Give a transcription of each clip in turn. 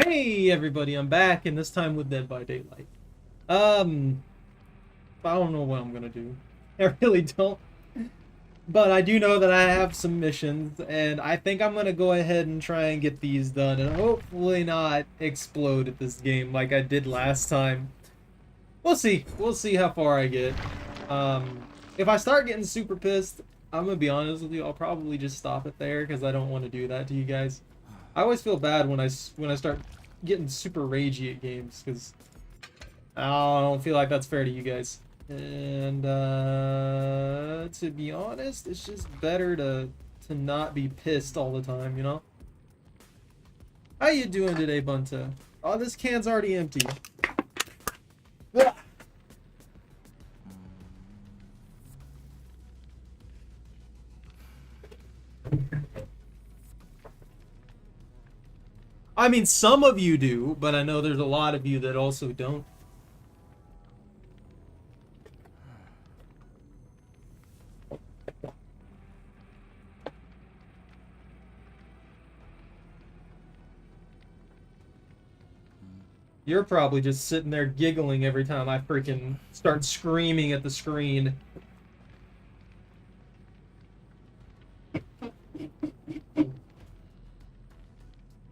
Hey everybody, I'm back, and this time with Dead by Daylight. Um, I don't know what I'm gonna do. I really don't. But I do know that I have some missions, and I think I'm gonna go ahead and try and get these done, and hopefully not explode at this game like I did last time. We'll see. We'll see how far I get. Um, if I start getting super pissed, I'm gonna be honest with you, I'll probably just stop it there because I don't want to do that to you guys. I always feel bad when I start getting super ragey at games because I don't feel like that's fair to you guys. And to be honest, it's just better to not be pissed all the time, you know? How you doing today, Bunta? Oh, this can's already empty. Ah! I mean, some of you do, but I know there's a lot of you that also don't. You're probably just sitting there giggling every time I freaking start screaming at the screen.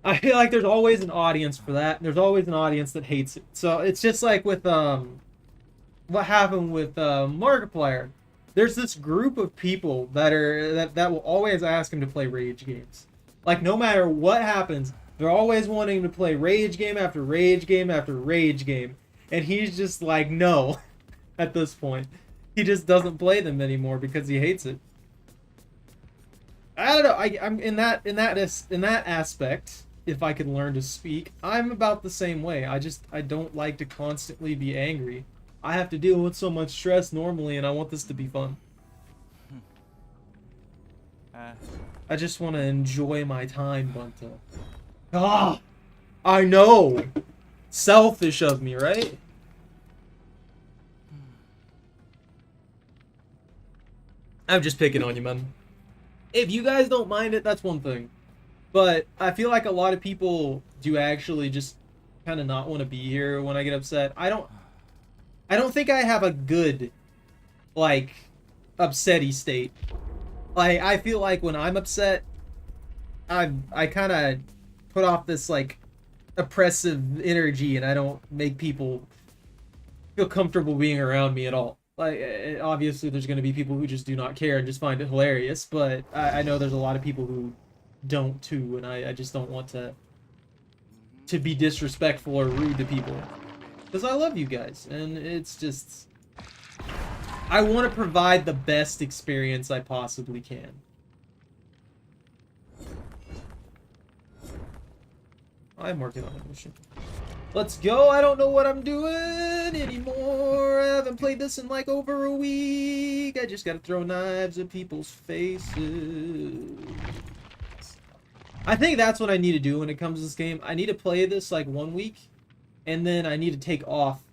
I feel like there's always an audience for that, and there's always an audience that hates it. So it's just like with what happened with Markiplier. There's this group of people that will always ask him to play rage games. Like no matter what happens, they're always wanting to play rage game after rage game after rage game, and he's just like no. At this point, he just doesn't play them anymore because he hates it. I don't know. I'm in that aspect. If I could learn to speak, I'm about the same way. I don't like to constantly be angry. I have to deal with so much stress normally, and I want this to be fun. I just want to enjoy my time, Bunta. Ah, I know. Selfish of me, right? I'm just picking on you, man. If you guys don't mind it, that's one thing. But I feel like a lot of people do actually just kind of not want to be here when I get upset. I don't think I have a good like upsetty state. Like I feel like when I'm upset, I kind of put off this like oppressive energy and I don't make people feel comfortable being around me at all. Like obviously there's going to be people who just do not care and just find it hilarious, but I know there's a lot of people who don't too, and I just don't want to be disrespectful or rude to people because I love you guys, and it's just I want to provide the best experience I possibly can. I'm working on a mission. Let's go. I don't know what I'm doing anymore. I haven't played this in like over a week. I just gotta throw knives at people's faces. I think that's what I need to do when it comes to this game. I need to play this like 1 week, and then I need to take off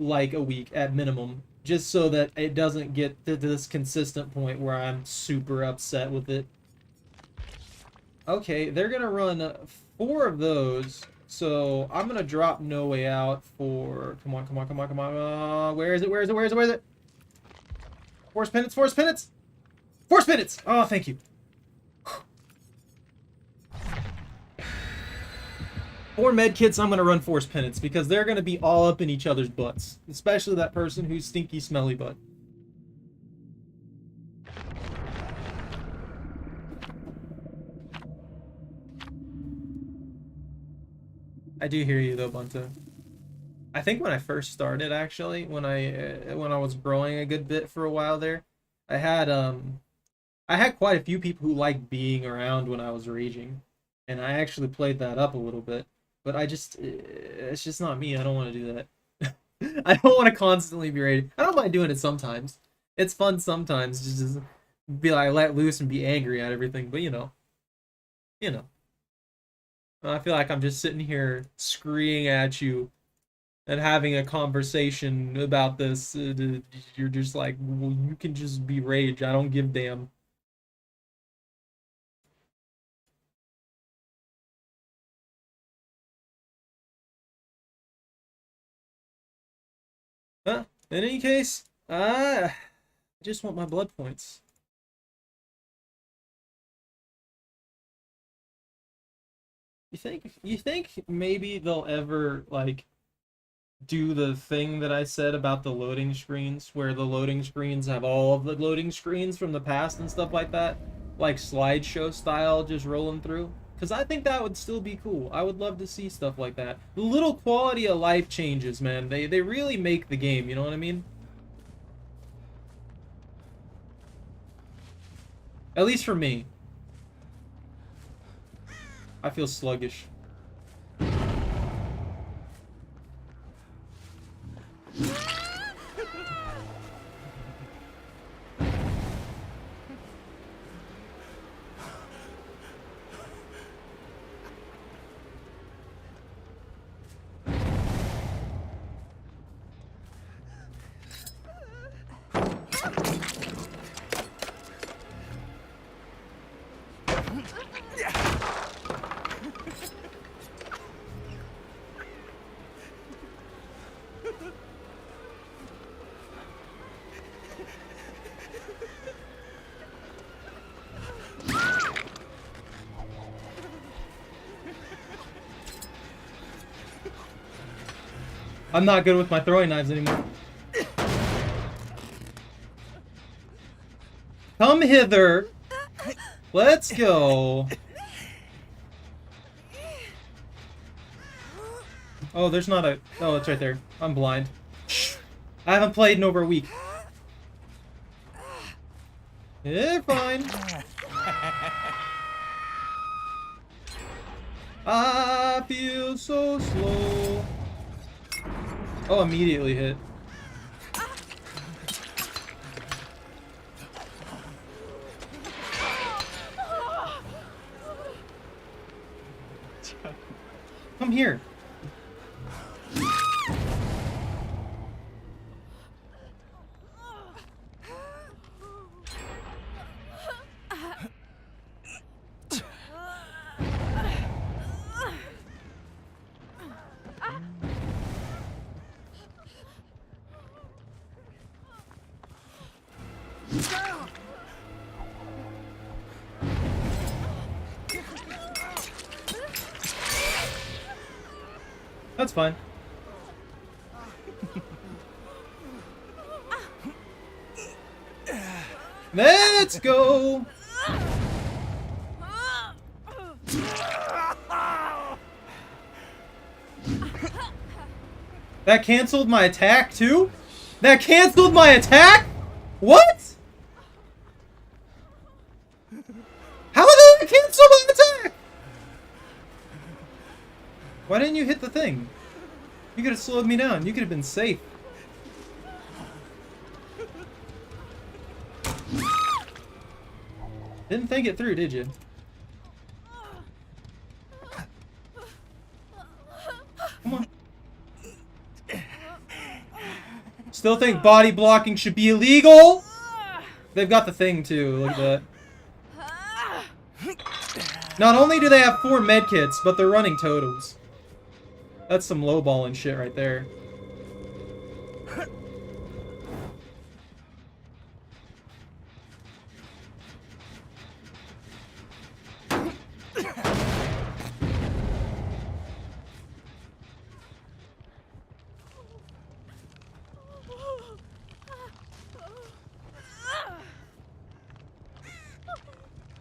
like a week at minimum, just so that it doesn't get to this consistent point where I'm super upset with it. Okay, they're gonna run 4 of those, so I'm gonna drop No Way Out for. Come on, come on, come on, come on. Where is it? Where is it? Where is it? Where is it? Force penance! Force penance! Force penance! Oh, thank you. 4 medkits, I'm going to run force penance because they're going to be all up in each other's butts. Especially that person who's stinky, smelly butt. I do hear you though, Bunta. I think when I first started, actually, when I was growing a good bit for a while there, I had I had quite a few people who liked being around when I was raging, and I actually played that up a little bit. But it's just not me. I don't want to do that. I don't want to constantly be raging. I don't mind doing it sometimes. It's fun sometimes, just be like let loose and be angry at everything. But you know. I feel like I'm just sitting here screaming at you and having a conversation about this. You're just like, well, you can just be rage. I don't give damn. In any case, I just want my blood points. You think maybe they'll ever like do the thing that I said about the loading screens, where the loading screens have all of the loading screens from the past and stuff like that, like slideshow style, just rolling through? Because I think that would still be cool. I would love to see stuff like that. The little quality of life changes, man. They really make the game, you know what I mean? At least for me. I feel sluggish. I'm not good with my throwing knives anymore. Come hither. Let's go. Oh, there's not a... Oh, it's right there. I'm blind. I haven't played in over a week. Yeah, fine. I feel so slow. Oh, immediately hit. Come here. That's fine. Let's go. That canceled my attack too? That canceled my attack? What? How did that cancel my attack? Why didn't you hit the thing? You could have slowed me down. You could have been safe. Didn't think it through, did you? Come on. Still think body blocking should be illegal? They've got the thing too, look at that. Not only do they have 4 medkits, but they're running totems. That's some lowballing shit right there.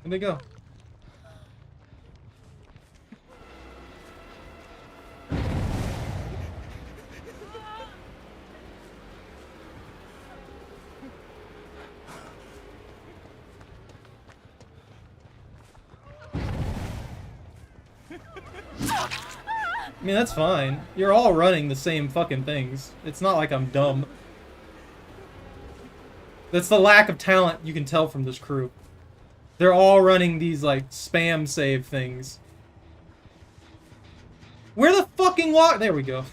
Where'd they go? I mean, that's fine. You're all running the same fucking things. It's not like I'm dumb. That's the lack of talent you can tell from this crew. They're all running these, like, spam save things. Where the fucking walk? There we go.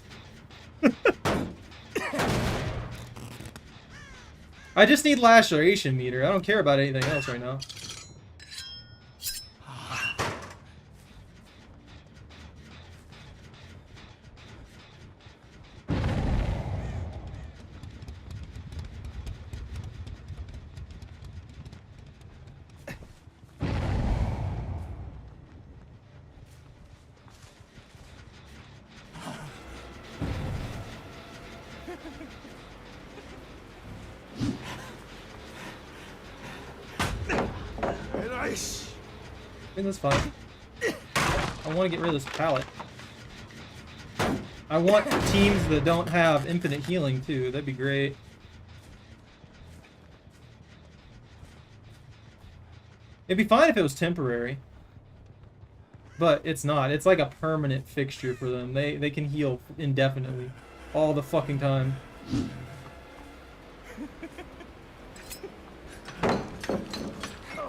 I just need laceration meter. I don't care about anything else right now. think that's fine. I want to get rid of this pallet. I want teams that don't have infinite healing too. That'd be great. It'd be fine if it was temporary. But it's not. It's like a permanent fixture for them. They can heal indefinitely. All the fucking time.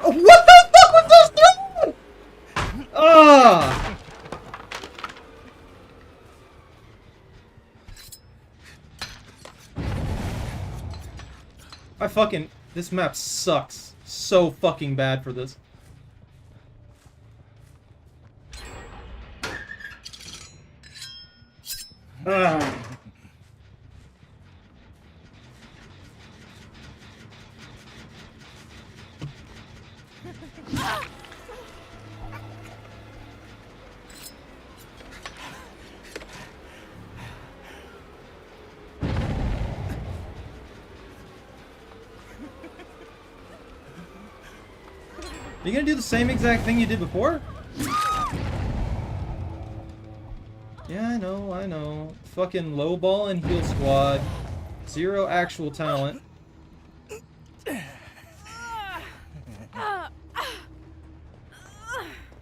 Oh, what the fuck was this dude? Ah! This map sucks so fucking bad for this. Ah. Are you gonna do the same exact thing you did before? Yeah, I know. Fucking lowball and heal squad. Zero actual talent.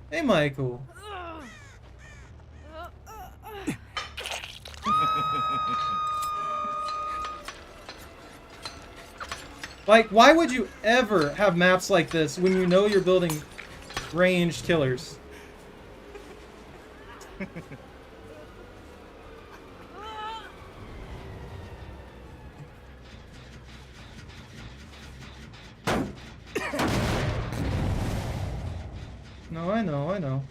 Hey, Michael. Like, why would you ever have maps like this when you know you're building ranged killers? No, I know.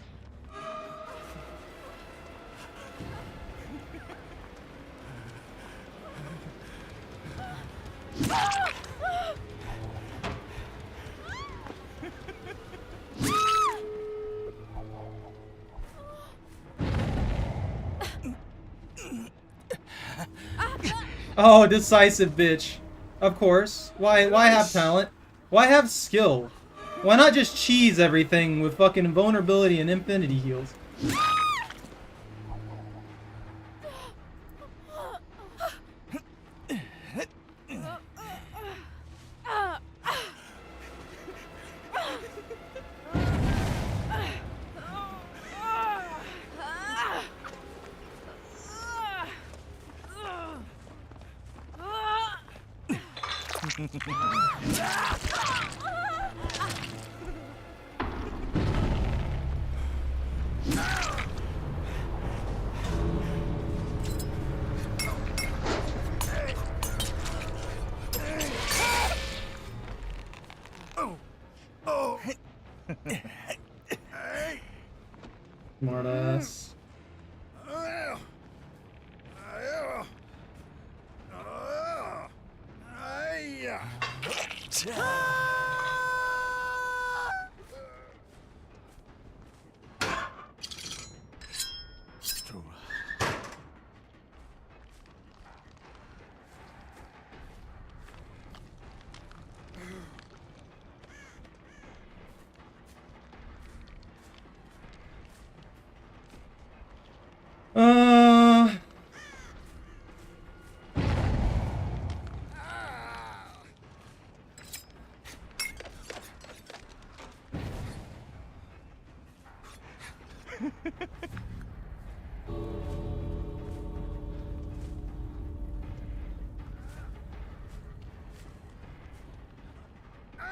Oh, decisive bitch. Of course. Why have talent? Why have skill? Why not just cheese everything with fucking invulnerability and infinity heals? Smartass.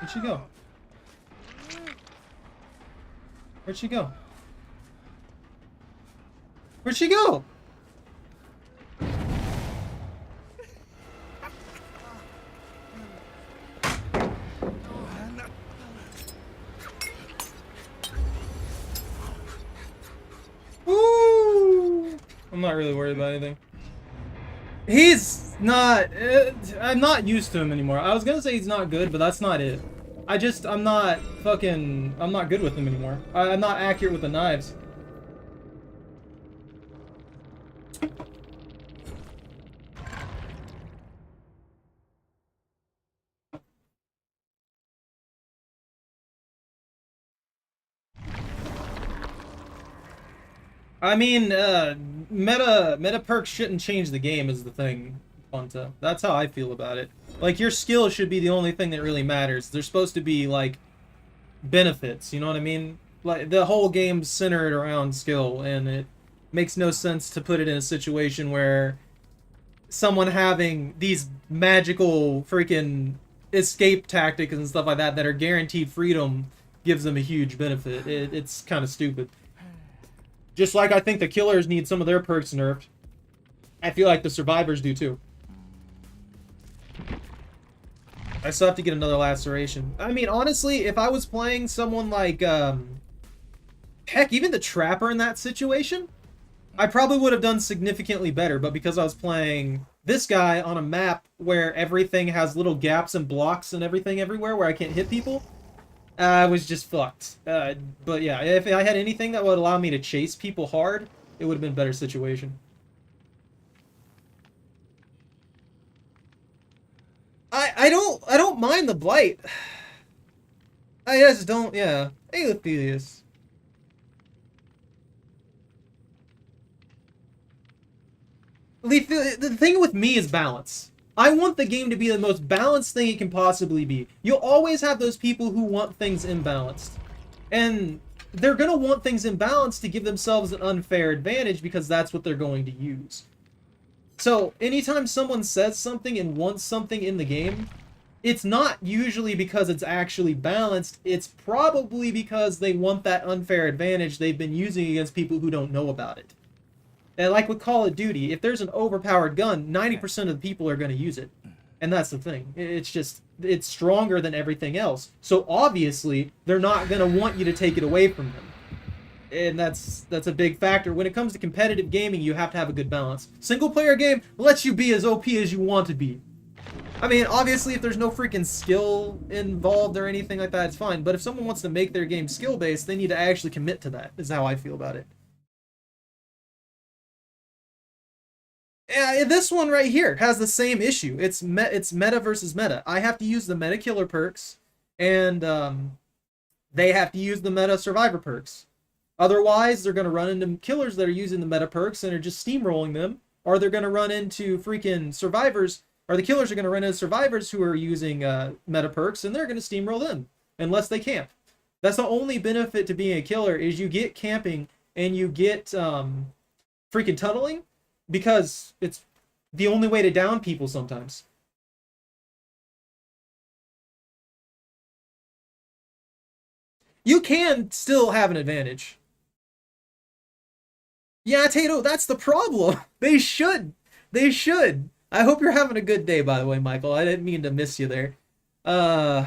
Where'd she go? Where'd she go? Where'd she go? Woo! I'm not really worried about anything. He's not... I'm not used to him anymore. I was gonna say he's not good, but that's not it. I'm not good with him anymore. I'm not accurate with the knives. I mean, meta perks shouldn't change the game is the thing, Punta. That's how I feel about it. Like, your skill should be the only thing that really matters. They're supposed to be, like, benefits, you know what I mean? Like, the whole game's centered around skill, and it makes no sense to put it in a situation where someone having these magical freaking escape tactics and stuff like that are guaranteed freedom gives them a huge benefit. It's kind of stupid. Just like I think the killers need some of their perks nerfed. I feel like the survivors do too. I still have to get another laceration. I mean, honestly, if I was playing someone like, heck, even the Trapper in that situation, I probably would have done significantly better, but because I was playing this guy on a map where everything has little gaps and blocks and everything everywhere where I can't hit people, I was just fucked. But yeah, if I had anything that would allow me to chase people hard, it would have been a better situation. I don't mind the blight. I just don't, yeah. Hey, Aphelius. The thing with me is balance. I want the game to be the most balanced thing it can possibly be. You'll always have those people who want things imbalanced. And they're going to want things imbalanced to give themselves an unfair advantage because that's what they're going to use. So, anytime someone says something and wants something in the game, it's not usually because it's actually balanced. It's probably because they want that unfair advantage they've been using against people who don't know about it. And like with Call of Duty, if there's an overpowered gun, 90% of the people are going to use it. And that's the thing. It's just, it's stronger than everything else. So obviously, they're not going to want you to take it away from them. And that's a big factor. When it comes to competitive gaming, you have to have a good balance. Single player game lets you be as OP as you want to be. I mean, obviously, if there's no freaking skill involved or anything like that, it's fine. But if someone wants to make their game skill-based, they need to actually commit to that, is how I feel about it. Yeah, this one right here has the same issue. It's meta versus meta. I have to use the meta killer perks, and they have to use the meta survivor perks. Otherwise, they're going to run into killers that are using the meta perks and are just steamrolling them, or they're going to run into freaking survivors, or the killers are going to run into survivors who are using meta perks, and they're going to steamroll them, unless they camp. That's the only benefit to being a killer, is you get camping, and you get freaking tunneling, because it's the only way to down people sometimes. You can still have an advantage. Yeah, Tato, that's the problem. They should. They should. I hope you're having a good day, by the way, Michael. I didn't mean to miss you there. Uh,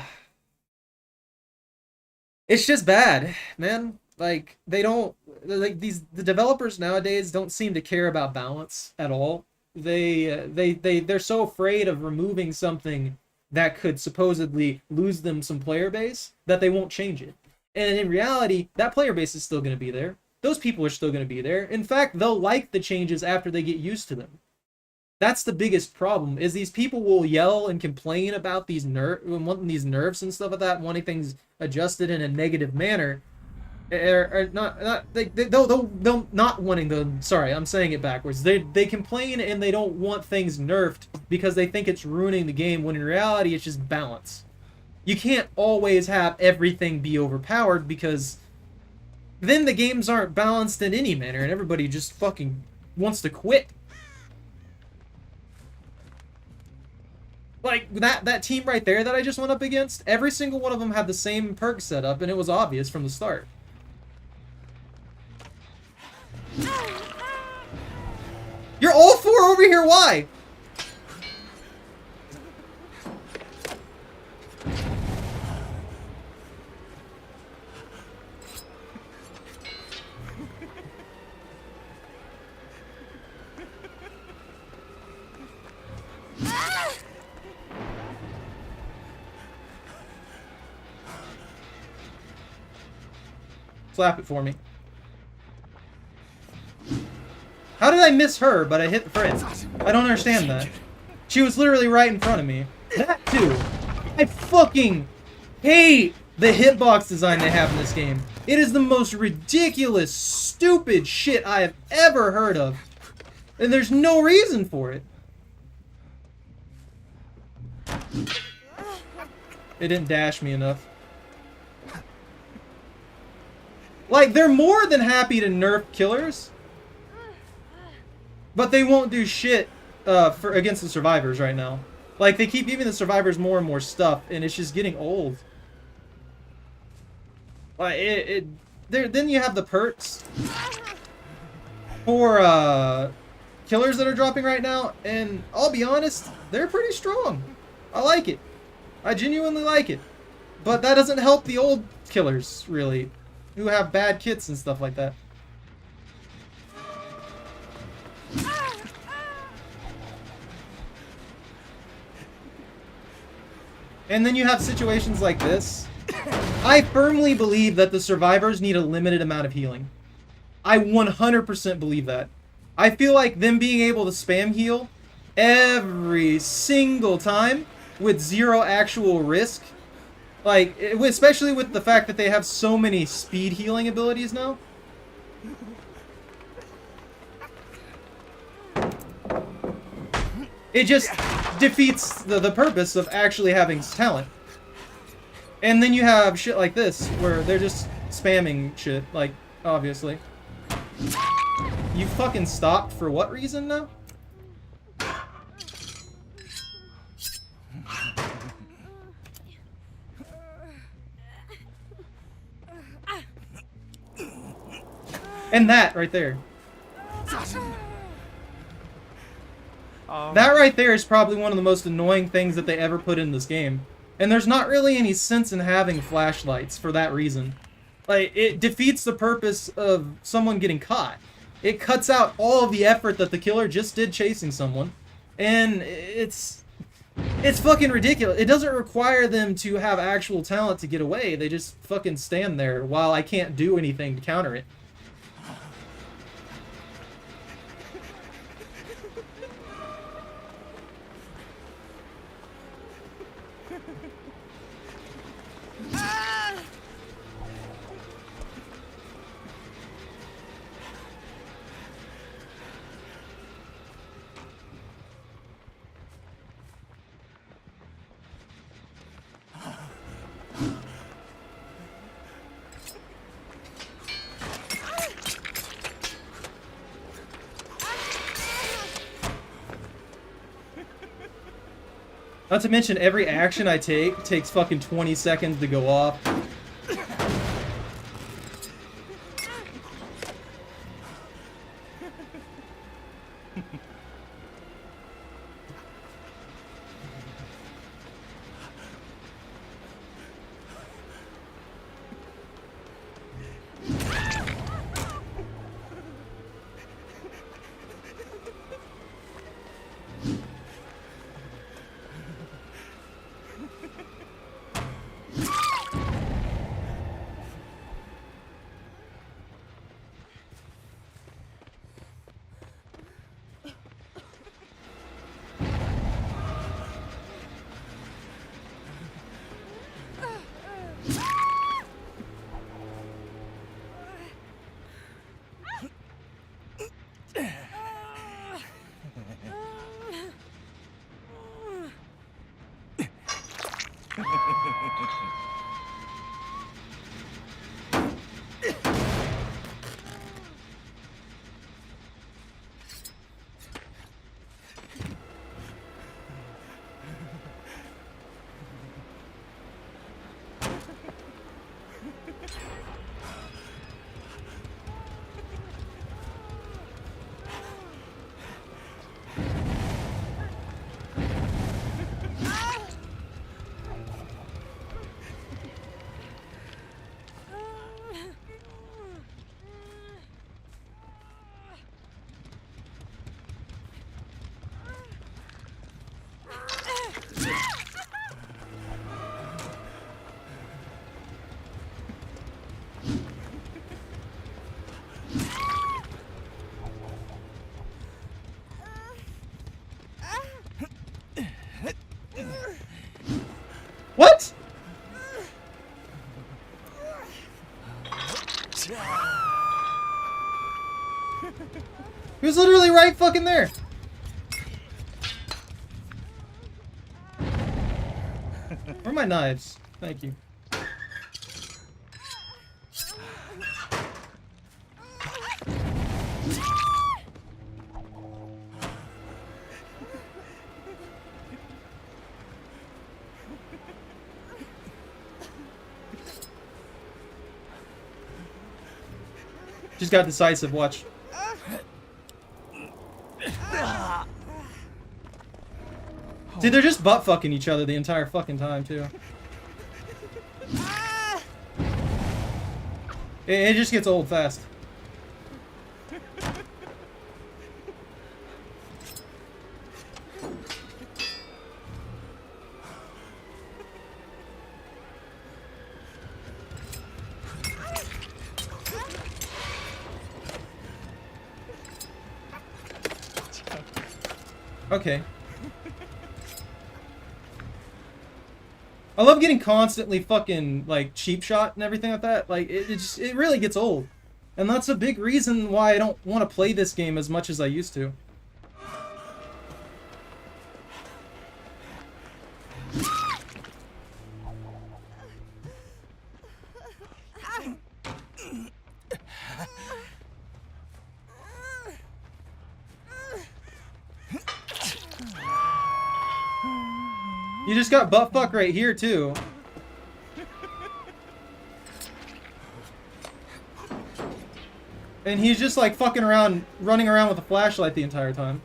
it's just bad, man. Like, they don't, like, the developers nowadays don't seem to care about balance at all. They're so afraid of removing something that could supposedly lose them some player base that they won't change it. And in reality, that player base is still going to be there. Those people are still going to be there. In fact, they'll like the changes after they get used to them. That's the biggest problem, is these people will yell and complain about wanting these nerfs and stuff like that, wanting things adjusted in a negative manner. Or they'll not wanting them. Sorry, I'm saying it backwards. They complain and they don't want things nerfed because they think it's ruining the game, when in reality it's just balance. You can't always have everything be overpowered, because then the games aren't balanced in any manner and everybody just fucking wants to quit. Like, that team right there that I just went up against, every single one of them had the same perk set up, and it was obvious from the start. You're all four over here, why? Slap it for me. How did I miss her, but I hit the friend? I don't understand that. She was literally right in front of me. That too. I fucking hate The hitbox design they have in this game. It is the most ridiculous, stupid shit I have ever heard of. And there's no reason for it. It didn't dash me enough. Like, they're more than happy to nerf killers. But they won't do shit against the survivors right now. Like, they keep giving the survivors more and more stuff, and it's just getting old. Like, then you have the perks for killers that are dropping right now, and I'll be honest, they're pretty strong. I like it. I genuinely like it. But that doesn't help the old killers, really, who have bad kits and stuff like that. And then you have situations like this. I firmly believe that the survivors need a limited amount of healing. I 100% believe that. I feel like them being able to spam heal every single time with zero actual risk, like, especially with the fact that they have so many speed healing abilities now. It just defeats the purpose of actually having talent. And then you have shit like this, where they're just spamming shit, like, obviously. You fucking stopped for what reason now? And that right there. That right there is probably one of the most annoying things that they ever put in this game. And there's not really any sense in having flashlights for that reason. Like, it defeats the purpose of someone getting caught. It cuts out all of the effort that the killer just did chasing someone. And it's fucking ridiculous. It doesn't require them to have actual talent to get away. They just fucking stand there while I can't do anything to counter it. Not to mention, every action I take takes fucking 20 seconds to go off. He was literally right fucking there. Where are my knives? Thank you. Just got decisive, watch. See, they're just butt fucking each other the entire fucking time, too. It just gets old fast. Okay. I love getting constantly fucking, like, cheap shot and everything like that. Like, it really gets old. And that's a big reason why I don't want to play this game as much as I used to. You just got butt fuck right here, too. And he's just like fucking around, running around with a flashlight the entire time.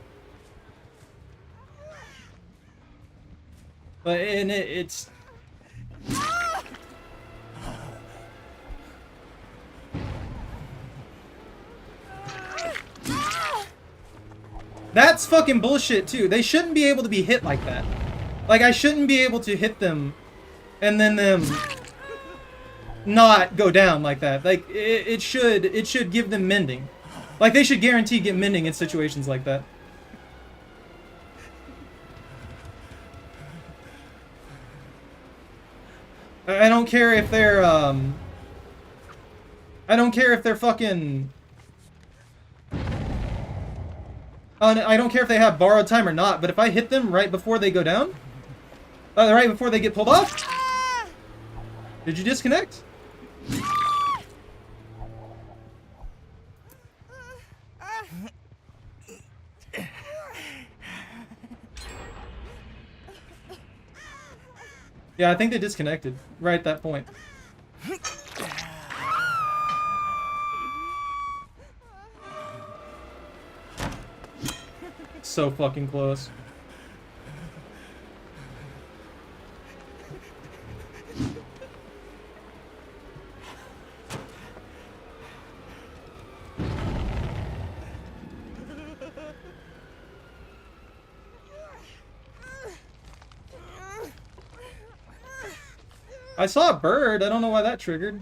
But it's... That's fucking bullshit, too. They shouldn't be able to be hit like that. Like, I shouldn't be able to hit them and then them not go down like that. Like, it should give them mending. Like, they should guarantee get mending in situations like that. I don't care if they're, I don't care if they're fucking... I don't care if they have borrowed time or not, but if I hit them right before they go down... right before they get pulled off? Did you disconnect? Yeah, I think they disconnected right at that point. So fucking close. I saw a bird. I don't know why that triggered.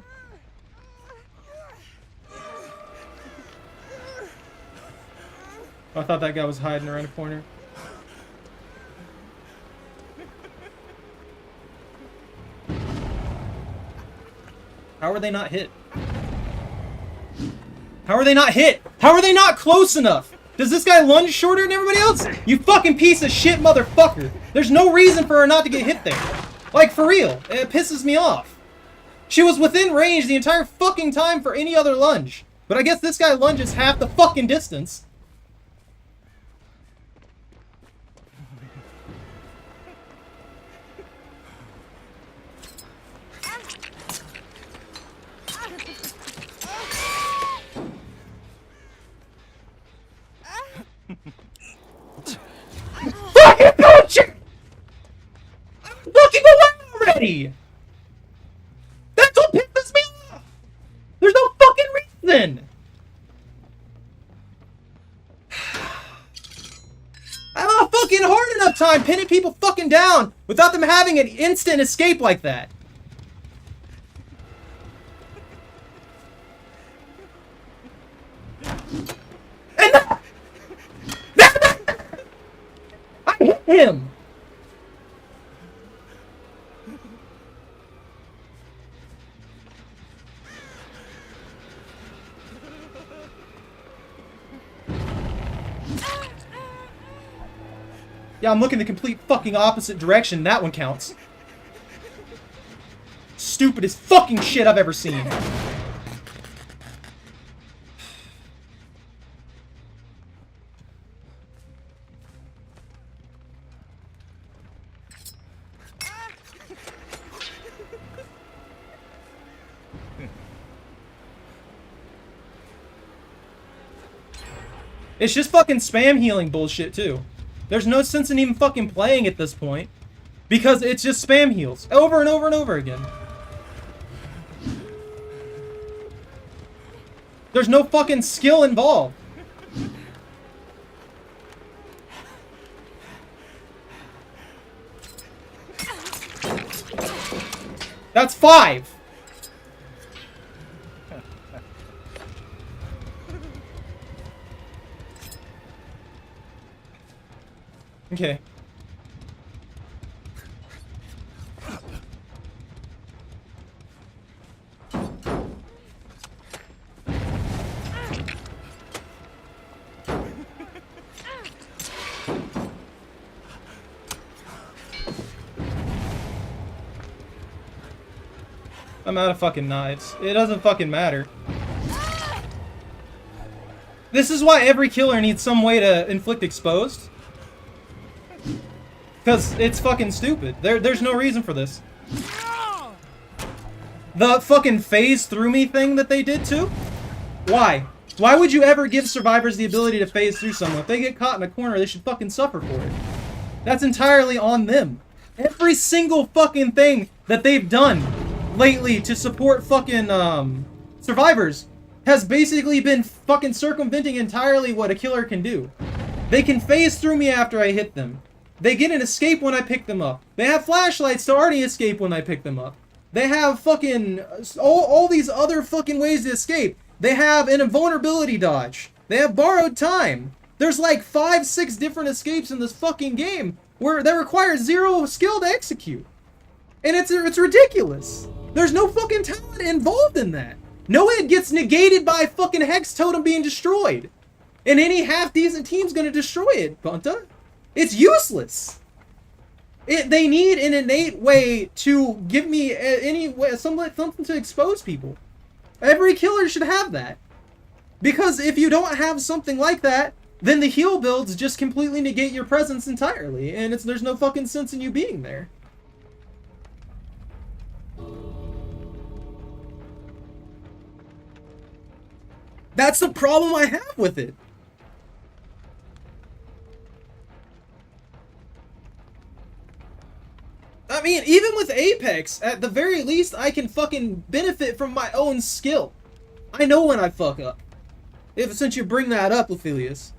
I thought that guy was hiding around a corner. How are they not hit? How are they not hit? How are they not close enough? Does this guy lunge shorter than everybody else? You fucking piece of shit motherfucker. There's no reason for her not to get hit there. Like, for real. It pisses me off. She was within range the entire fucking time for any other lunge. But I guess this guy lunges half the fucking distance. Fucking coach! Fucking away already! That's what pisses me off! There's no fucking reason! I have a fucking hard enough time pinning people fucking down without them having an instant escape like that. And I hit him! Yeah, I'm looking the complete fucking opposite direction. That one counts. Stupidest fucking shit I've ever seen. It's just fucking spam healing bullshit, too. There's no sense in even fucking playing at this point. Because it's just spam heals. Over and over and over again. There's no fucking skill involved. That's 5! Okay. I'm out of fucking knives. It doesn't fucking matter. This is why every killer needs some way to inflict exposed. Because it's fucking stupid. There's no reason for this. The fucking phase through me thing that they did too? Why? Why would you ever give survivors the ability to phase through someone? If they get caught in a corner, they should fucking suffer for it. That's entirely on them. Every single fucking thing that they've done lately to support fucking survivors has basically been fucking circumventing entirely what a killer can do. They can phase through me after I hit them. They get an escape when I pick them up. They have flashlights to already escape when I pick them up. They have fucking all these other fucking ways to escape. They have an invulnerability dodge. They have borrowed time. There's like 5, 6 different escapes in this fucking game where that requires 0 skill to execute. And it's ridiculous. There's no fucking talent involved in that. No, it gets negated by fucking Hex Totem being destroyed. And any half-decent team's gonna destroy it, Bunta. It's useless. They need an innate way to give me something to expose people. Every killer should have that. Because if you don't have something like that, then the heal builds just completely negate your presence entirely. And there's no fucking sense in you being there. That's the problem I have with it. I mean, even with Apex, at the very least, I can fucking benefit from my own skill. I know when I fuck up. Since you bring that up, Ophelius.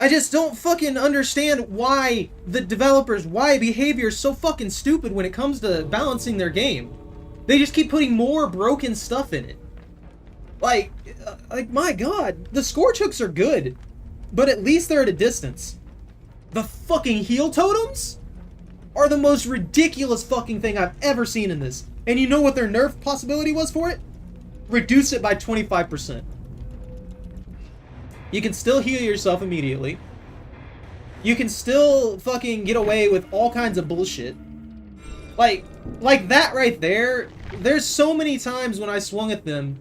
I just don't fucking understand why the developers, why behavior is so fucking stupid when it comes to balancing their game. They just keep putting more broken stuff in it. Like, my god, the scorch hooks are good, but at least they're at a distance. The fucking heal totems are the most ridiculous fucking thing I've ever seen in this. And you know what their nerf possibility was for it? Reduce it by 25%. You can still heal yourself immediately. You can still fucking get away with all kinds of bullshit. Like that right there, there's so many times when I swung at them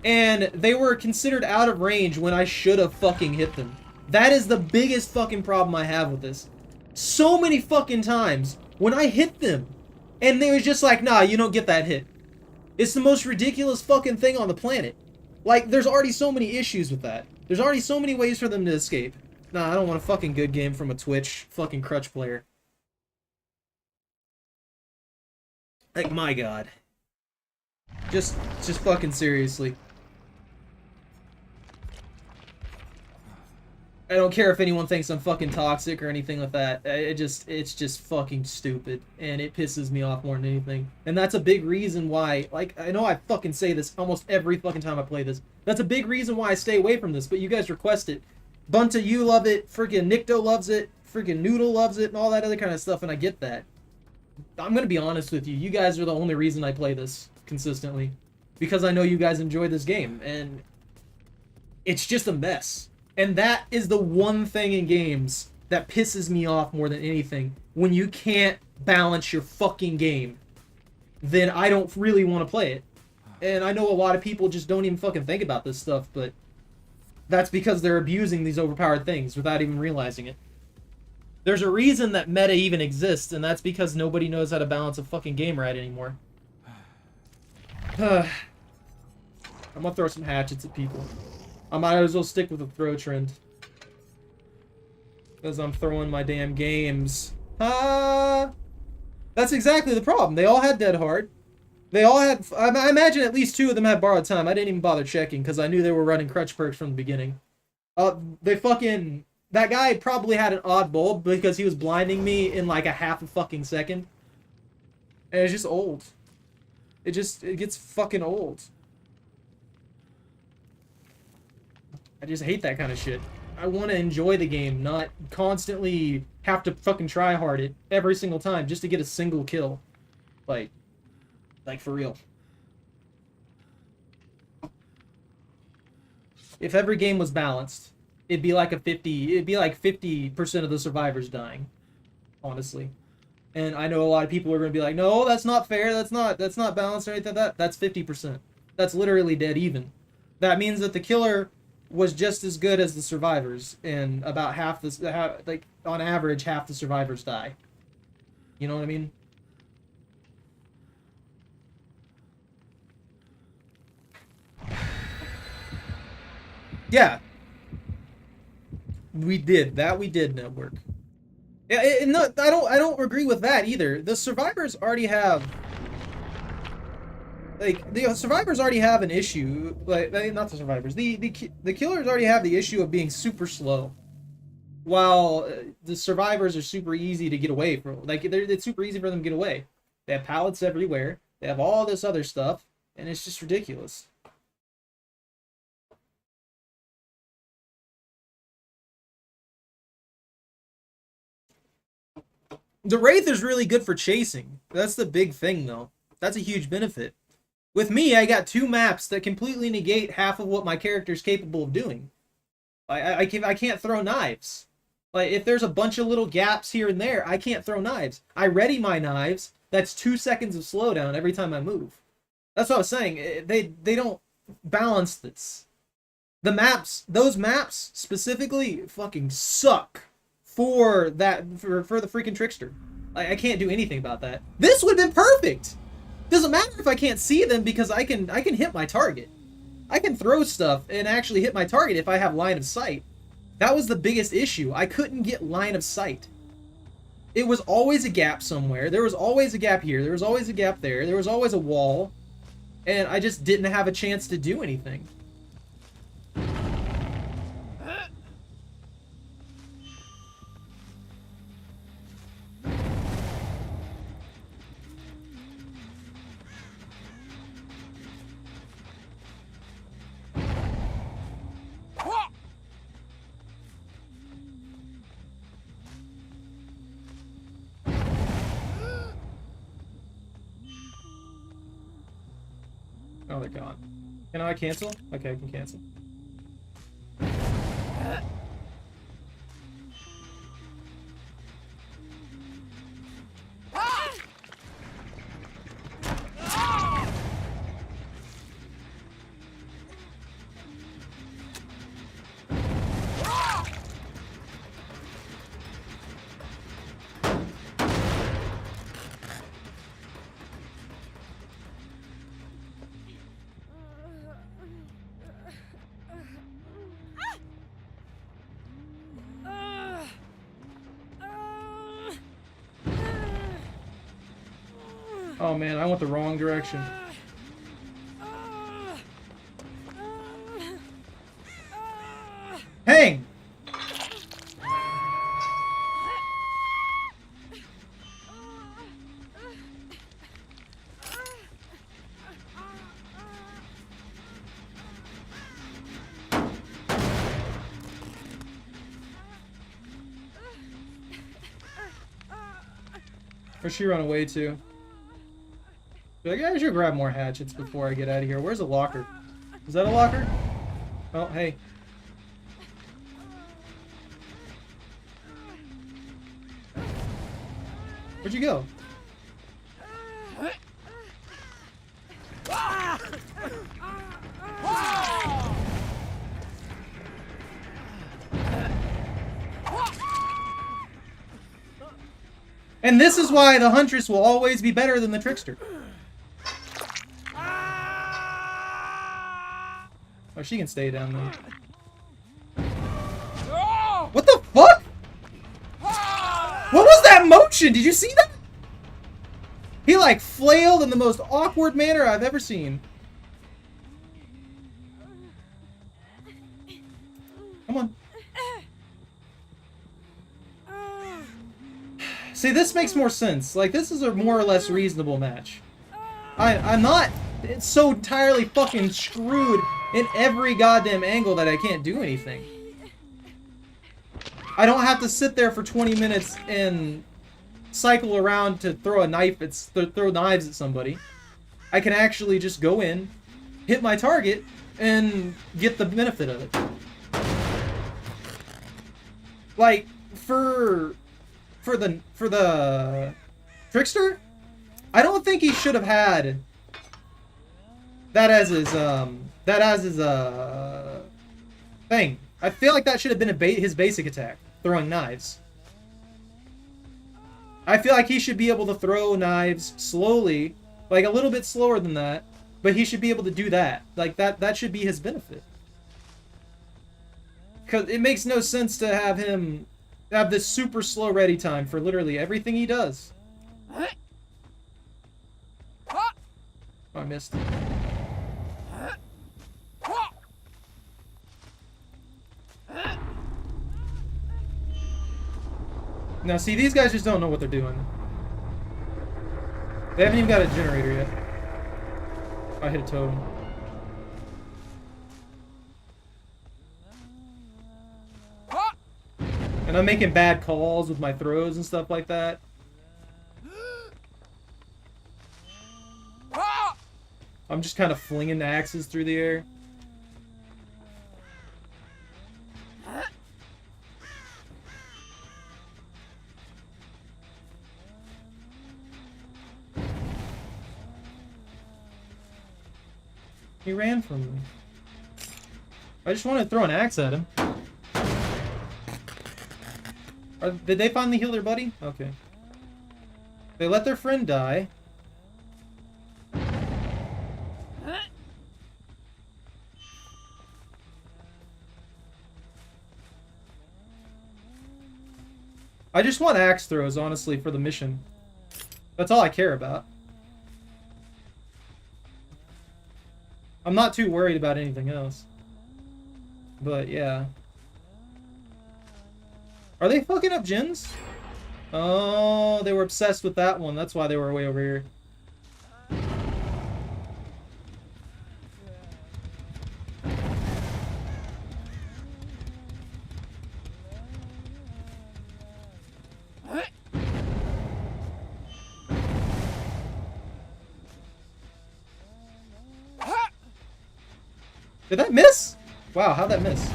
and they were considered out of range when I should have fucking hit them. That is the biggest fucking problem I have with this. So many fucking times when I hit them and they was just like, nah, you don't get that hit. It's the most ridiculous fucking thing on the planet. Like, there's already so many issues with that. There's already so many ways for them to escape. Nah, I don't want a fucking good game from a Twitch fucking crutch player. Like, my god. Just fucking seriously. I don't care if anyone thinks I'm fucking toxic or anything like that. It's just fucking stupid. And it pisses me off more than anything. And that's a big reason why, like, I know I fucking say this almost every fucking time I play this. That's a big reason why I stay away from this, but you guys request it. Bunta, you love it. Freaking Nicto loves it. Freaking Noodle loves it and all that other kind of stuff, and I get that. I'm gonna be honest with you. You guys are the only reason I play this consistently. Because I know you guys enjoy this game, and it's just a mess. And that is the one thing in games that pisses me off more than anything. When you can't balance your fucking game, then I don't really want to play it. And I know a lot of people just don't even fucking think about this stuff, but that's because they're abusing these overpowered things without even realizing it. There's a reason that meta even exists, and that's because nobody knows how to balance a fucking game right anymore. I'm gonna throw some hatchets at people. I might as well stick with the throw trend. Because I'm throwing my damn games. That's exactly the problem. They all had Dead Hard. They all had... I imagine at least 2 of them had borrowed time. I didn't even bother checking because I knew they were running crutch perks from the beginning. They fucking... That guy probably had an odd bulb because he was blinding me in like a half a fucking second. And it's just old. It gets fucking old. I just hate that kind of shit. I want to enjoy the game, not constantly have to fucking try hard it every single time just to get a single kill. Like for real. If every game was balanced, it'd be like 50% of the survivors dying, honestly. And I know a lot of people are going to be like, no, that's not fair. That's not balanced or anything like that. That's 50%. That's literally dead even. That means that the killer was just as good as the survivors, and about half the like on average half the survivors die. You know what I mean? Yeah. We did network. Yeah, no, I don't agree with that either. The survivors already have the survivors already have an issue. Like, not the survivors. The killers already have the issue of being super slow, while the survivors are super easy to get away from. Like, it's super easy for them to get away. They have pallets everywhere. They have all this other stuff, and it's just ridiculous. The Wraith is really good for chasing. That's the big thing, though. That's a huge benefit. With me, I got 2 maps that completely negate half of what my character's capable of doing. I can't throw knives. Like, if there's a bunch of little gaps here and there, I can't throw knives. I ready my knives. That's 2 seconds of slowdown every time I move. That's what I was saying. They don't balance this. The maps, those maps specifically, fucking suck for the freaking trickster. I can't do anything about that. This would have been perfect. Doesn't matter if I can't see them because I can hit my target. I can throw stuff and actually hit my target if I have line of sight. That was the biggest issue. I couldn't get line of sight. It was always a gap somewhere. There was always a gap here. There was always a gap there. There was always a wall. And I just didn't have a chance to do anything. Oh, they're gone. Can I cancel? Okay, I can cancel. Oh man, I went the wrong direction. Hang! Where'd she run away to? Like, I should grab more hatchets before I get out of here. Where's the locker? Is that a locker? Oh, hey. Where'd you go? And this is why the Huntress will always be better than the Trickster. Oh, she can stay down there. What the fuck? What was that motion? Did you see that? He like flailed in the most awkward manner I've ever seen. Come on. See, this makes more sense. Like, this is a more or less reasonable match. I'm not so entirely fucking screwed in every goddamn angle that I can't do anything. I don't have to sit there for 20 minutes and cycle around to throw a knife at throw knives at somebody. I can actually just go in, hit my target, and get the benefit of it. Like, for the Trickster, I don't think he should have had that as his thing. I feel like that should have been his basic attack, throwing knives. I feel like he should be able to throw knives slowly, like a little bit slower than that, but he should be able to do that. Like that should be his benefit. Cause it makes no sense to have him have this super slow ready time for literally everything he does. Oh, I missed. Now, see, these guys just don't know what they're doing. They haven't even got a generator yet. I hit a totem. And I'm making bad calls with my throws and stuff like that. I'm just kind of flinging the axes through the air. He ran from me. I just wanted to throw an axe at him. Did they finally heal their buddy? Okay. They let their friend die. I just want axe throws, honestly, for the mission. That's all I care about. I'm not too worried about anything else. But, yeah. Are they fucking up gens? Oh, they were obsessed with that one. That's why they were way over here. Did that miss? Wow, how'd that miss?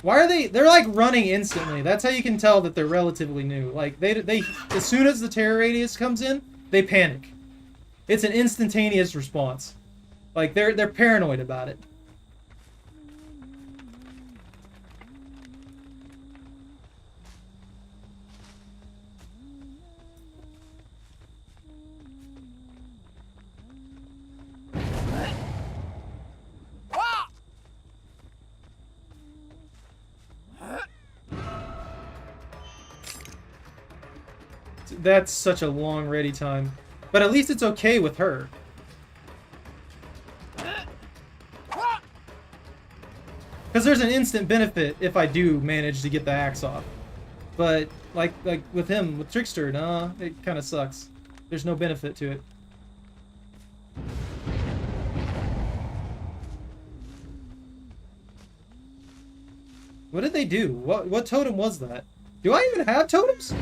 Why are they're like running instantly. That's how you can tell that they're relatively new. Like they as soon as the terror radius comes in, they panic. It's an instantaneous response. Like they're paranoid about it. That's such a long ready time. But at least it's okay with her. Because there's an instant benefit if I do manage to get the axe off. But, like with him, with Trickster, nah, it kind of sucks. There's no benefit to it. What did they do? What totem was that? Do I even have totems?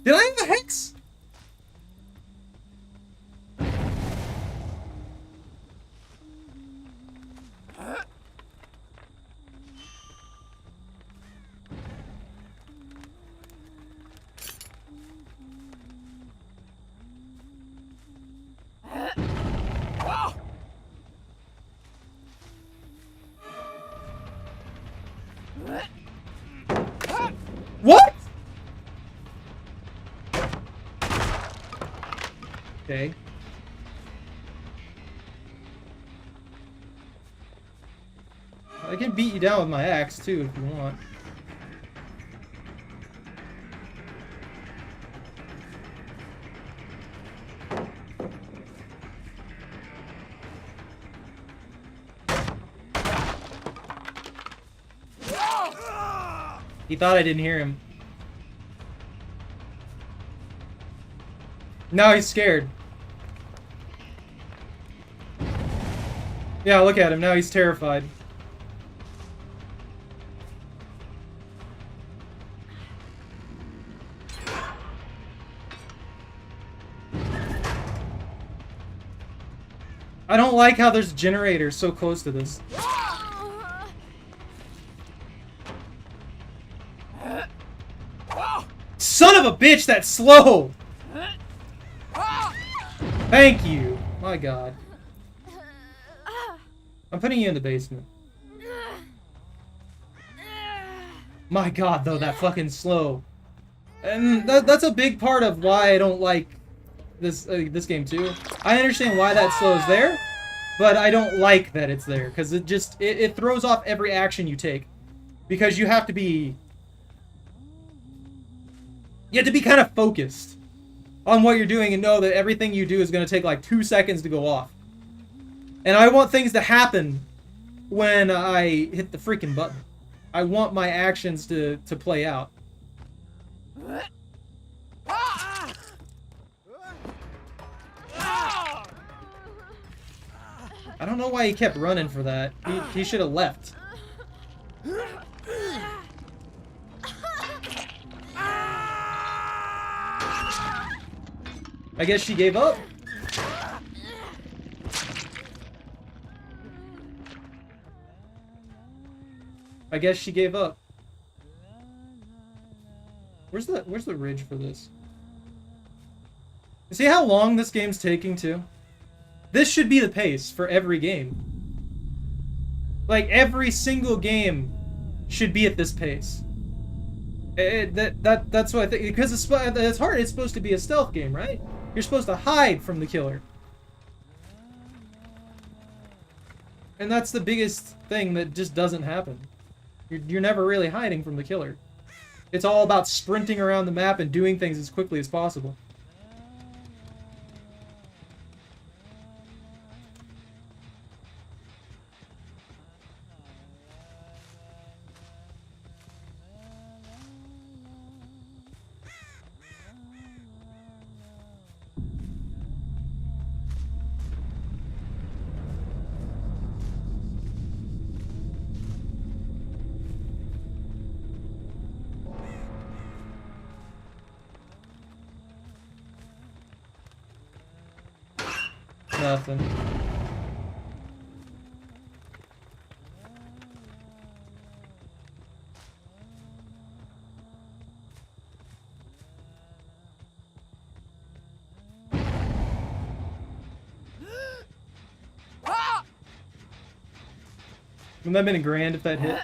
Did I have a hex? What? Okay. I can beat you down with my axe too if you want. He thought I didn't hear him. Now he's scared. Yeah, look at him. Now he's terrified. I don't like how there's generators so close to this. Son of a bitch, that's slow! Thank you. My god. I'm putting you in the basement. My god, though, that fucking slow. And that's a big part of why I don't like this this game too. I understand why that slow is there, but I don't like that it's there because it throws off every action you take, because you have to be kind of focused on what you're doing and know that everything you do is going to take like 2 seconds to go off. And I want things to happen when I hit the freaking button. I want my actions to play out. I don't know why he kept running for that. He should have left. I guess she gave up. I guess she gave up. Where's the ridge for this? See how long this game's taking too? This should be the pace for every game. Like every single game should be at this pace. That's what I think, because it's hard. It's supposed to be a stealth game, right? You're supposed to hide from the killer. And that's the biggest thing that just doesn't happen. You're never really hiding from the killer. It's all about sprinting around the map and doing things as quickly as possible. Nothing. Wouldn't that have been $1,000 if that hit?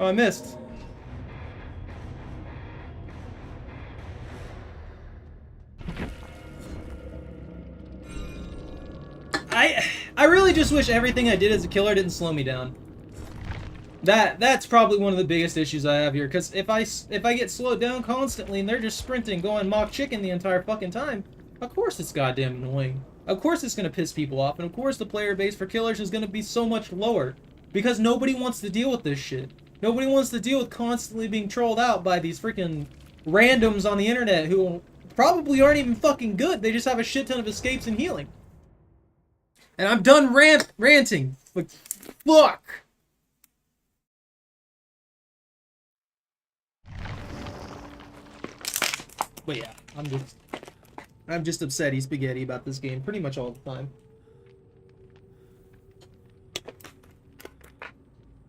Oh, I missed. I really just wish everything I did as a killer didn't slow me down. That's probably one of the biggest issues I have here, because if I get slowed down constantly and they're just sprinting, going mock chicken the entire fucking time, of course it's goddamn annoying. Of course it's gonna piss people off, and of course the player base for killers is gonna be so much lower, because nobody wants to deal with this shit. Nobody wants to deal with constantly being trolled out by these freaking randoms on the internet who probably aren't even fucking good. They just have a shit ton of escapes and healing. And I'm done ranting. Like, fuck. But yeah, I'm just upset spaghetti about this game pretty much all the time.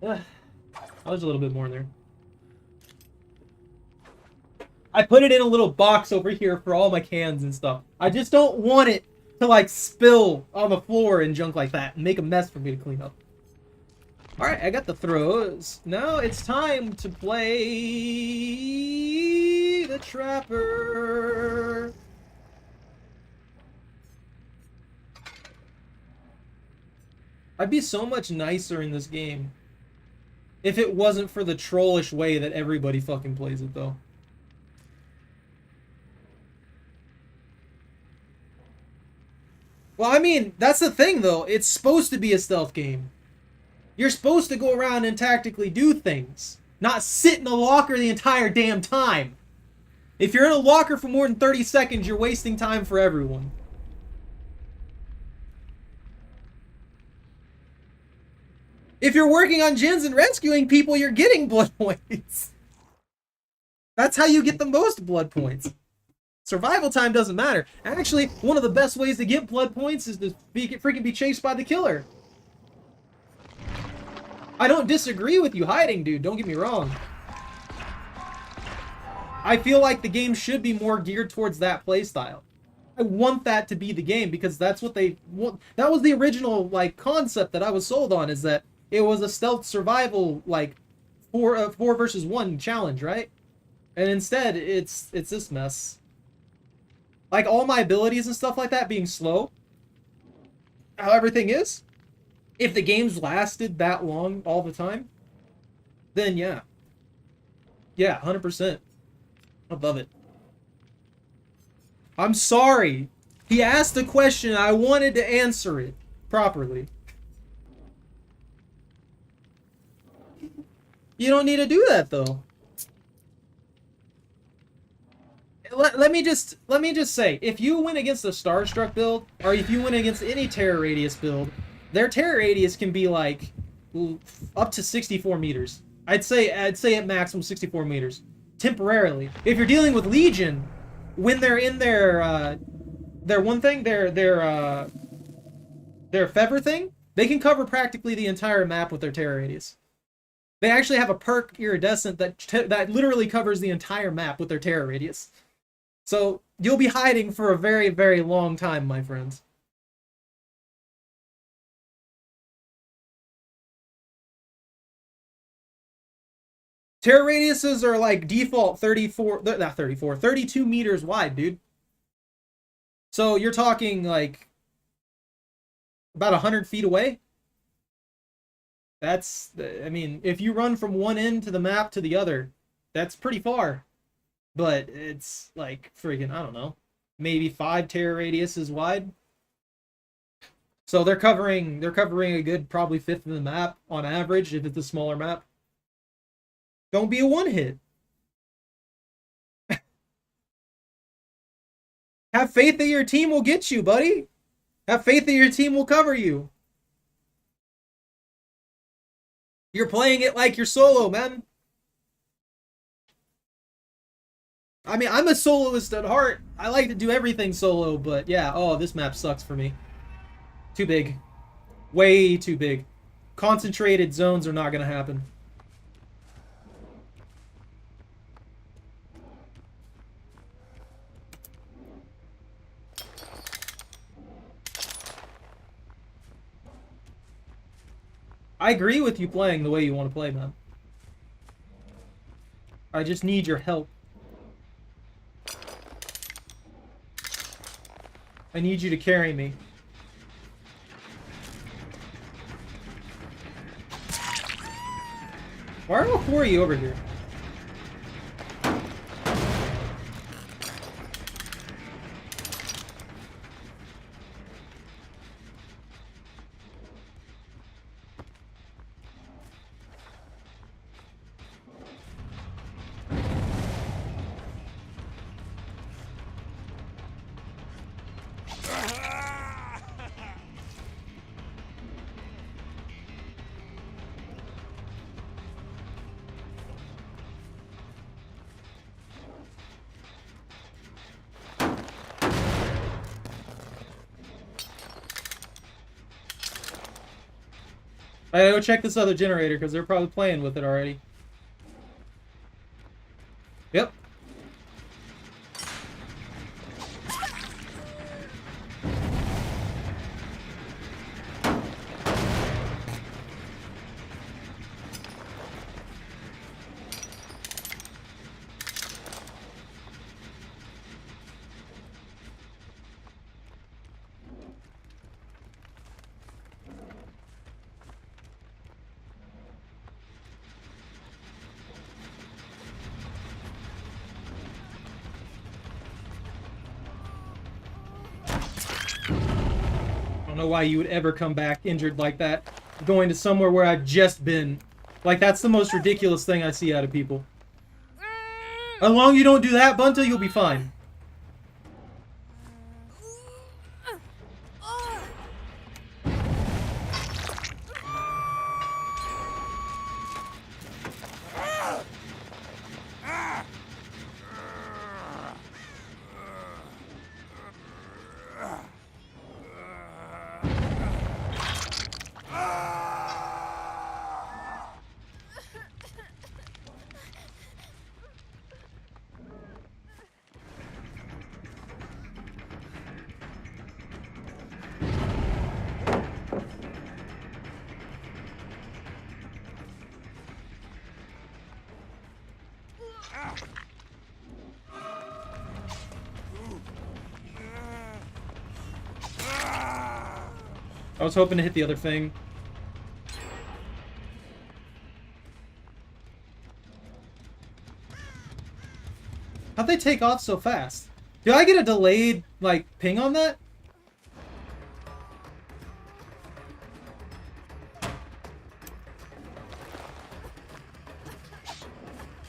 There's a little bit more in there. I put it in a little box over here for all my cans and stuff. I just don't want it to like spill on the floor and junk like that and make a mess for me to clean up. Alright, I got the throws. Now it's time to play the Trapper. I'd be so much nicer in this game if it wasn't for the trollish way that everybody fucking plays it, though. Well, I mean, that's the thing, though. It's supposed to be a stealth game. You're supposed to go around and tactically do things, not sit in a locker the entire damn time. If you're in a locker for more than 30 seconds, you're wasting time for everyone. If you're working on gens and rescuing people, you're getting blood points. That's how you get the most blood points. Survival time doesn't matter. Actually, one of the best ways to get blood points is to freaking be chased by the killer. I don't disagree with you hiding, dude. Don't get me wrong. I feel like the game should be more geared towards that playstyle. I want that to be the game because that's what they want. That was the original like concept that I was sold on, is that it was a stealth survival like 4 versus 1 challenge, right? And instead, it's this mess. Like all my abilities and stuff like that being slow. How everything is. If the game's lasted that long all the time, then yeah. Yeah, 100%. I love it. I'm sorry. He asked a question. I wanted to answer it properly. You don't need to do that, though. Let me just say, if you win against a Starstruck build, or if you win against any Terror Radius build, their Terror Radius can be like up to 64 meters. I'd say at maximum 64 meters temporarily. If you're dealing with Legion, when they're in their one thing, their feather thing, they can cover practically the entire map with their Terror Radius. They actually have a perk iridescent that literally covers the entire map with their Terror Radius. So you'll be hiding for a very, very long time, my friends. Terror radiuses are like default 32 meters wide, dude. So you're talking like about 100 feet away. I mean, if you run from one end to the map to the other, that's pretty far. But it's like friggin', I don't know, maybe 5 terror radiuses wide. So they're covering a good probably 1/5 of the map on average if it's a smaller map. Don't be a one-hit. Have faith that your team will get you, buddy. Have faith that your team will cover you. You're playing it like you're solo, man. I mean, I'm a soloist at heart. I like to do everything solo, but yeah, oh, this map sucks for me. Too big. Way too big. Concentrated zones are not going to happen. I agree with you playing the way you want to play, man. I just need your help. I need you to carry me. Why are all 4 of you over here? I gotta go check this other generator because they're probably playing with it already. Yep. know why you would ever come back injured like that, going to somewhere where I've just been. Like, that's the most ridiculous thing I see out of people. As long as you don't do that, Bunta, you'll be fine. I was hoping to hit the other thing. How'd they take off so fast? Do I get a delayed, like, ping on that?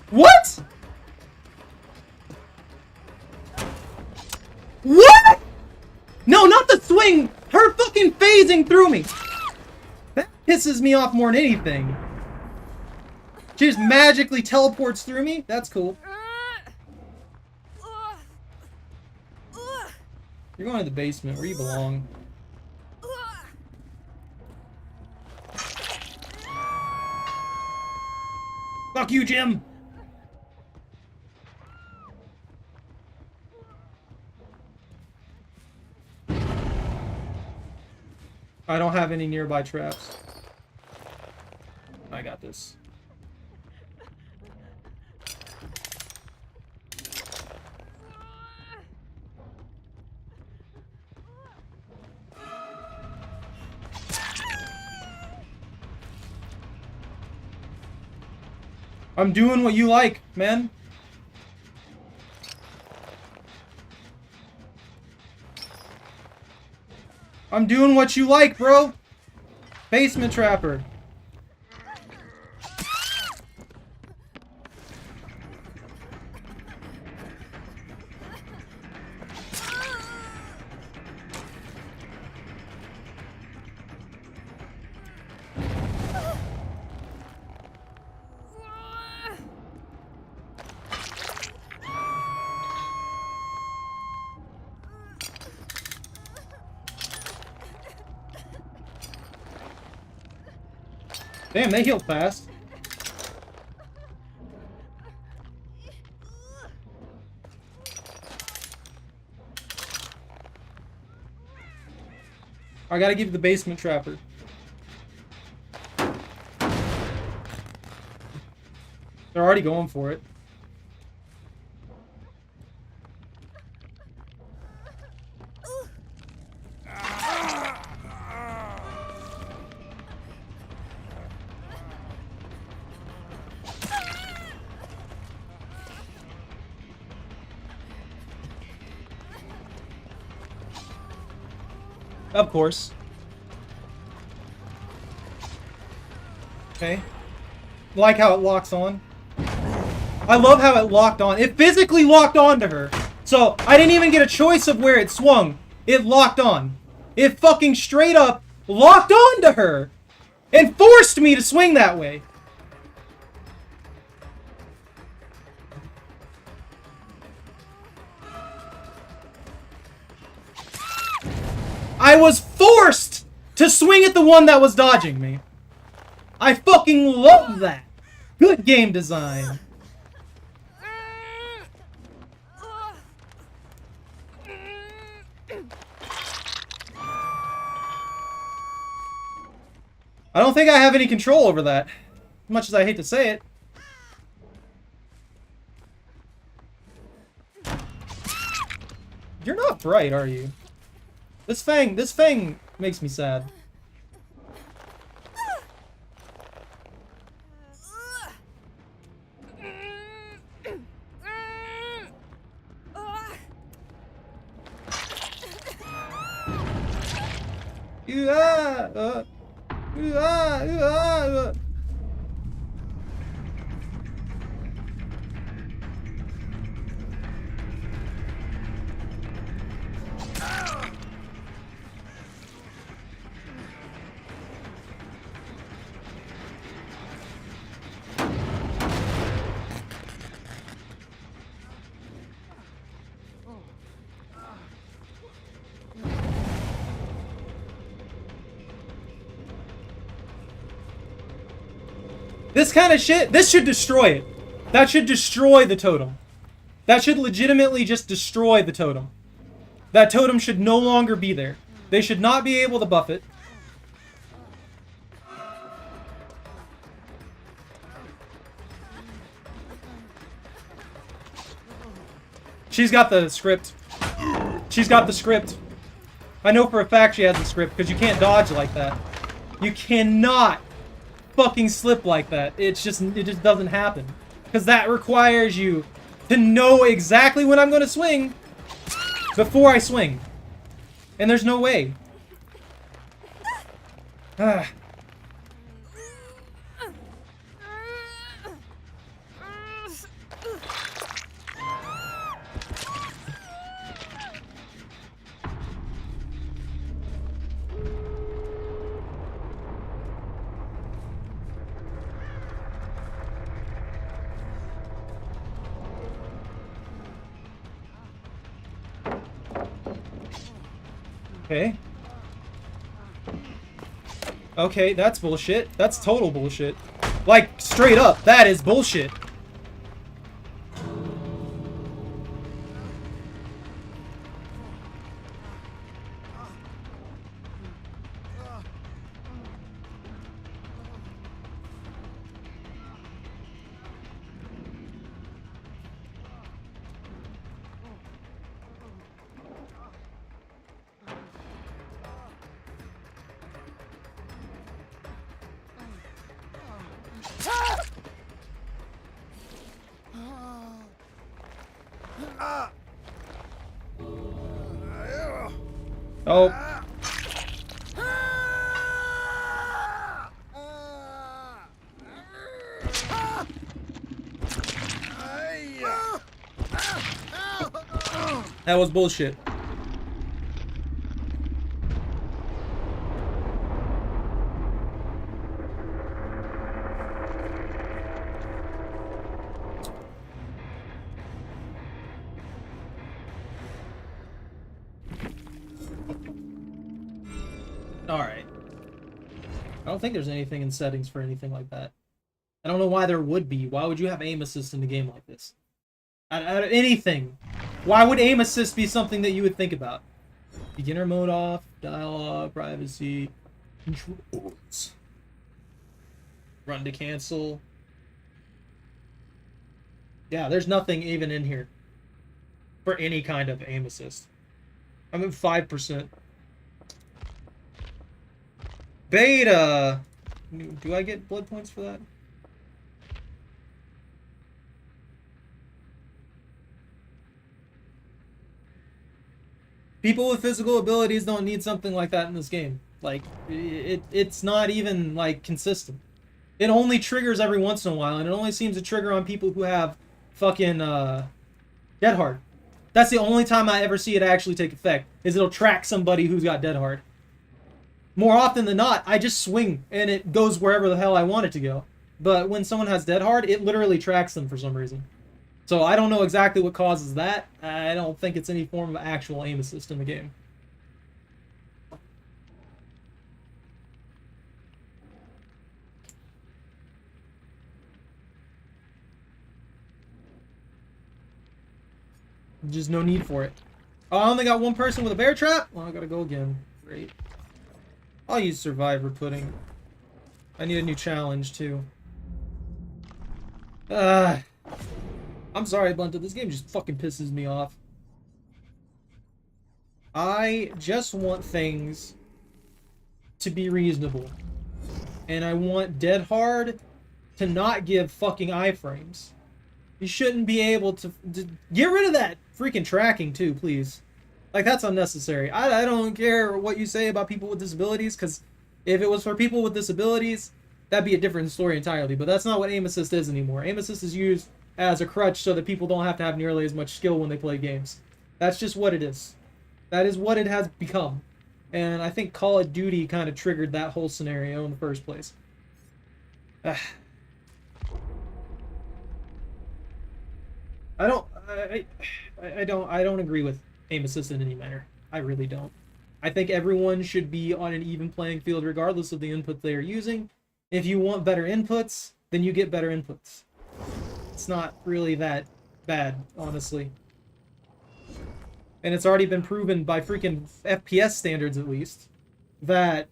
What? What? No, not the swing! Her fucking phasing through me! That pisses me off more than anything. She just magically teleports through me? That's cool. You're going to the basement where you belong. Fuck you, Jim! I don't have any nearby traps. I got this. I'm doing what you like, man. I'm doing what you like, bro. Basement trapper. Damn, they heal fast. I gotta give you the basement trapper. They're already going for it. Of course. Okay. Like how it locks on. I love how it locked on. It physically locked on to her. So, I didn't even get a choice of where it swung. It locked on. It fucking straight up locked on to her. And forced me to swing that way. I was forced to swing at the one that was dodging me. I fucking love that. Good game design. I don't think I have any control over that. As much as I hate to say it. You're not bright, are you? This fang makes me sad. This kind of shit, this should destroy it. That should destroy the totem. That should legitimately just destroy the totem. That totem should no longer be there. They should not be able to buff it. She's got the script. She's got the script. I know for a fact she has the script, because you can't dodge like that. You cannot fucking slip like that. It just doesn't happen. Because that requires you to know exactly when I'm going to swing before I swing. And there's no way. Ah. Okay. Okay, that's bullshit. That's total bullshit. Like, straight up, that is bullshit. Oh. That was bullshit. Alright. I don't think there's anything in settings for anything like that. I don't know why there would be. Why would you have aim assist in a game like this? Out of anything. Why would aim assist be something that you would think about? Beginner mode off, dialogue, privacy, controls. Run to cancel. Yeah, there's nothing even in here for any kind of aim assist. I'm at 5%. Beta! Do I get blood points for that? People with physical abilities don't need something like that in this game. Like, it's not even, like, consistent. It only triggers every once in a while, and it only seems to trigger on people who have fucking, Dead Hard. That's the only time I ever see it actually take effect, is it'll track somebody who's got Dead Hard. More often than not, I just swing, and it goes wherever the hell I want it to go. But when someone has Dead Hard, it literally tracks them for some reason. So I don't know exactly what causes that. I don't think it's any form of actual aim assist in the game. Just no need for it. Oh, I only got one person with a bear trap? Well, I gotta go again. Great. I'll use Survivor Pudding. I need a new challenge, too. I'm sorry, Blunted. This game just fucking pisses me off. I just want things to be reasonable. And I want Dead Hard to not give fucking iframes. You shouldn't be able to get rid of that freaking tracking, too, please. Like, that's unnecessary. I don't care what you say about people with disabilities, because If it was for people with disabilities, that'd be a different story entirely. But that's not what aim assist is anymore. Aim assist is used as a crutch so that people don't have to have nearly as much skill when they play games. That's just what it is. That is what it has become. And I think Call of Duty kind of triggered that whole scenario in the first place. I don't agree with aim assist in any manner. I really don't. I think everyone should be on an even playing field regardless of the input they are using. If you want better inputs, then you get better inputs. It's not really that bad, honestly. And it's already been proven by freaking FPS standards, at least, that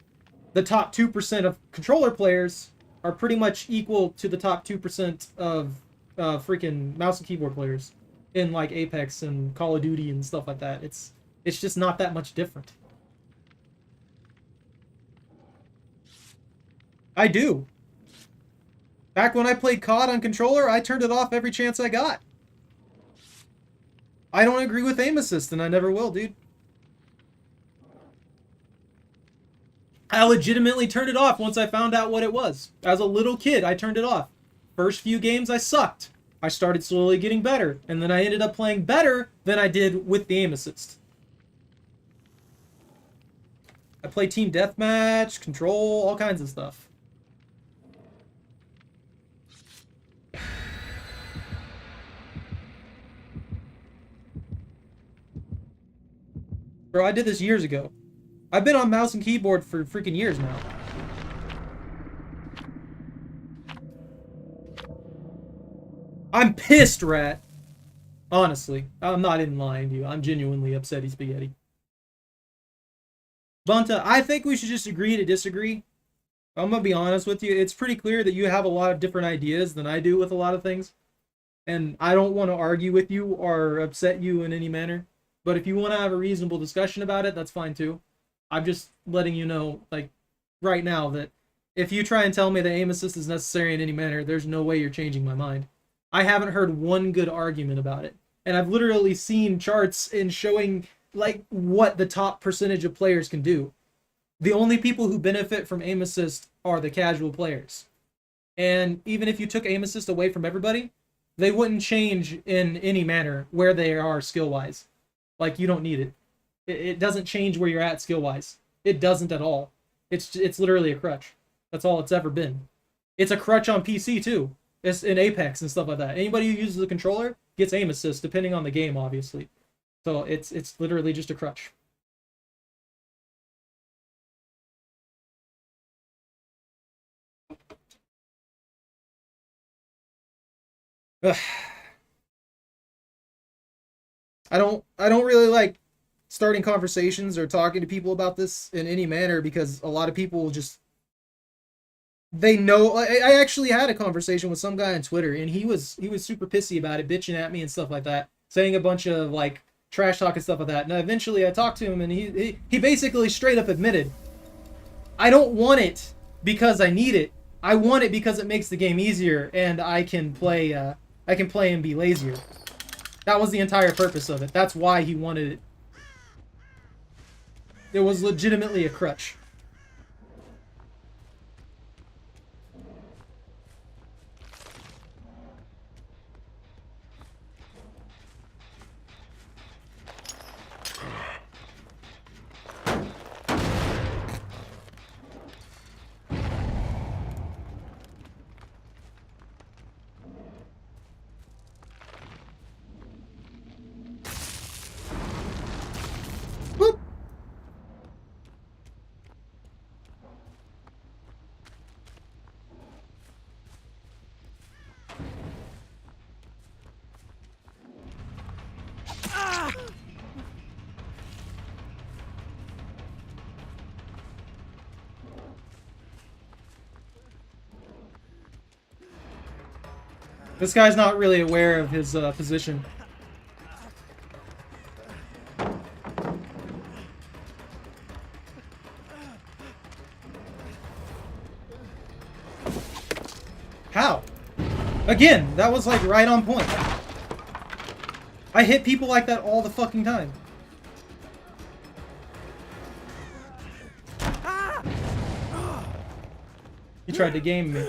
the top 2% of controller players are pretty much equal to the top 2% of freaking mouse and keyboard players in like Apex and Call of Duty and stuff like that. It's just not that much different. I do. Back when I played COD on controller, I turned it off every chance I got. I don't agree with aim assist, and I never will, dude. I legitimately turned it off once I found out what it was. As a little kid, I turned it off. First few games, I sucked. I started slowly getting better, and then I ended up playing better than I did with the aim assist. I play Team Deathmatch, Control, all kinds of stuff. Bro, I did this years ago. I've been on mouse and keyboard for freaking years now. I'm pissed, Rat. Honestly, I'm not even lying to you. I'm genuinely upsetty spaghetti. Bunta, I think we should just agree to disagree. I'm gonna be honest with you. It's pretty clear that you have a lot of different ideas than I do with a lot of things. And I don't want to argue with you or upset you in any manner. But if you want to have a reasonable discussion about it, that's fine too. I'm just letting you know, like, right now, that if you try and tell me that aim assist is necessary in any manner, there's no way you're changing my mind. I haven't heard one good argument about it. And I've literally seen charts in showing, like, what the top percentage of players can do. The only people who benefit from aim assist are the casual players. And even if you took aim assist away from everybody, they wouldn't change in any manner where they are skill-wise. Like, you don't need it. It doesn't change where you're at skill-wise. It doesn't at all. It's literally a crutch. That's all it's ever been. It's a crutch on PC, too. It's in Apex and stuff like that. Anybody who uses a controller gets aim assist, depending on the game, obviously. So it's literally just a crutch. Ugh. I don't really like starting conversations or talking to people about this in any manner because a lot of people will just, they know. I actually had a conversation with some guy on Twitter, and he was super pissy about it, bitching at me and stuff like that, saying a bunch of like trash talk and stuff like that. And eventually I talked to him, and he basically straight up admitted, I don't want it because I need it. I want it because it makes the game easier, and I can play and be lazier. That was the entire purpose of it. That's why he wanted it. It was legitimately a crutch. This guy's not really aware of his position. How? Again, that was like right on point. I hit people like that all the fucking time. He tried to game me.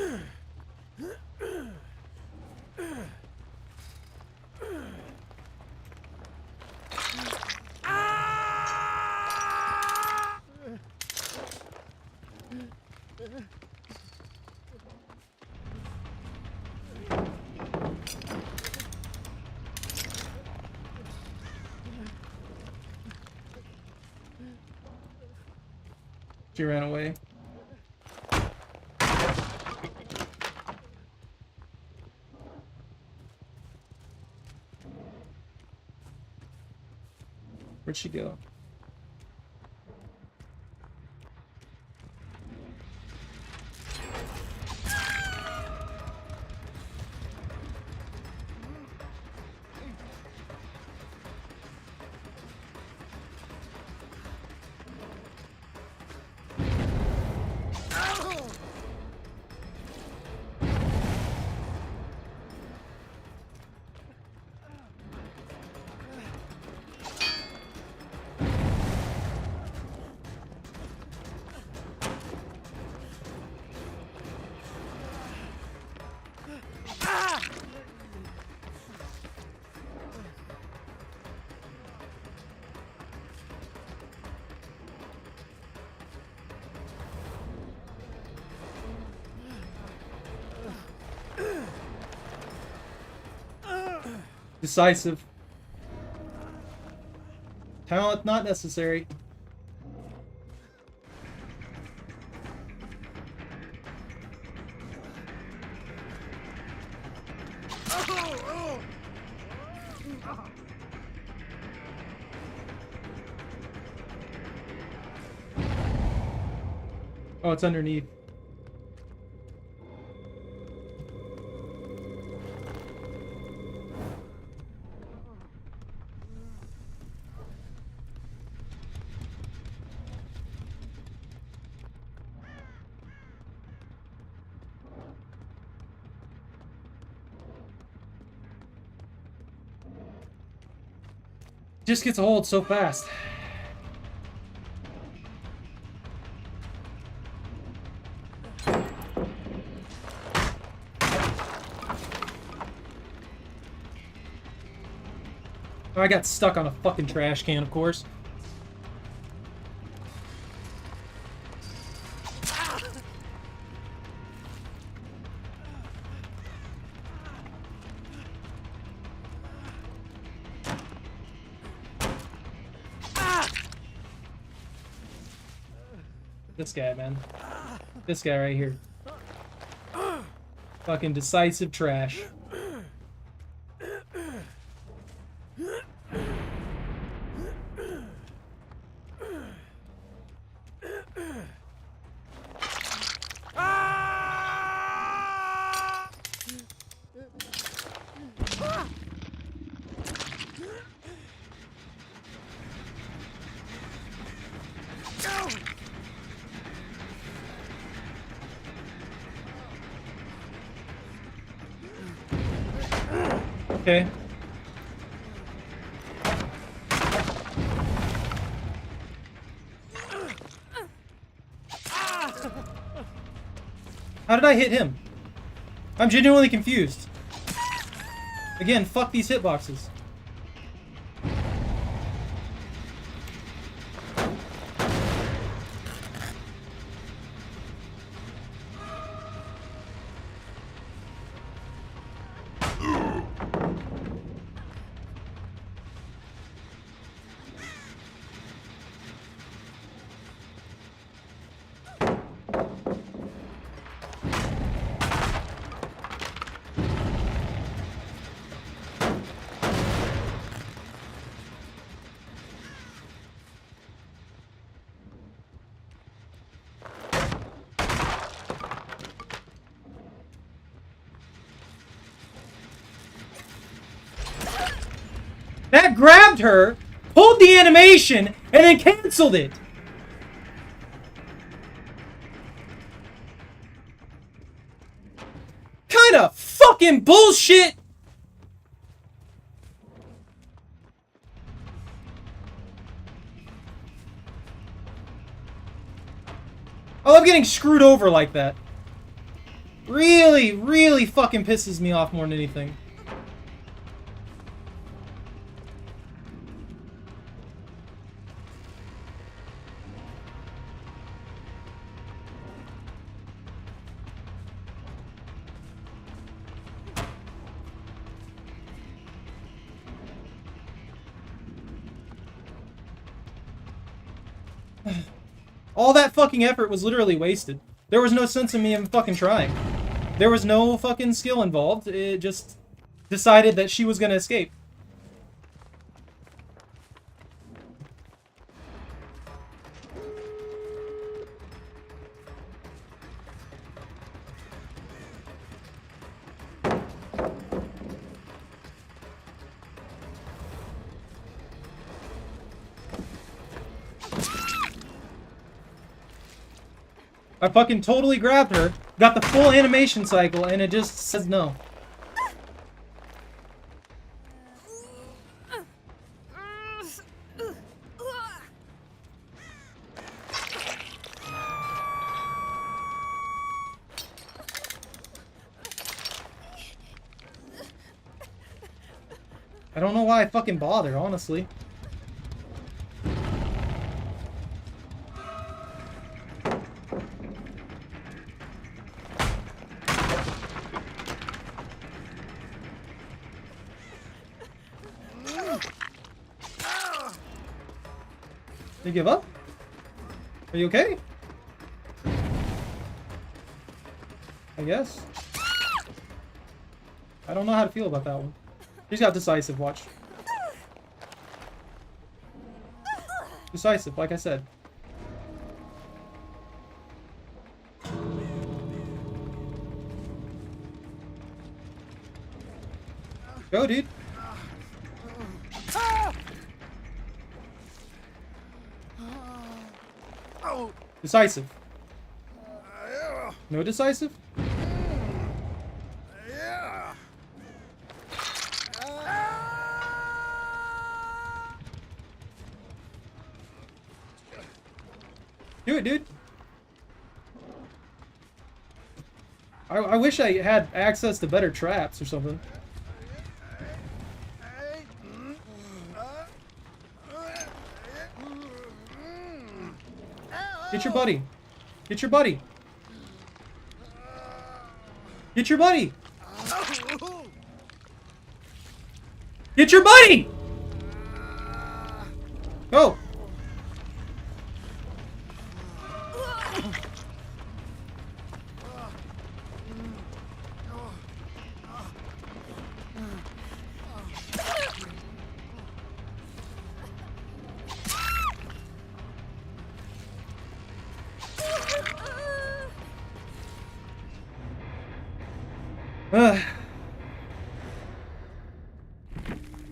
She ran away. Where'd she go? Decisive. Talent not necessary. Oh, it's underneath. Just gets old so fast. I got stuck on a fucking trash can, of course. This guy, man. This guy right here. Fucking decisive trash. Okay. How did I hit him? I'm genuinely confused. Again, fuck these hitboxes. That grabbed her, pulled the animation, and then canceled it. Kind of fucking bullshit. I love getting screwed over like that. Really, really fucking pisses me off more than anything. All that fucking effort was literally wasted. There was no sense in me even fucking trying. There was no fucking skill involved. It just decided that she was gonna escape. I fucking totally grabbed her, got the full animation cycle, and it just says no. I don't know why I fucking bother, honestly. You give up? Are you okay? I guess. I don't know how to feel about that one. She's got decisive, watch. Decisive, like I said. Go, dude. Decisive. No decisive? Do it, dude. I wish I had access to better traps or something. Get your buddy. Get your buddy. Get your buddy. Get your buddy! Go.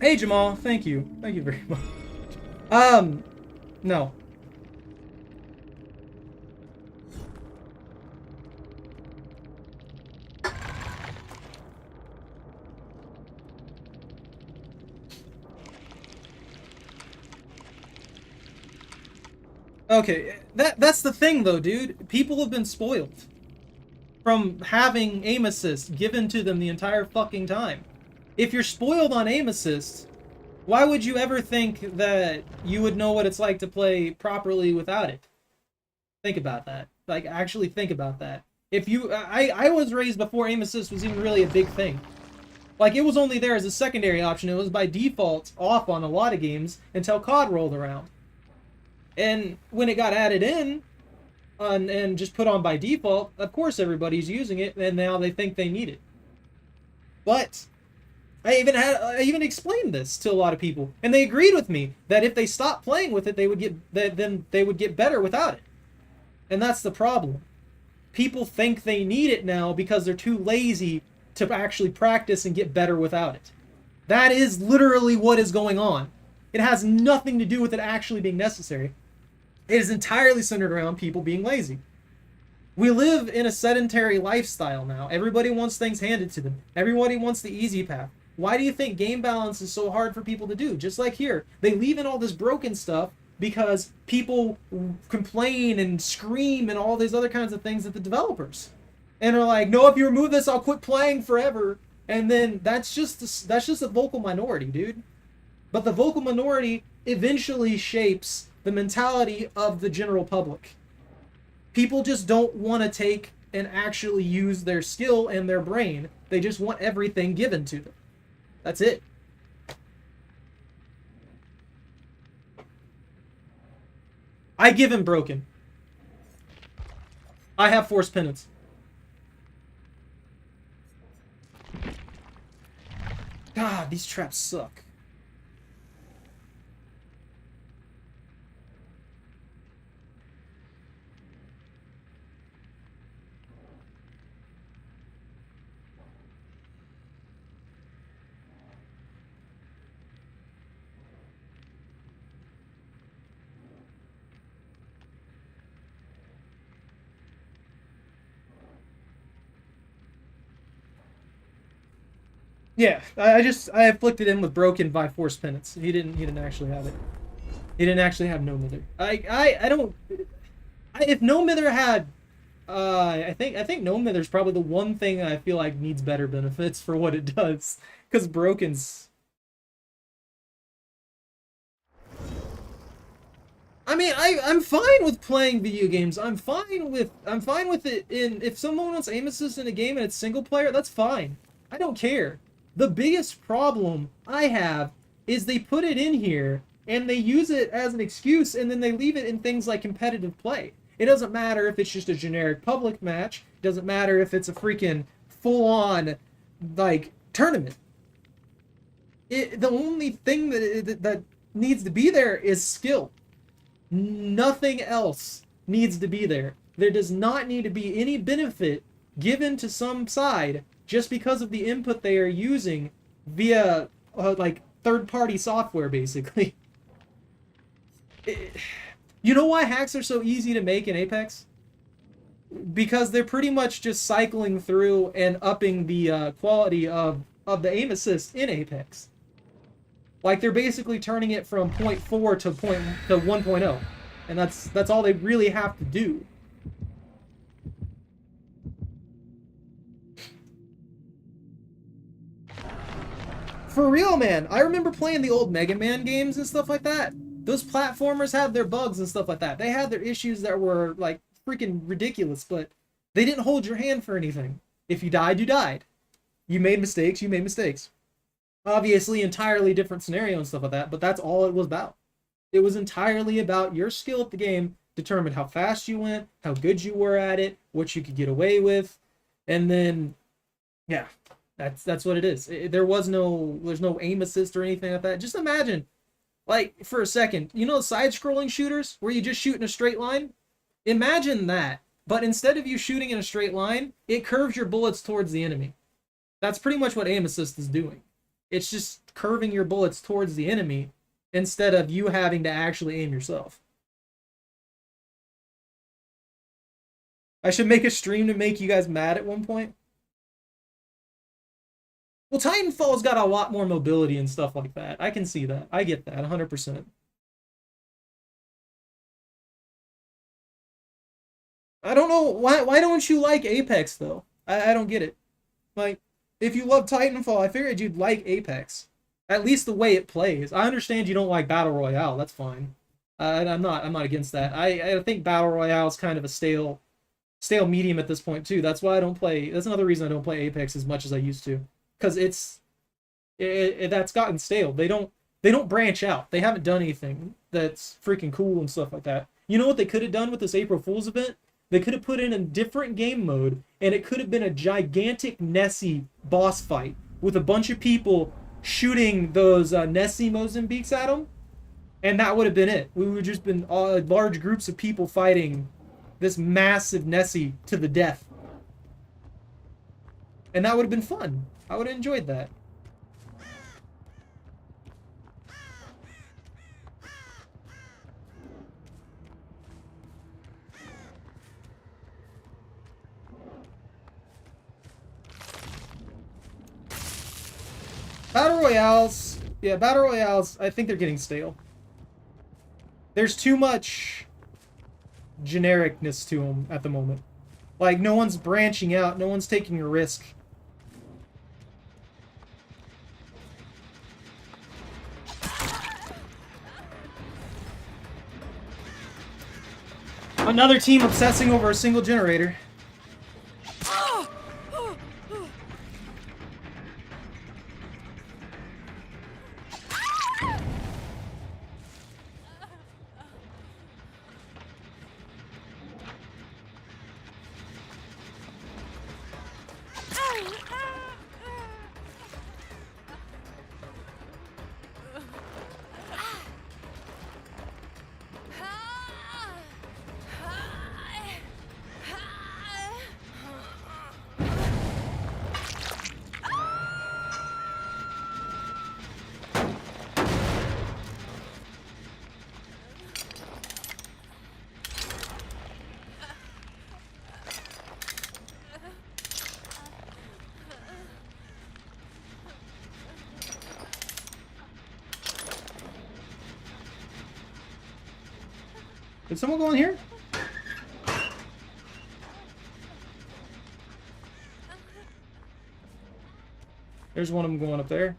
Hey Jamal, thank you. Thank you very much. No. Okay, that's the thing though, dude. People have been spoiled from having aim assist given to them the entire fucking time. If you're spoiled on aim assist, why would you ever think that you would know what it's like to play properly without it? Think about that. Like, actually think about that. If you... I was raised before aim assist was even really a big thing. Like, it was only there as a secondary option. It was by default off on a lot of games until COD rolled around. And when it got added in, and just put on by default, of course everybody's using it, and now they think they need it. But... I even explained this to a lot of people, and they agreed with me that if they stopped playing with it, they would get better without it. And that's the problem. People think they need it now because they're too lazy to actually practice and get better without it. That is literally what is going on. It has nothing to do with it actually being necessary. It is entirely centered around people being lazy. We live in a sedentary lifestyle now. Everybody wants things handed to them. Everybody wants the easy path. Why do you think game balance is so hard for people to do? Just like here, they leave in all this broken stuff because people complain and scream and all these other kinds of things at the developers. and are like, no, if you remove this, I'll quit playing forever. And then that's just a vocal minority, dude. But the vocal minority eventually shapes the mentality of the general public. People just don't want to take and actually use their skill and their brain. They just want everything given to them. That's it. I give him broken. I have forced penance. God, these traps suck. Yeah, I afflicted him with broken by forced penance. He didn't actually have it. He didn't actually have no mither. I don't. If no mither had, I think no mither is probably the one thing I feel like needs better benefits for what it does, because broken's. I mean, I'm fine with playing video games. I'm fine with it in if someone wants aim assist in a game and it's single player, that's fine. I don't care. The biggest problem I have is they put it in here and they use it as an excuse and then they leave it in things like competitive play. It doesn't matter if it's just a generic public match. It doesn't matter if it's a freaking full-on like tournament. The only thing that needs to be there is skill. Nothing else needs to be there. There does not need to be any benefit given to some side just because of the input they are using via like third-party software, basically. You know why hacks are so easy to make in Apex? Because they're pretty much just cycling through and upping the quality of the aim assist in Apex. Like they're basically turning it from 0.4 to 1.0, and that's all they really have to do. For real, man. I remember playing the old Mega Man games and stuff like that. Those platformers had their bugs and stuff like that. They had their issues that were like freaking ridiculous, but they didn't hold your hand for anything. If you died, you died. You made mistakes, you made mistakes. Obviously, entirely different scenario and stuff like that, but that's all it was about. It was entirely about your skill at the game, determined how fast you went, how good you were at it, what you could get away with, and then, yeah, that's what it is. There's no aim assist or anything like that. Just imagine, like, for a second, you know side-scrolling shooters where you just shoot in a straight line? Imagine that, but instead of you shooting in a straight line, it curves your bullets towards the enemy. That's pretty much what aim assist is doing. It's just curving your bullets towards the enemy instead of you having to actually aim yourself. I should make a stream to make you guys mad at one point. Well, Titanfall's got a lot more mobility and stuff like that. I can see that. I get that, 100%. I don't know, why don't you like Apex, though? I don't get it. Like, if you love Titanfall, I figured you'd like Apex. At least the way it plays. I understand you don't like Battle Royale, that's fine. I'm not against that. I think Battle Royale is kind of a stale medium at this point, too. That's why I don't play, that's another reason I don't play Apex as much as I used to. Because that's gotten stale. They don't branch out. They haven't done anything that's freaking cool and stuff like that. You know what they could have done with this April Fool's event? They could have put in a different game mode, and it could have been a gigantic Nessie boss fight with a bunch of people shooting those Nessie Mozambiques at them, and that would have been it. We would have just been large groups of people fighting this massive Nessie to the death. And that would have been fun. I would have enjoyed that. Battle Royales, I think they're getting stale. There's too much genericness to them at the moment. Like, no one's branching out. No one's taking a risk. Another team obsessing over a single generator. Did someone go in here? There's one of them going up there.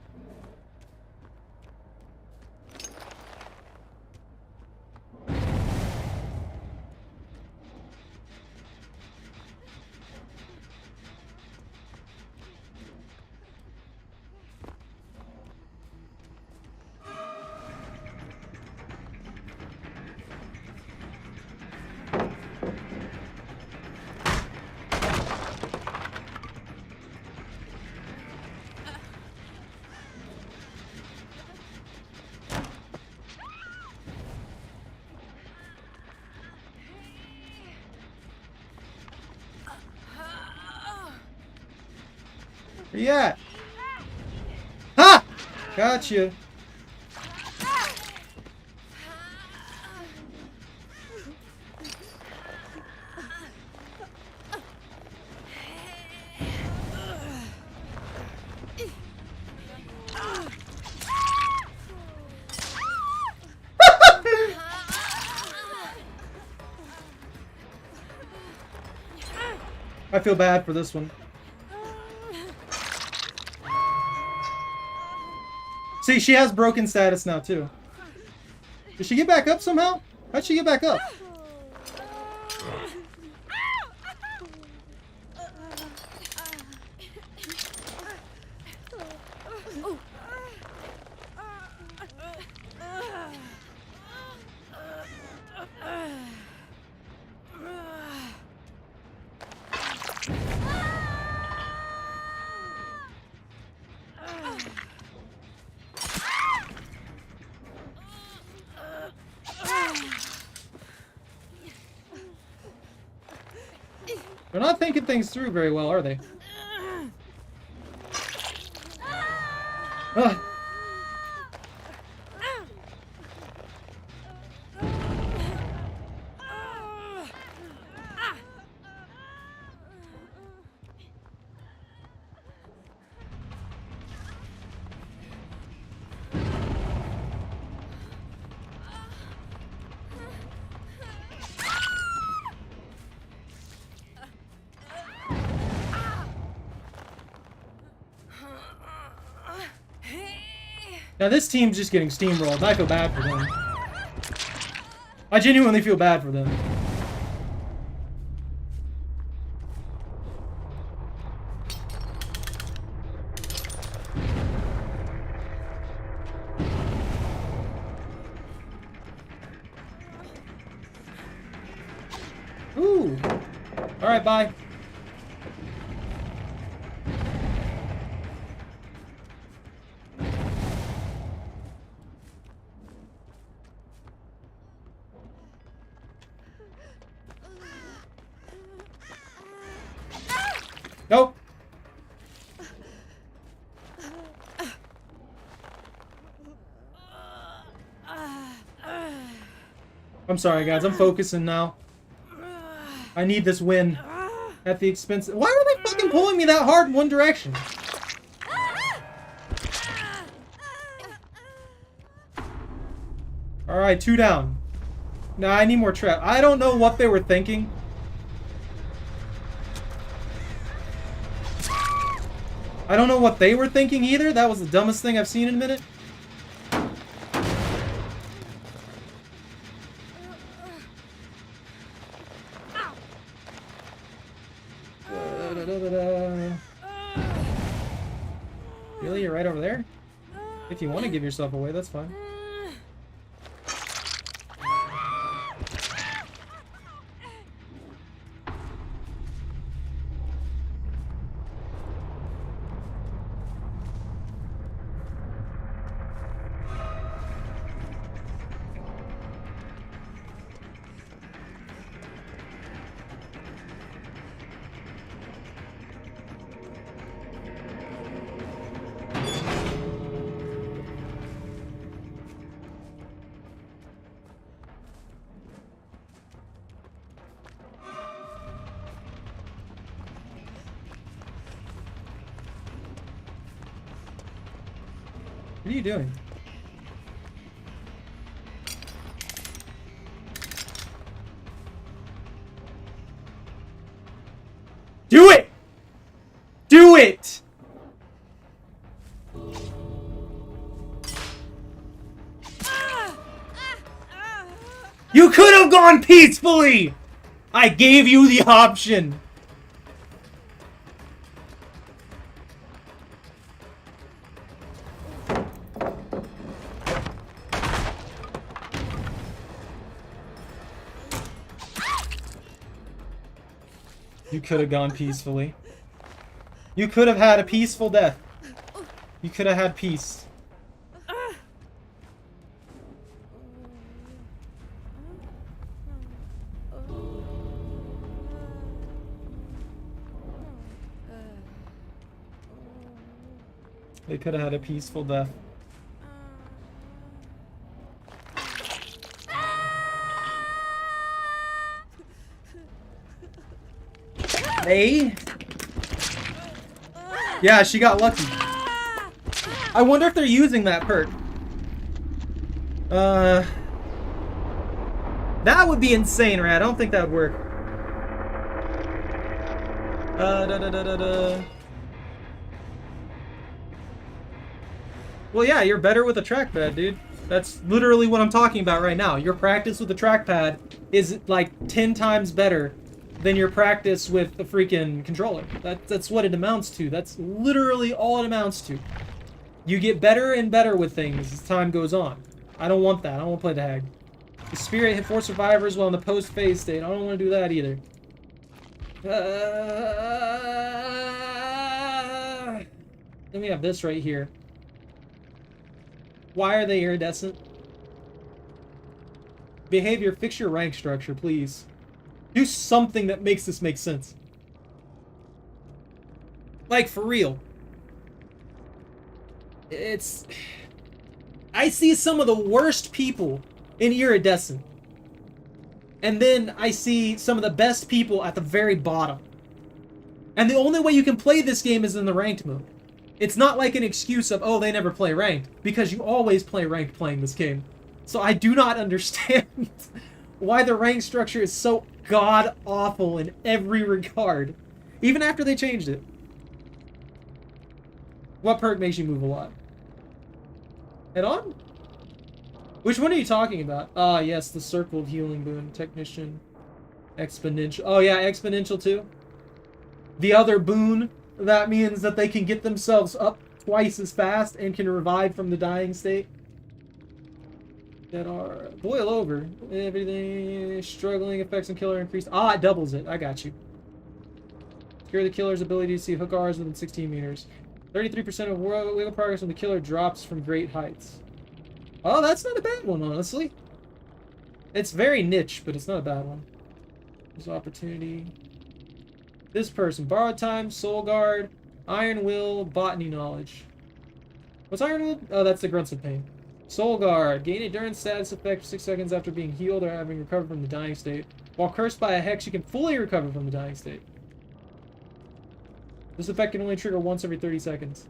Where you at? Ha! Gotcha. I feel bad for this one. See, she has broken status now, too. Did she get back up somehow? How'd she get back up? They're not thinking things through very well, are they? Ugh. Now this team's just getting steamrolled, and I feel bad for them. I genuinely feel bad for them. Ooh. Alright, bye. Nope. I'm sorry, guys. I'm focusing now. I need this win at the expense. Why are they fucking pulling me that hard in one direction? Alright, 2 down. Nah, I need more trap. I don't know what they were thinking. I don't know what they were thinking either. That was the dumbest thing I've seen in a minute. Really? You're right over there? If you want to give yourself away, that's fine. What are you doing? Do it! Do it! You could have gone peacefully! I gave you the option! You could have gone peacefully. You could have had a peaceful death. You could have had peace. They could have had a peaceful death. Hey? Yeah, she got lucky. I wonder if they're using that perk. That would be insane, Rad. I don't think that would work. Well, yeah, you're better with a trackpad, dude. That's literally what I'm talking about right now. Your practice with the trackpad is like 10 times better than your practice with the freaking controller. That's what it amounts to. That's literally all it amounts to. You get better and better with things as time goes on. I don't want that. I don't want to play the hag. The spirit hit 4 survivors while in the post-phase state. I don't want to do that either. Then we have this right here. Why are they iridescent? Behavior, fix your rank structure, please. Do something that makes this make sense. Like, for real. It's... I see some of the worst people in iridescent. And then I see some of the best people at the very bottom. And the only way you can play this game is in the ranked mode. It's not like an excuse of, oh, they never play ranked. Because you always play ranked playing this game. So I do not understand why the rank structure is so god-awful in every regard. Even after they changed it. What perk makes you move a lot? Head on? Which one are you talking about? Ah, yes, the circled healing boon. Technician. Exponential. Oh, yeah, exponential too. The other boon, that means that they can get themselves up twice as fast and can revive from the dying state. That are boil over. Everything struggling effects and killer increase. Ah, it doubles it. I got you. Secure the killer's ability to see hook R's within 16 meters. 33% of wiggle progress when the killer drops from great heights. Oh, that's not a bad one, honestly. It's very niche, but it's not a bad one. There's opportunity. This person. Borrowed time, soul guard, iron will, botany knowledge. What's iron will? Oh, that's the grunts of pain. Soul Guard. Gain endurance status effect 6 seconds after being healed or having recovered from the dying state. While cursed by a hex, you can fully recover from the dying state. This effect can only trigger once every 30 seconds.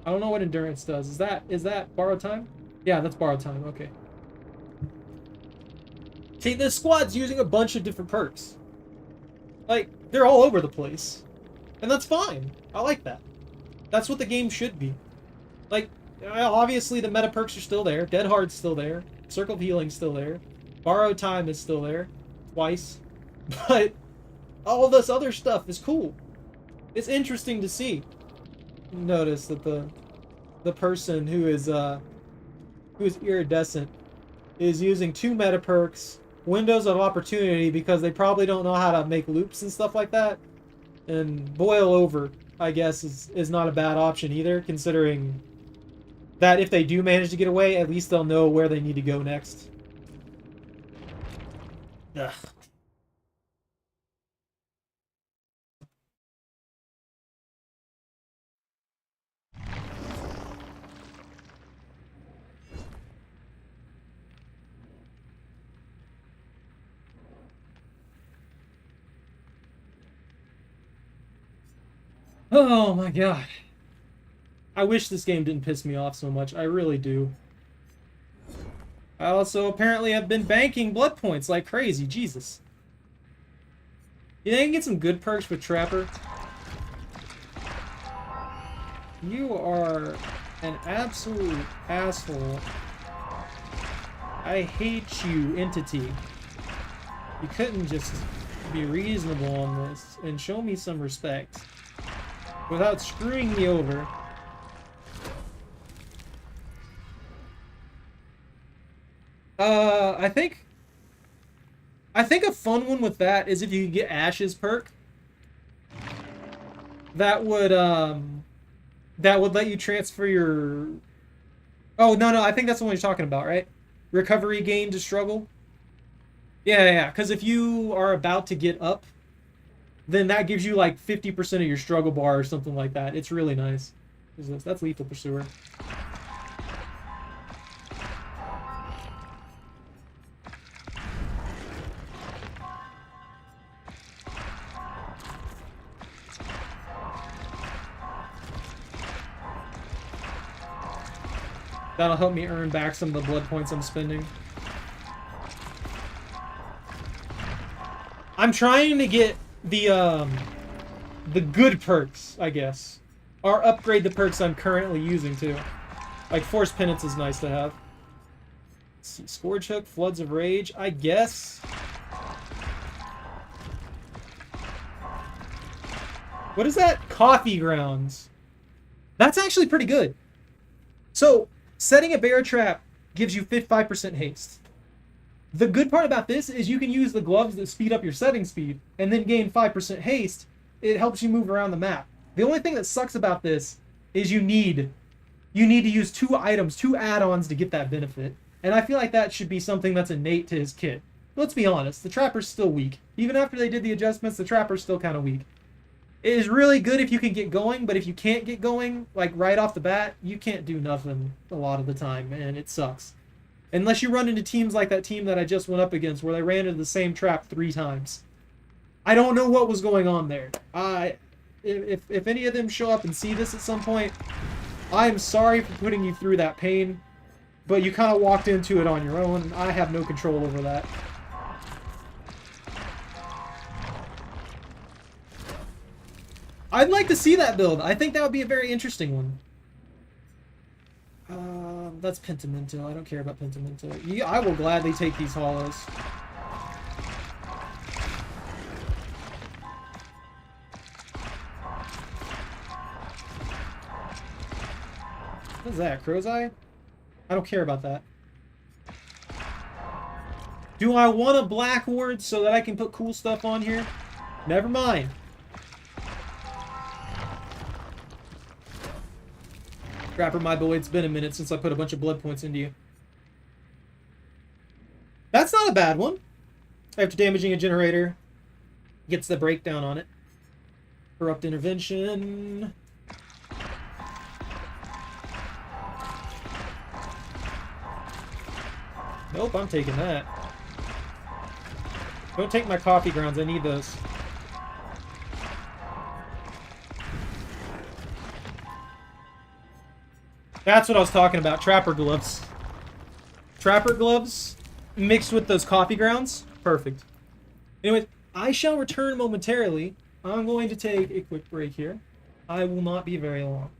I don't know what endurance does. Is that borrowed time? Yeah, that's borrowed time. Okay. See, this squad's using a bunch of different perks. Like, they're all over the place. And that's fine. I like that. That's what the game should be. Like, obviously the meta perks are still there. Dead Hard's still there. Circle of Healing's still there. Borrowed Time is still there. Twice. But all this other stuff is cool. It's interesting to see. Notice that the person who is iridescent is using 2 meta perks, windows of opportunity, because they probably don't know how to make loops and stuff like that. And boil over, I guess, is not a bad option either, considering that if they do manage to get away, at least they'll know where they need to go next. Ugh. Oh my god. I wish this game didn't piss me off so much. I really do. I also apparently have been banking blood points like crazy. Jesus. You think I can get some good perks with Trapper? You are an absolute asshole. I hate you, entity. You couldn't just be reasonable on this and show me some respect without screwing me over. I think a fun one with that is if you could get Ash's perk. That would let you transfer your... Oh, no, I think that's the one you're talking about, right? Recovery gain to struggle? Yeah, because if you are about to get up, then that gives you like 50% of your struggle bar or something like that. It's really nice. What is this? That's Lethal Pursuer. That'll help me earn back some of the blood points I'm spending. I'm trying to get the good perks, I guess. Or upgrade the perks I'm currently using, too. Like, Force Penance is nice to have. Let's see, Scourge Hook, Floods of Rage, I guess. What is that? Coffee Grounds. That's actually pretty good. So, setting a bear trap gives you 5% haste. The good part about this is you can use the gloves that speed up your setting speed and then gain 5% haste. It helps you move around the map. The only thing that sucks about this is you need to use 2 items, 2 add-ons to get that benefit. And I feel like that should be something that's innate to his kit. Let's be honest, the Trapper's still weak. Even after they did the adjustments, the Trapper's still kind of weak. It is really good if you can get going, but if you can't get going, like right off the bat, you can't do nothing a lot of the time, and it sucks. Unless you run into teams like that team that I just went up against, where they ran into the same trap 3 times. I don't know what was going on there. If any of them show up and see this at some point, I am sorry for putting you through that pain, but you kind of walked into it on your own. I have no control over that. I'd like to see that build. I think that would be a very interesting one. That's Pentimento. I don't care about Pentimento. Yeah, I will gladly take these hollows. What is that? Crow's Eye? I don't care about that. Do I want a Black Ward so that I can put cool stuff on here? Never mind. Trapper, my boy, it's been a minute since I put a bunch of blood points into you. That's not a bad one. After damaging a generator, gets the breakdown on it. Corrupt Intervention. Nope, I'm taking that. Don't take my coffee grounds, I need those. That's what I was talking about, Trapper gloves. Trapper gloves mixed with those coffee grounds, perfect. Anyway, I shall return momentarily. I'm going to take a quick break here. I will not be very long.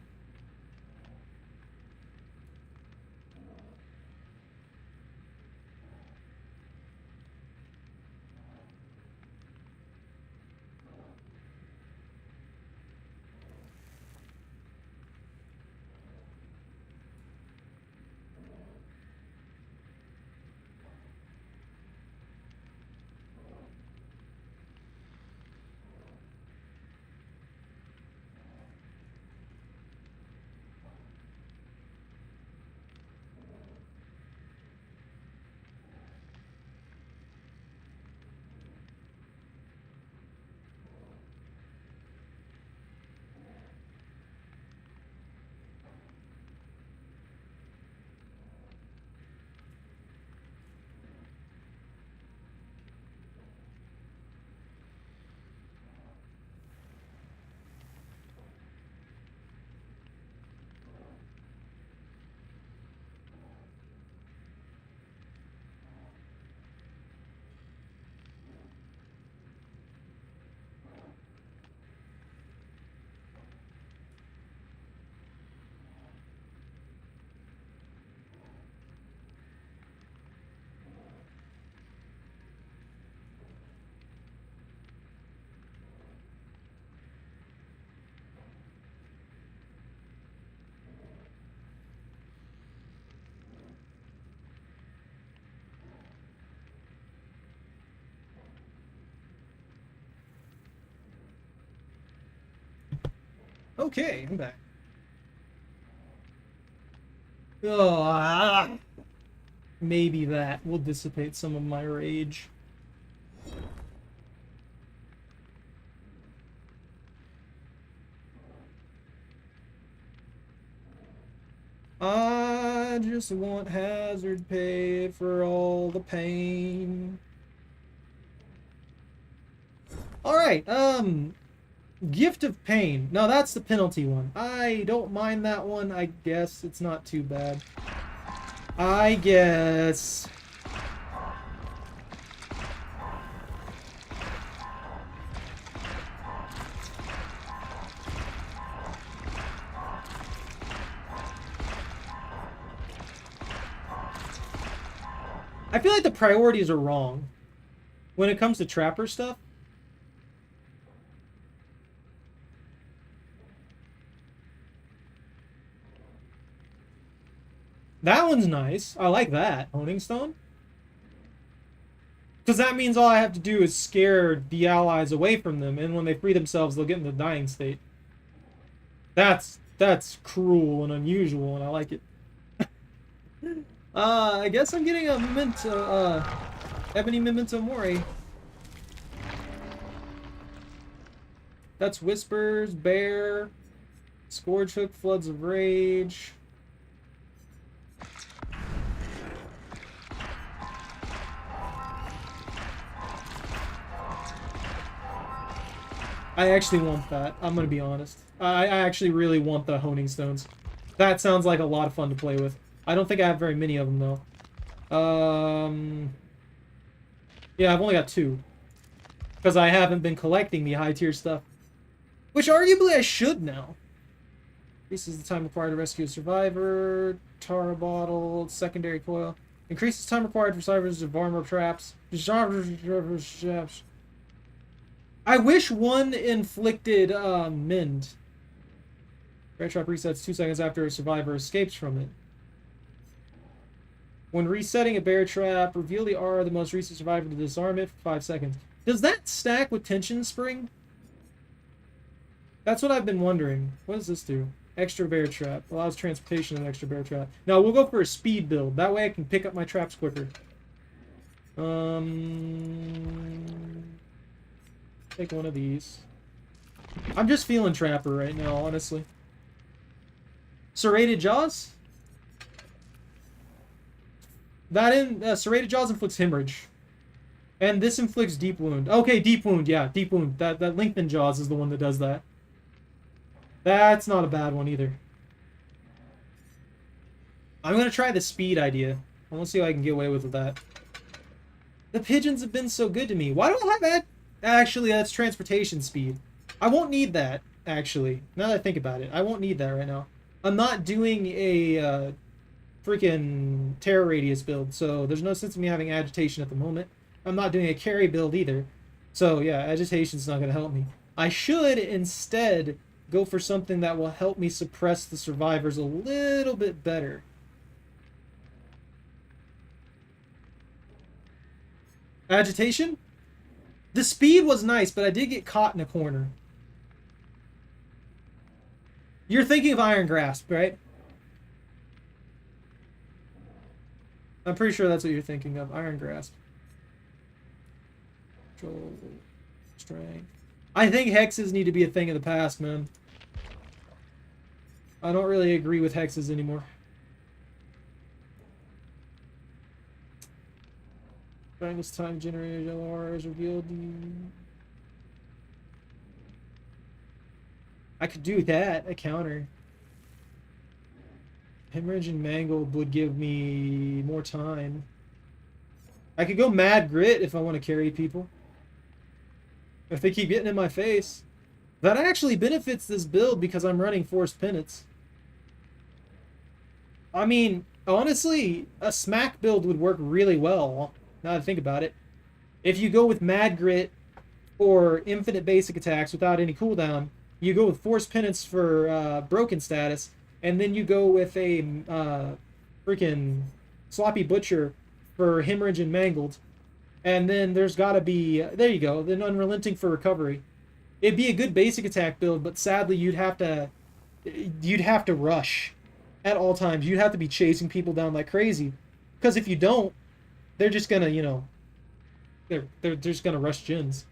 Okay, I'm back. Oh, maybe that will dissipate some of my rage. I just want hazard pay for all the pain. Alright, Gift of Pain. No, that's the penalty one. I don't mind that one. I guess it's not too bad. I guess. I feel like the priorities are wrong when it comes to trapper stuff. That one's nice. I like that. Honing Stone. Because that means all I have to do is scare the allies away from them, and when they free themselves, they'll get in the dying state. That's cruel and unusual, and I like it. I guess I'm getting a memento, Ebony Memento Mori. That's Whispers, Bear, Scourge Hook, Floods of Rage. I actually want that. I'm gonna be honest. I actually really want the Honing Stones. That sounds like a lot of fun to play with. I don't think I have very many of them, though. Yeah, I've only got 2. Because I haven't been collecting the high-tier stuff. Which, arguably, I should now. Increases the time required to rescue a survivor. Tara bottle. Secondary coil. Increases time required for survivors of armor traps. I wish one inflicted mend. Bear trap resets 2 seconds after a survivor escapes from it. When resetting a bear trap, reveal the aura of the most recent survivor to disarm it for 5 seconds. Does that stack with tension spring? That's what I've been wondering. What does this do? Extra bear trap. Allows transportation of an extra bear trap. Now, we'll go for a speed build. That way I can pick up my traps quicker. Take one of these. I'm just feeling Trapper right now, honestly. Serrated Jaws? Serrated Jaws inflicts hemorrhage. And this inflicts deep wound. Okay, deep wound, yeah, deep wound. That lengthened Jaws is the one that does that. That's not a bad one either. I'm gonna try the speed idea. I want to see if I can get away with that. The pigeons have been so good to me. Why do I have Actually, that's transportation speed. I won't need that, actually. Now that I think about it, I won't need that right now. I'm not doing a freaking terror radius build, so there's no sense in me having agitation at the moment. I'm not doing a carry build either. So yeah, agitation's not going to help me. I should instead go for something that will help me suppress the survivors a little bit better. Agitation? The speed was nice, but I did get caught in a corner. You're thinking of Iron Grasp, right? I'm pretty sure that's what you're thinking of. Iron Grasp. Control. Strength. I think hexes need to be a thing of the past, man. I don't really agree with hexes anymore. This time generated LR is revealed. I could do that, a counter. Hemorrhage and Mangled would give me more time. I could go Mad Grit if I want to carry people. If they keep getting in my face. That actually benefits this build because I'm running Forced Penance. I mean, honestly, a smack build would work really well, now that I think about it. If you go with Mad Grit or infinite basic attacks without any cooldown, you go with Forced Penance for broken status, and then you go with a freaking Sloppy Butcher for Hemorrhage and Mangled. And then there's gotta be, there you go, then Unrelenting for recovery. It'd be a good basic attack build, but sadly you'd have to rush at all times. You'd have to be chasing people down like crazy. Because if you don't, they're just gonna, you know, they're just gonna rush gens.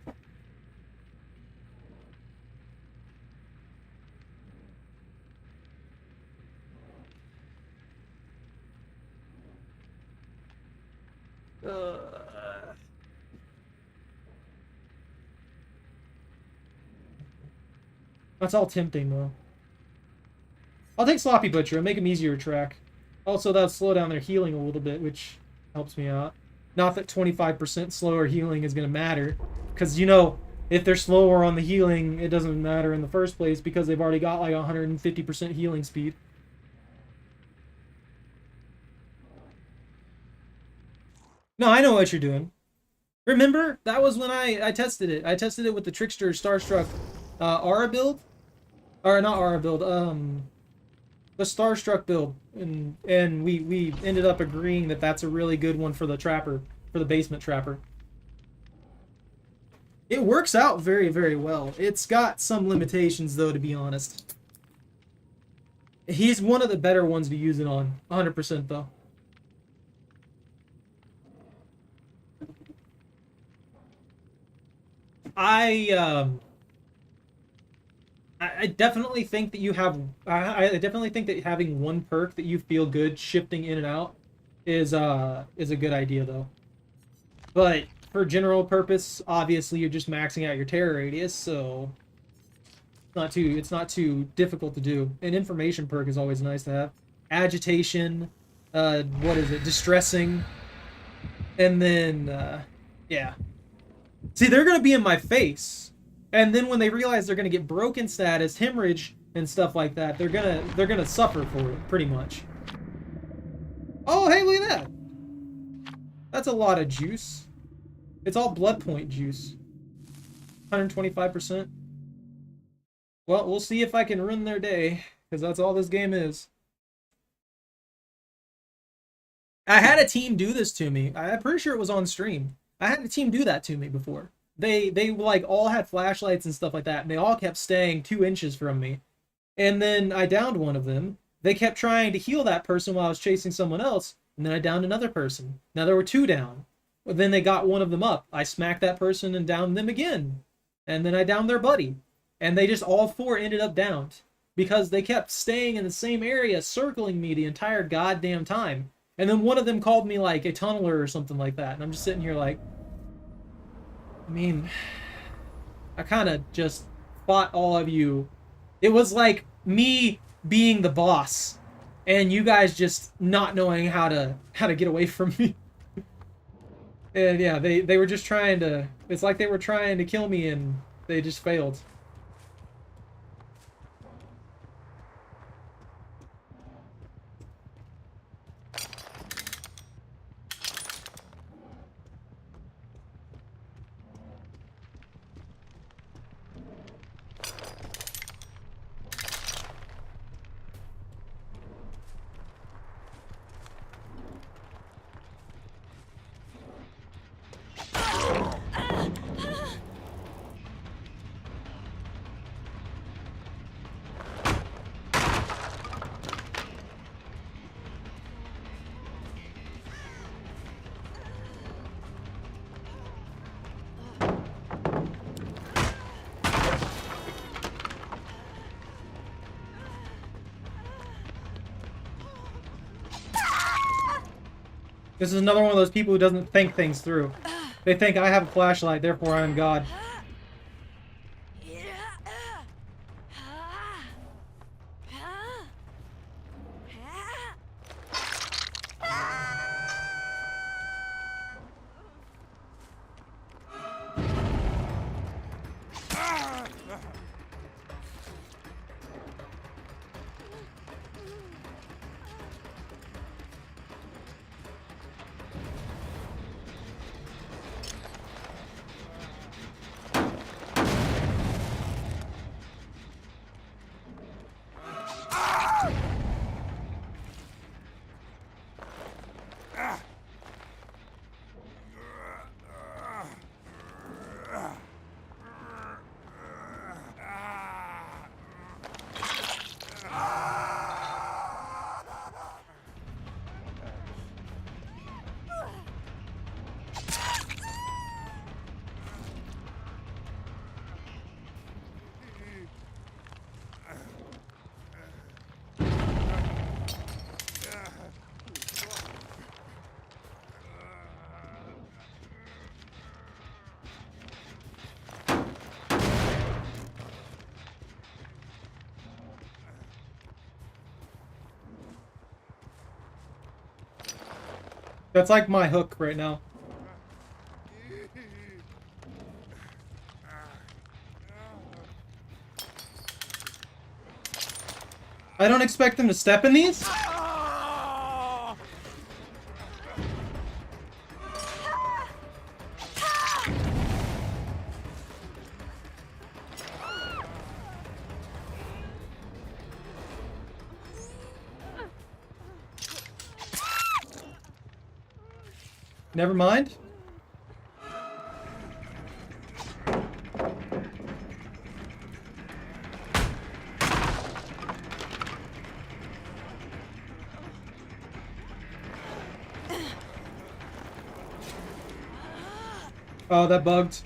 That's all tempting, though. I'll take Sloppy Butcher and make him easier to track. Also, that'll slow down their healing a little bit, which helps me out. Not that 25% slower healing is going to matter. Because, you know, if they're slower on the healing, it doesn't matter in the first place because they've already got like 150% healing speed. No, I know what you're doing. Remember? That was when I tested it. I tested it with the Trickster Starstruck Aura build. Or not Aura build, the Starstruck build. And we ended up agreeing that that's a really good one for the Trapper, for the Basement Trapper. It works out very, very well. It's got some limitations, though, to be honest. He's one of the better ones to use it on. 100%, though. I definitely think that you have... I definitely think that having one perk that you feel good shifting in and out is a good idea, though. But for general purpose, obviously you're just maxing out your terror radius, so it's not too difficult to do. An information perk is always nice to have. Agitation, what is it? Distressing, and then yeah. See, they're gonna be in my face. And then when they realize they're gonna get broken status, hemorrhage, and stuff like that, they're gonna suffer for it, pretty much. Oh, hey, look at that! That's a lot of juice. It's all blood point juice. 125%. Well, we'll see if I can ruin their day, because that's all this game is. I had a team do this to me. I'm pretty sure it was on stream. I had a team do that to me before. They like all had flashlights and stuff like that, and they all kept staying 2 inches from me. And then I downed one of them. They kept trying to heal that person while I was chasing someone else, and then I downed another person. Now there were 2 down. But then they got one of them up. I smacked that person and downed them again. And then I downed their buddy. And they just all 4 ended up downed. Because they kept staying in the same area, circling me the entire goddamn time. And then one of them called me like a tunneler or something like that. And I'm just sitting here like... I mean, I kind of just fought all of you. It was like me being the boss, and you guys just not knowing how to get away from me. And yeah, they were just trying to... It's like they were trying to kill me and they just failed. This is another one of those people who doesn't think things through. They think I have a flashlight, therefore I am God. That's like my hook right now. I don't expect them to step in these? Never mind. Oh, that bugged.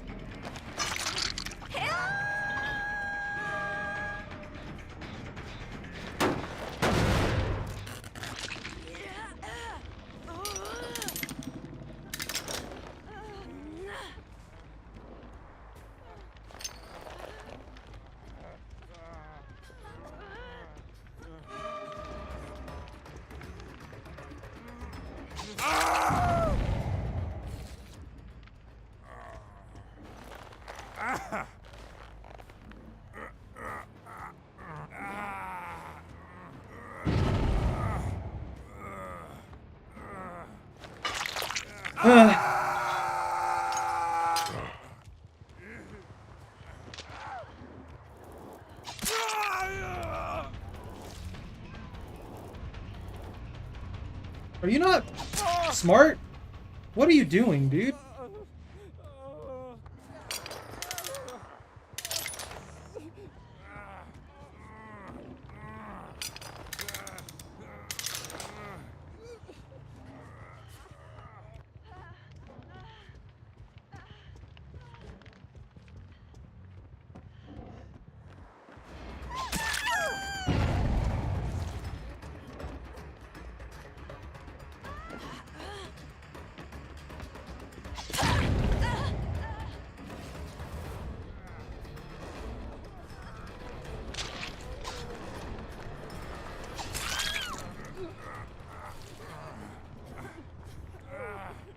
Are you not smart? What are you doing, dude?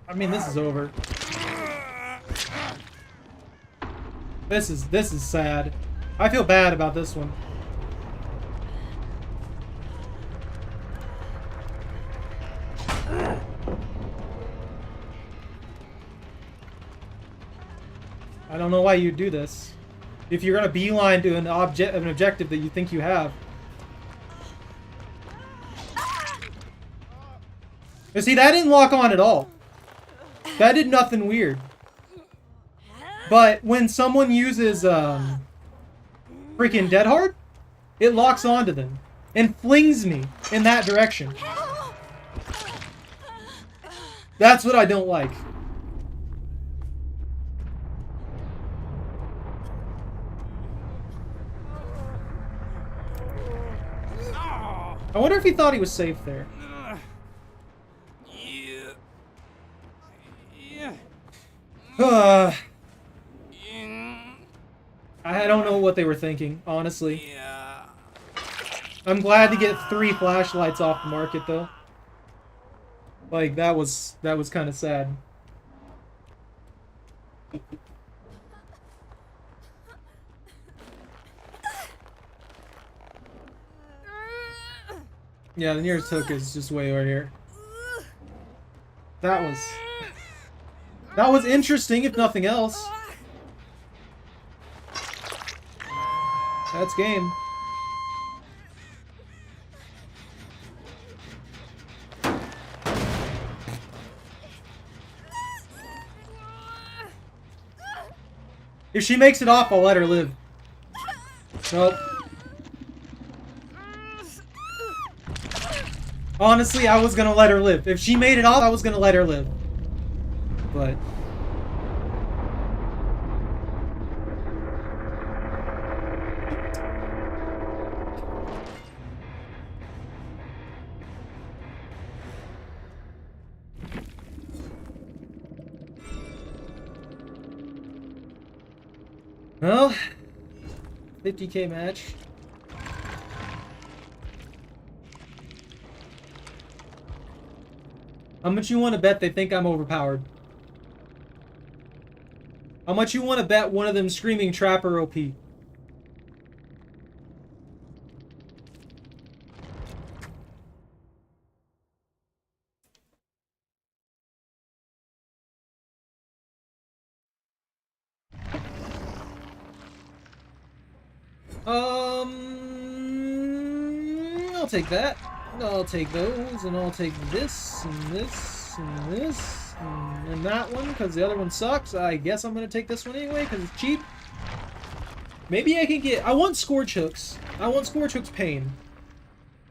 I mean, this is over. This is sad. I feel bad about this one. I don't know why you do this. If you're gonna beeline to an objective that you think you have. You see, that didn't lock on at all. That did nothing weird. But when someone uses freaking Dead Hard, it locks onto them and flings me in that direction. That's what I don't like. I wonder if he thought he was safe there. I don't know what they were thinking, honestly. I'm glad to get 3 flashlights off the market, though. Like, that was kind of sad. Yeah, the nearest hook is just way over here. That was interesting, if nothing else. That's game. If she makes it off, I'll let her live. Nope. Honestly, I was gonna let her live. If she made it off, I was gonna let her live. But... well, 50K match. How much you want to bet they think I'm overpowered? How much you want to bet one of them screaming Trapper OP? I'll take that. I'll take those, and I'll take this, and this, and this, and that one, because the other one sucks. I guess I'm going to take this one anyway, because it's cheap. Maybe I can get... I want Scorch Hooks. I want Scorch Hooks Pain.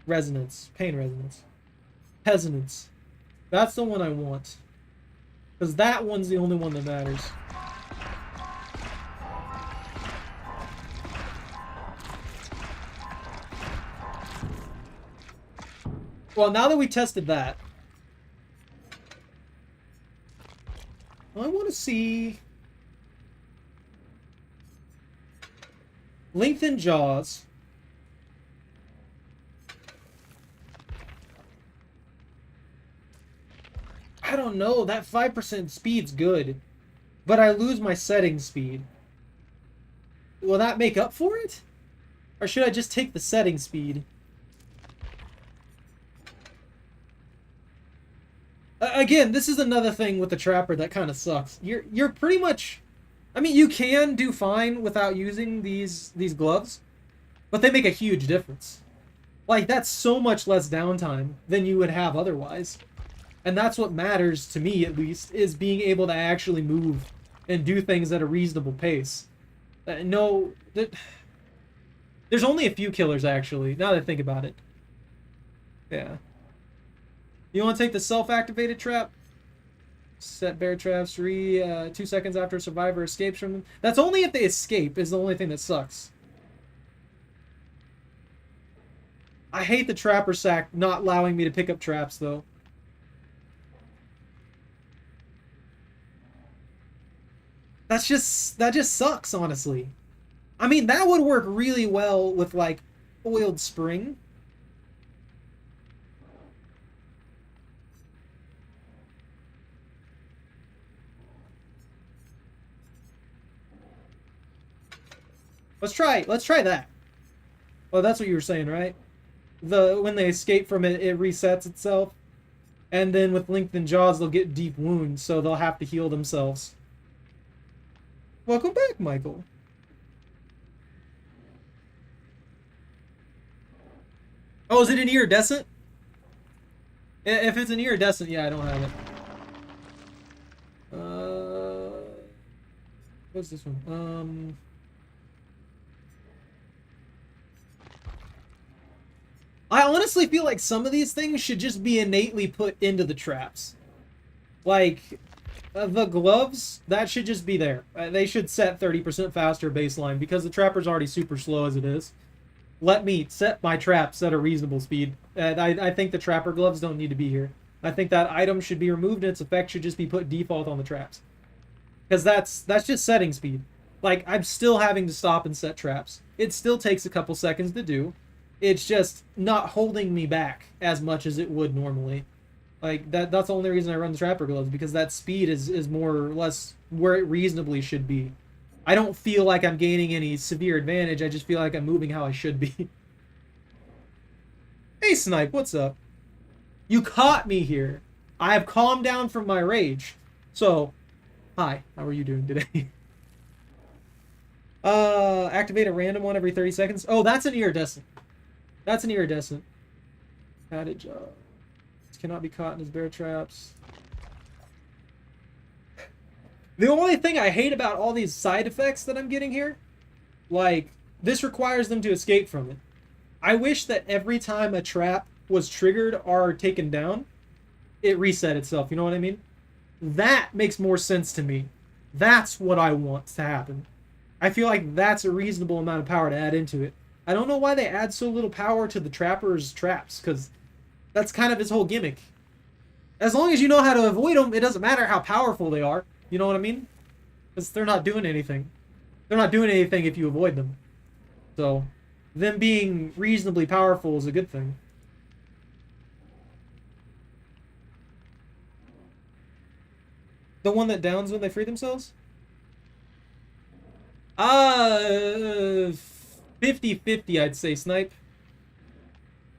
Resonance. Pain Resonance. Resonance. That's the one I want. Because that one's the only one that matters. Well, now that we tested that, I want to see lengthened jaws. I don't know, that 5% speed's good, but I lose my setting speed. Will that make up for it? Or should I just take the setting speed? Again, this is another thing with the Trapper that kind of sucks. You're pretty much... I mean, you can do fine without using these gloves, but they make a huge difference. Like, that's so much less downtime than you would have otherwise. And that's what matters, to me at least, is being able to actually move and do things at a reasonable pace. No... There's only a few killers, actually, now that I think about it. Yeah. You want to take the self-activated trap? Set bear traps 2 seconds after a survivor escapes from them. That's only if they escape, is the only thing that sucks. I hate the Trapper sack not allowing me to pick up traps, though. That just sucks, honestly. I mean, that would work really well with, like, oiled spring. Let's try that. Oh, that's what you were saying, right? When they escape from it, it resets itself. And then with lengthened jaws, they'll get deep wounds, so they'll have to heal themselves. Welcome back, Michael. Oh, is it an iridescent? If it's an iridescent, yeah, I don't have it. What's this one? I honestly feel like some of these things should just be innately put into the traps. Like, the gloves, that should just be there. They should set 30% faster baseline because the trapper's already super slow as it is. Let me set my traps at a reasonable speed. I think the trapper gloves don't need to be here. I think that item should be removed and its effect should just be put default on the traps. Because that's just setting speed. Like, I'm still having to stop and set traps. It still takes a couple seconds to do. It's just not holding me back as much as it would normally. Like, that's the only reason I run the trapper gloves, because that speed is more or less where it reasonably should be. I don't feel like I'm gaining any severe advantage, I just feel like I'm moving how I should be. Hey, Snipe, what's up? You caught me here. I have calmed down from my rage. So, hi, how are you doing today? Activate a random one every 30 seconds. Oh, that's an iridescent. That's an iridescent. Added job. Cannot be caught in his bear traps. The only thing I hate about all these side effects that I'm getting here, like, this requires them to escape from it. I wish that every time a trap was triggered or taken down, it reset itself, you know what I mean? That makes more sense to me. That's what I want to happen. I feel like that's a reasonable amount of power to add into it. I don't know why they add so little power to the trapper's traps, because that's kind of his whole gimmick. As long as you know how to avoid them, it doesn't matter how powerful they are. You know what I mean? Because they're not doing anything. They're not doing anything if you avoid them. So, them being reasonably powerful is a good thing. The one that downs when they free themselves? 50-50, I'd say, Snipe.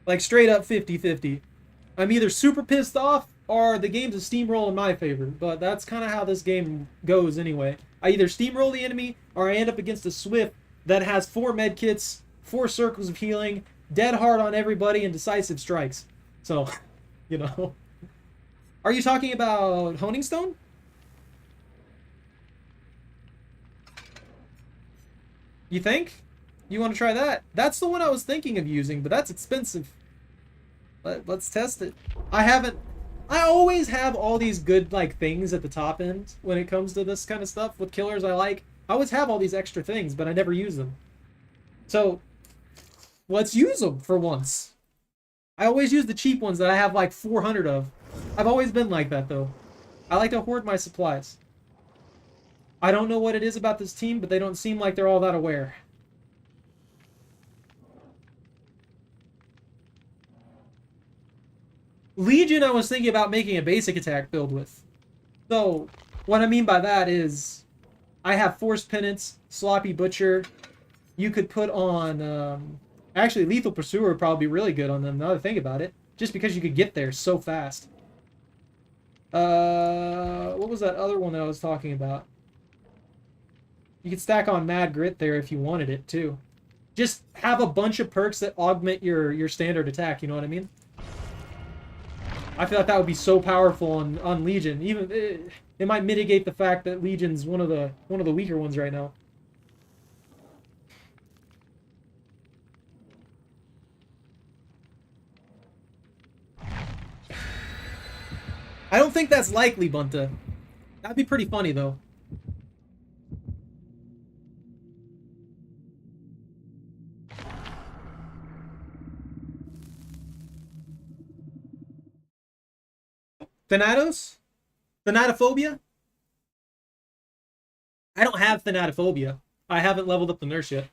Like, straight up 50-50. I'm either super pissed off, or the game's a steamroll in my favor. But that's kind of how this game goes anyway. I either steamroll the enemy, or I end up against a Swift that has 4 medkits, 4 circles of healing, dead hard on everybody, and decisive strikes. So, you know. Are you talking about Honing Stone? You think? You want to try that? That's the one I was thinking of using, but that's expensive. Let's test it. I always have all these good, like, things at the top end when it comes to this kind of stuff with killers I like. I always have all these extra things, but I never use them. So, let's use them for once. I always use the cheap ones that I have like 400 of. I've always been like that, though. I like to hoard my supplies. I don't know what it is about this team, but they don't seem like they're all that aware. Legion, I was thinking about making a basic attack build with. So, what I mean by that is, I have Force Penance, Sloppy Butcher. You could put on, actually, Lethal Pursuer would probably be really good on them, now that I think about it. Just because you could get there so fast. What was that other one that I was talking about? You could stack on Mad Grit there if you wanted it, too. Just have a bunch of perks that augment your standard attack, you know what I mean? I feel like that would be so powerful on Legion. Even it might mitigate the fact that Legion's one of the weaker ones right now. I don't think that's likely, Bunta. That'd be pretty funny though. Thanatos? Thanatophobia? I don't have Thanatophobia. I haven't leveled up the nurse yet.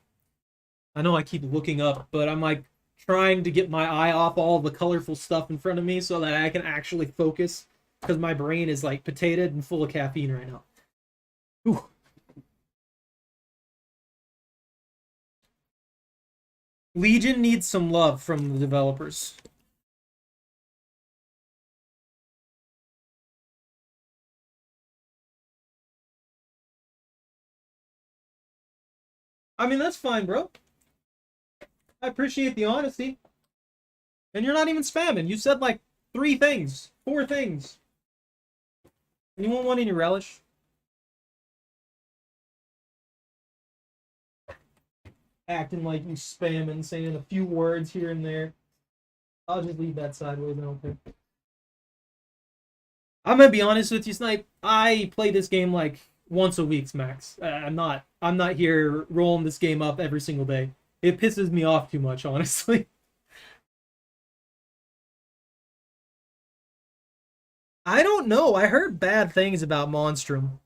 I know I keep looking up, but I'm like trying to get my eye off all the colorful stuff in front of me so that I can actually focus, because my brain is like potatoed and full of caffeine right now. Ooh. Legion needs some love from the developers. I mean, that's fine, bro. I appreciate the honesty. And you're not even spamming. You said like 3 things, 4 things. And you won't want any relish? Acting like you spamming, saying a few words here and there. I'll just leave that sideways, I don't care. I'm gonna be honest with you, Snipe. I play this game like once a week, max. I'm not here rolling this game up every single day. It pisses me off too much, honestly. I don't know. I heard bad things about Monstrum.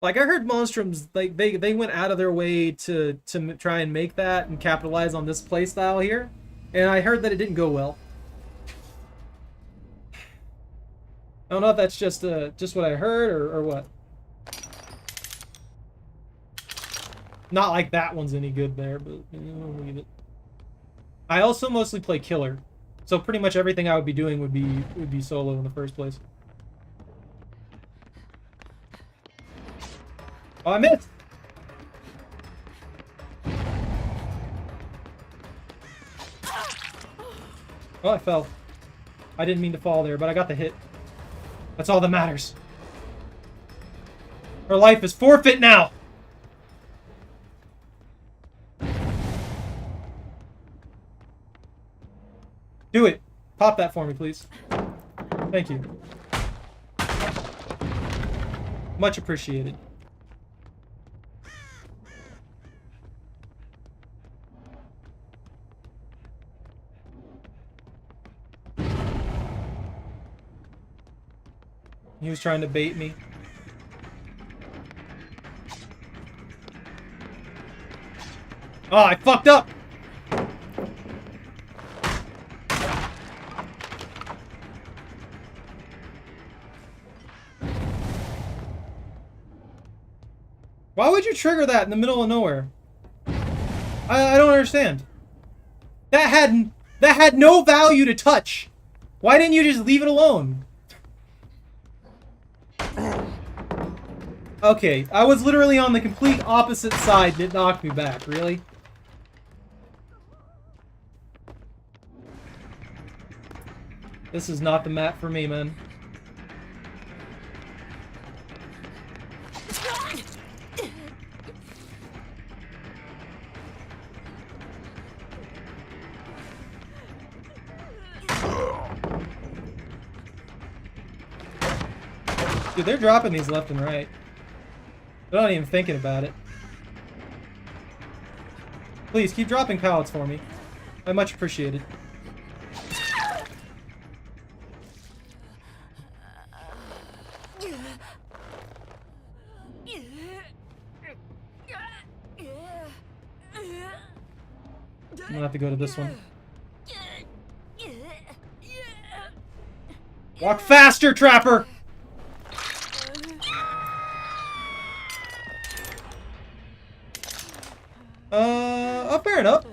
Like, I heard Monstrum's, like, they went out of their way to try and make that and capitalize on this playstyle here. And I heard that it didn't go well. I don't know if that's just what I heard or what. Not like that one's any good there, but I'll leave it. I also mostly play killer, so pretty much everything I would be doing would be solo in the first place. Oh, I missed! Oh, I fell. I didn't mean to fall there, but I got the hit. That's all that matters. Her life is forfeit now! Do it! Pop that for me, please. Thank you. Much appreciated. He was trying to bait me. Oh, I fucked up! Why would you trigger that in the middle of nowhere? I don't understand. That had no value to touch. Why didn't you just leave it alone? Okay, I was literally on the complete opposite side and it knocked me back, really? This is not the map for me, man. Dude, they're dropping these left and right. They're not even thinking about it. Please, keep dropping pallets for me. I much appreciate it. I'm gonna have to go to this one. Walk faster, Trapper! Fair enough.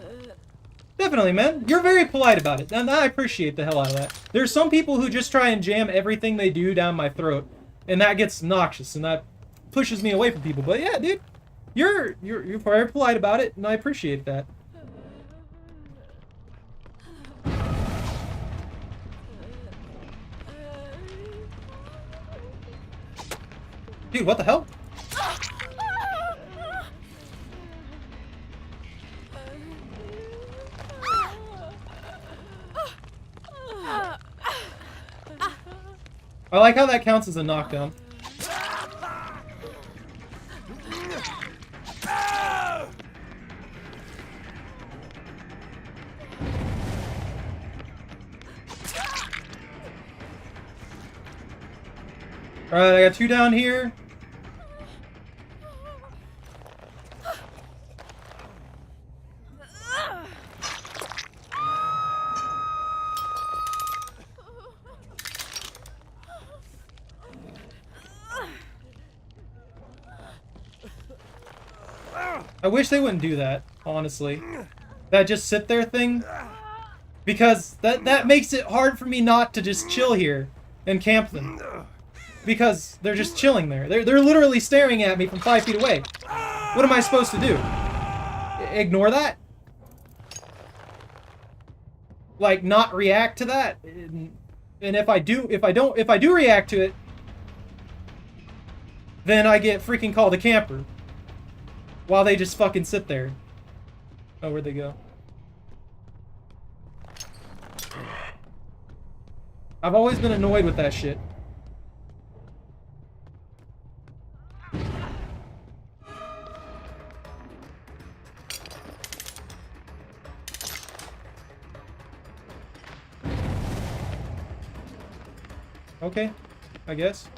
Definitely, man. You're very polite about it, and I appreciate the hell out of that. There's some people who just try and jam everything they do down my throat, and that gets noxious, and that pushes me away from people. But yeah, dude, you're very polite about it, and I appreciate that. Dude, what the hell? I like how that counts as a knockdown. Alright, I got 2 down here. I wish they wouldn't do that, honestly. that just sit there thing. Because that makes it hard for me not to just chill here and camp them. Because they're just chilling there. They're literally staring at me from 5 feet away. What am I supposed to do? Ignore that? Like, not react to that? And if I do react to it, then I get freaking called a camper. While they just fucking sit there. Oh, where'd they go? I've always been annoyed with that shit. Okay, I guess.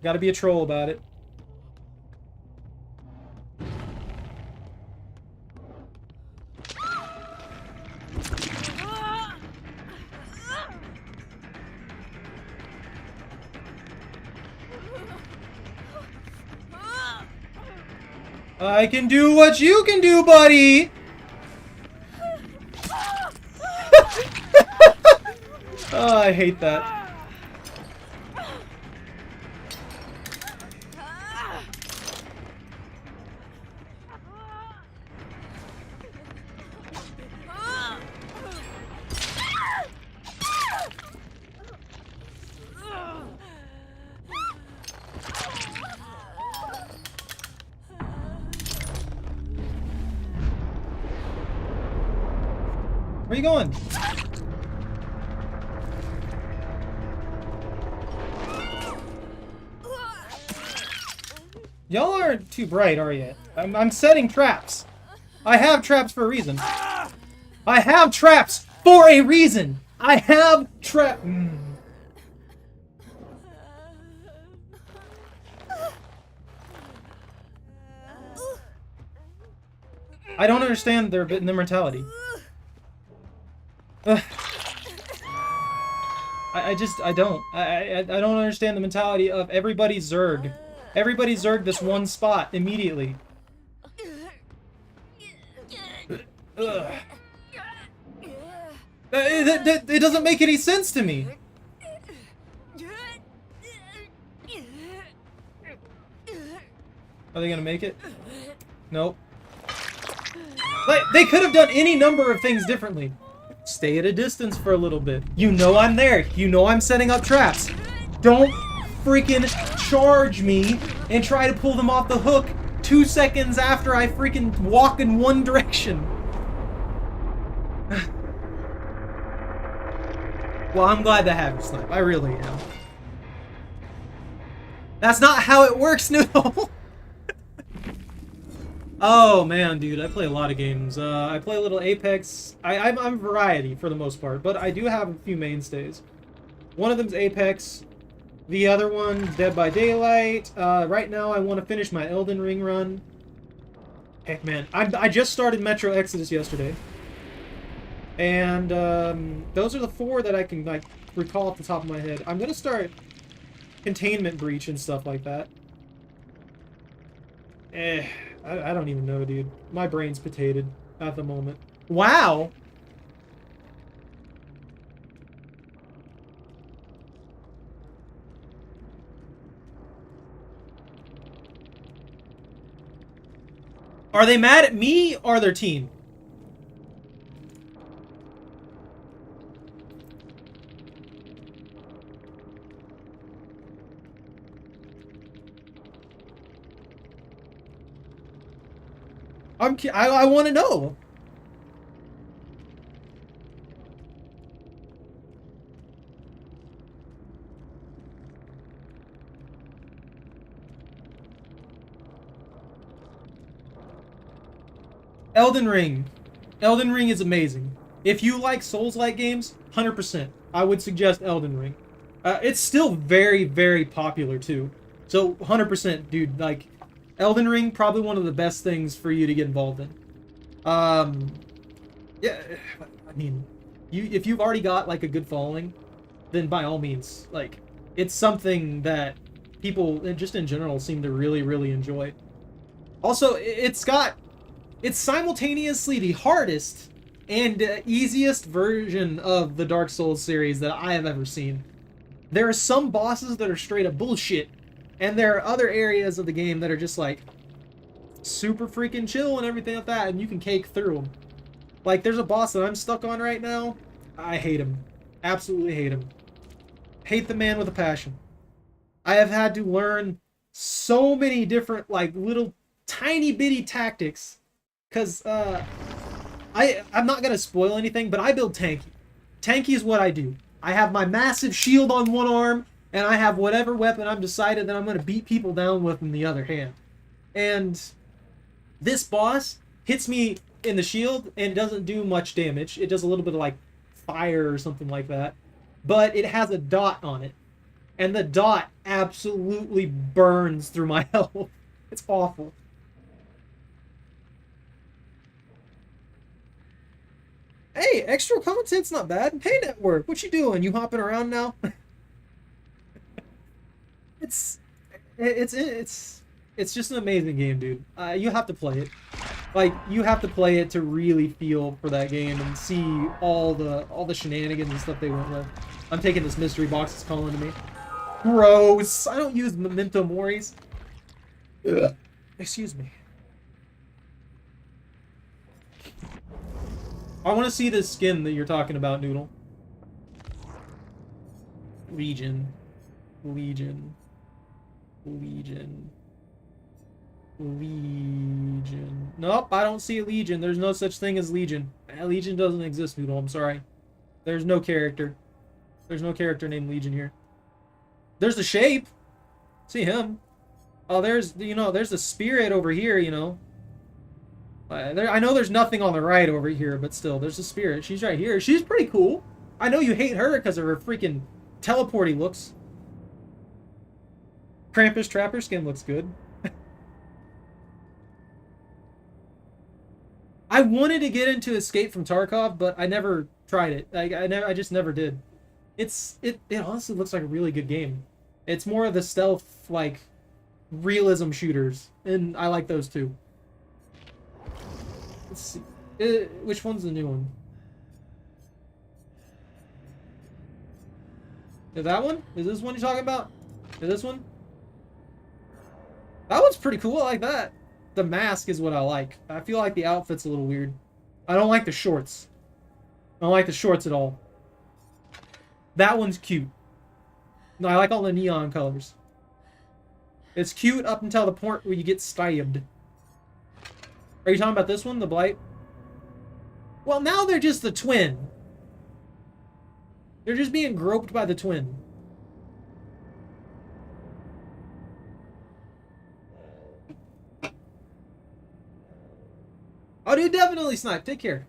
Gotta be a troll about it. I can do what you can do, buddy! Oh, I hate that. Where are you going? Y'all aren't too bright, are you? I'm setting traps. I have traps for a reason. I have traps for a reason. I have I don't understand their mentality. I don't understand the mentality of everybody Zerg. Everybody Zerg this one spot immediately. It doesn't make any sense to me. Are they gonna make it? Nope. Like, they could have done any number of things differently. Stay at a distance for a little bit. You know I'm there. You know I'm setting up traps. Don't freaking charge me and try to pull them off the hook 2 seconds after I freaking walk in one direction. Well, I'm glad to have you, Snipe. I really am. That's not how it works, Noodle. Oh man, dude, I play a lot of games. I play a little Apex. I'm variety for the most part, but I do have a few mainstays. One of them's Apex. The other one's Dead by Daylight. Right now, I want to finish my Elden Ring run. Heck, man, I just started Metro Exodus yesterday, and those are the 4 that I can like recall off the top of my head. I'm gonna start Containment Breach and stuff like that. I don't even know, dude. My brain's potated at the moment. Wow! Are they mad at me or their team? I want to know. Elden Ring. Elden Ring is amazing. If you like Souls-like games, 100%. I would suggest Elden Ring. It's still very, very popular too. So 100%, dude. Like, Elden Ring, probably one of the best things for you to get involved in. Um, yeah, I mean, if you've already got like a good following, then by all means, like, it's something that people just in general seem to really, really enjoy. Also, it's simultaneously the hardest and easiest version of the Dark Souls series that I have ever seen. There are some bosses that are straight up bullshit, and there are other areas of the game that are just like super freaking chill and everything like that, and you can cake through them. Like, there's a boss that I'm stuck on right now. I hate him. Absolutely hate him. Hate the man with a passion. I have had to learn so many different, like, little tiny bitty tactics. Because, I'm not going to spoil anything, but I build tanky. Tanky is what I do. I have my massive shield on one arm, and I have whatever weapon I'm decided that I'm going to beat people down with in the other hand. And this boss hits me in the shield and doesn't do much damage. It does a little bit of, like, fire or something like that. But it has a dot on it. And the dot absolutely burns through my health. It's awful. Hey, extra content's not bad. Hey, network, what you doing? You hopping around now? it's just an amazing game, dude. You have to play it. Like, you have to play it to really feel for that game and see all the shenanigans and stuff they went with. I'm taking this mystery box that's calling to me. Gross. I don't use memento moris. Ugh. Excuse me. I want to see this skin that you're talking about, Noodle. Legion. Legion. Legion. Legion. Nope, I don't see a Legion. There's no such thing as Legion. Legion doesn't exist, Noodle. I'm sorry. There's no character. There's no character named Legion here. There's the shape. See him. Oh, there's the spirit over here, you know. I know there's nothing on the right over here, but still, there's a spirit. She's right here. She's pretty cool. I know you hate her because of her freaking teleporty looks. Krampus Trapper skin looks good. I wanted to get into Escape from Tarkov, but I never tried it. I just never did. It honestly looks like a really good game. It's more of the stealth, like, realism shooters, and I like those too. Let's see. Which one's the new one? Is that one? Is this one you're talking about? Is this one? That one's pretty cool. I like that. The mask is what I like. I feel like the outfit's a little weird. I don't like the shorts. I don't like the shorts at all. That one's cute. No, I like all the neon colors. It's cute up until the point where you get stabbed. Are you talking about this one, the Blight? Well, now they're just the twin. They're just being groped by the twin. Oh, dude, definitely Snipe. Take care.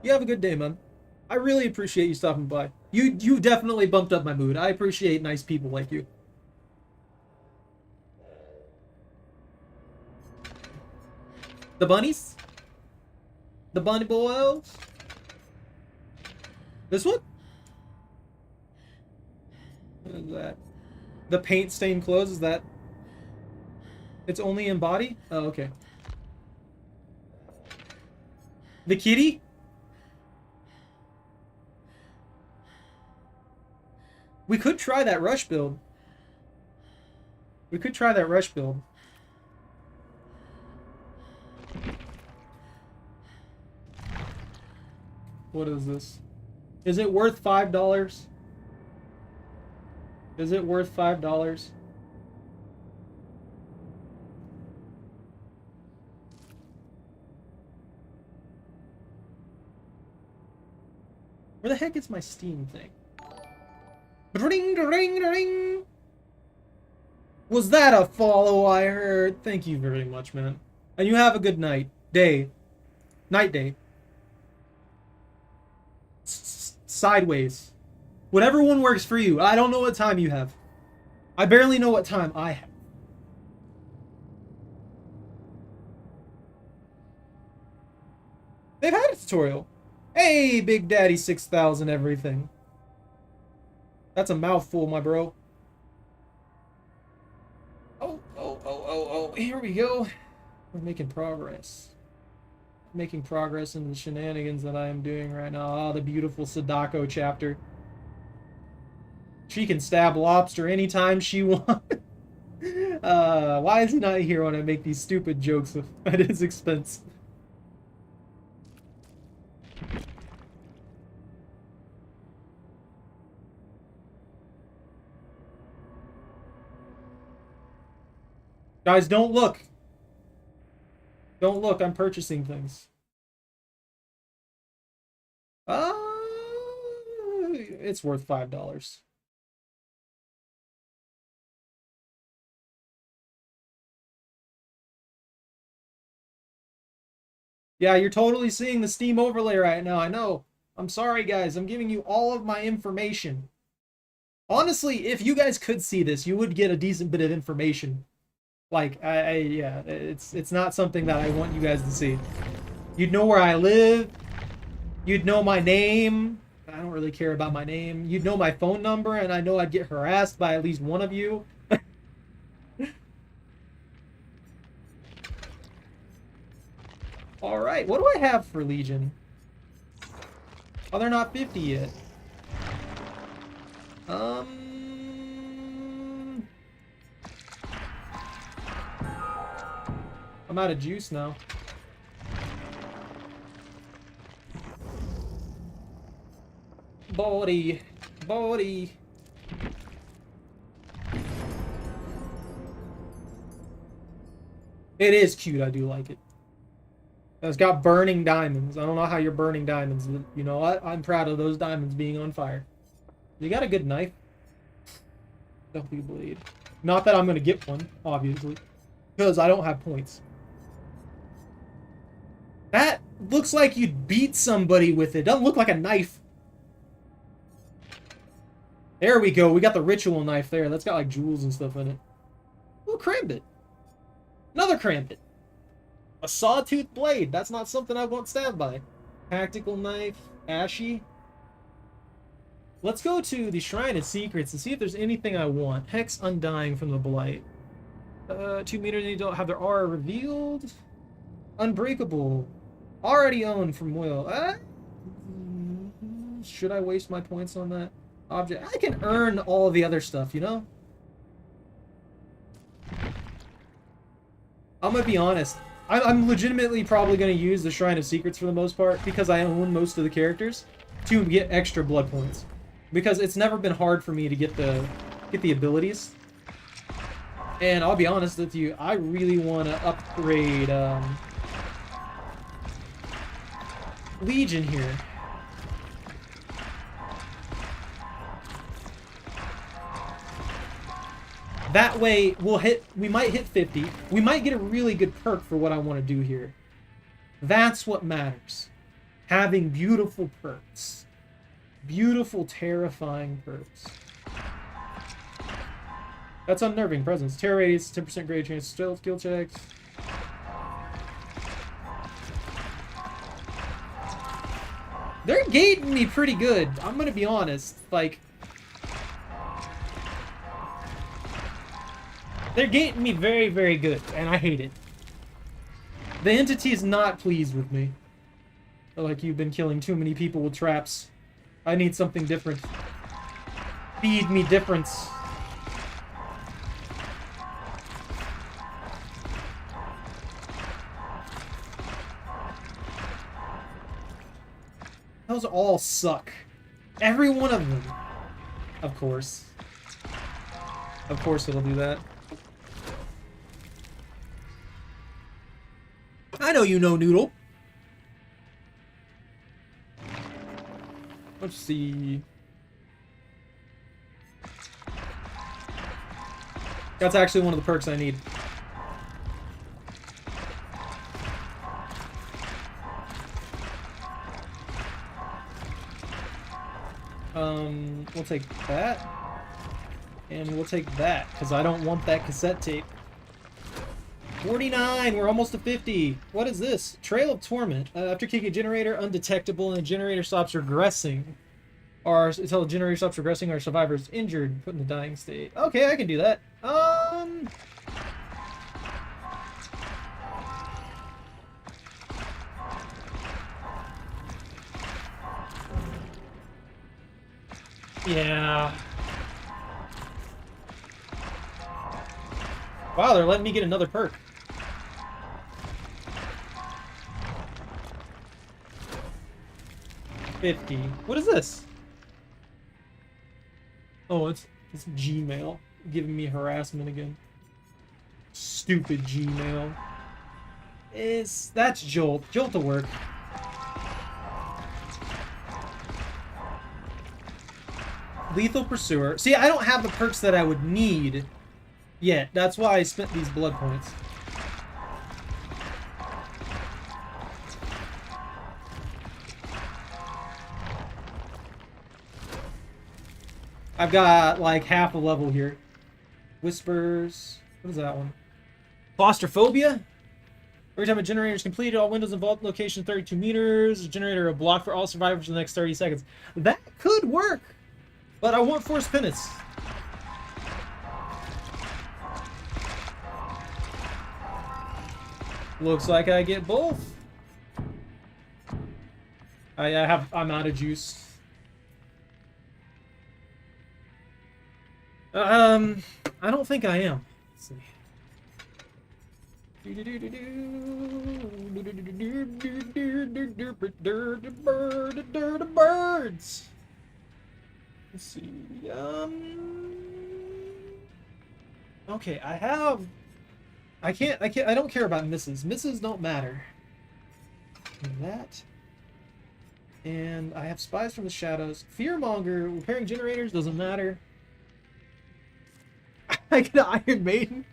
You have a good day, man. I really appreciate you stopping by. You definitely bumped up my mood. I appreciate nice people like you. The bunnies? The bunny boys? This one? What is that? The paint stained clothes, is that? It's only in body? Oh, okay. The kitty? We could try that rush build. We could try that rush build. What is this? Is it worth $5? Is it worth $5? Where the heck is my Steam thing? Ring, ring, ring. Was that a follow I heard? Thank you very much, man. And you have a good night. Day. Night day. Sideways. Whatever one works for you. I don't know what time you have. I barely know what time I have. They've had a tutorial. Hey, Big Daddy 6000 everything. That's a mouthful, my bro. Oh, here we go. We're making progress. Making progress in the shenanigans that I am doing right now. Ah, the beautiful Sadako chapter. She can stab lobster anytime she wants. Why is he not here when I make these stupid jokes at his expense? Guys, don't look. Don't look, I'm purchasing things. It's worth $5. Yeah, you're totally seeing the Steam overlay right now, I know. I'm sorry, guys, I'm giving you all of my information. Honestly, if you guys could see this, you would get a decent bit of information. Like, yeah, it's not something that I want you guys to see. You'd know where I live. You'd know my name. I don't really care about my name. You'd know my phone number, and I know I'd get harassed by at least one of you. Alright, what do I have for Legion? Oh, they're not 50 yet. I'm out of juice now. Body. It is cute, I do like it. It's got burning diamonds. I don't know how you're burning diamonds, but you know what? I'm proud of those diamonds being on fire. You got a good knife. Stealthy blade. Not that I'm gonna get one, obviously. Because I don't have points. That looks like you'd beat somebody with it. Doesn't look like a knife. There we go. We got the ritual knife there. That's got like jewels and stuff in it. Oh, Crambit. Another Crambit. A sawtooth blade. That's not something I want stabbed by. Tactical knife. Ashy. Let's go to the Shrine of Secrets and see if there's anything I want. Hex Undying from the Blight. 2 meters, they don't have their aura revealed. Unbreakable. Already owned from Will. Should I waste my points on that object? I can earn all the other stuff, you know? I'm gonna be honest. I'm legitimately probably gonna use the Shrine of Secrets for the most part because I own most of the characters to get extra blood points. Because it's never been hard for me to get the abilities. And I'll be honest with you, I really want to upgrade Legion here. That way, we might hit 50. We might get a really good perk for what I want to do here. That's what matters. Having beautiful perks. Beautiful, terrifying perks. That's unnerving presence. Terror radius, 10% grade chance, stealth, skill checks. They're gating me pretty good. I'm gonna be honest. Like, they're gating me very, very good, and I hate it. The entity is not pleased with me. They're like, you've been killing too many people with traps. I need something different. Feed me difference. Those all suck. Every one of them. Of course. Of course it'll do that. I know you know, Noodle. Let's see. That's actually one of the perks I need. We'll take that. And we'll take that, because I don't want that cassette tape. 49! We're almost to 50! What is this? Trail of Torment. After kicking a generator, undetectable, and the generator stops regressing. Or until the generator stops regressing, or survivor is injured, put in the dying state. Okay, I can do that. Yeah. Wow, they're letting me get another perk. $50. What is this? Oh, it's Gmail giving me harassment again. Stupid Gmail. That's Jolt. Jolt to work. Lethal Pursuer. See, I don't have the perks that I would need yet. That's why I spent these blood points. I've got like half a level here. Whispers. What is that one? Claustrophobia? Every time a generator is completed, all windows in vault location 32 meters. A generator will block for all survivors for the next 30 seconds. That could work, but I want Force Penance. Looks like I get both. I'm out of juice. I don't think I am. Let's see. Birds. Let's see. Okay, I don't care about misses. Misses don't matter. That. And I have Spies from the Shadows. Fearmonger, repairing generators doesn't matter. I get an Iron Maiden.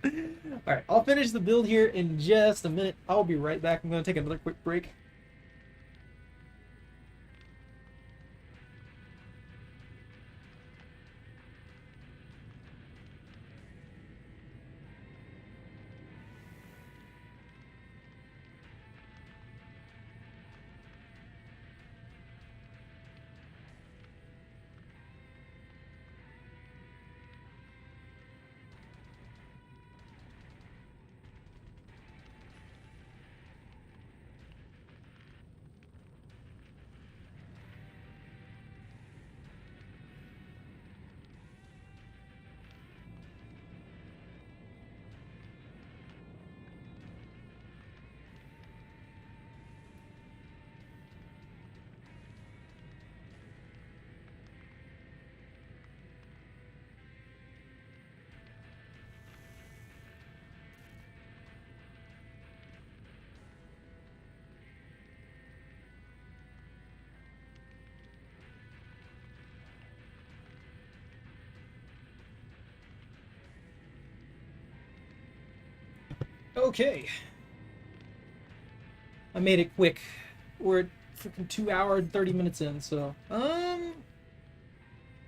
Alright, I'll finish the build here in just a minute. I'll be right back. I'm going to take another quick break. Okay. I made it quick. We're at freaking 2 hours and 30 minutes in, so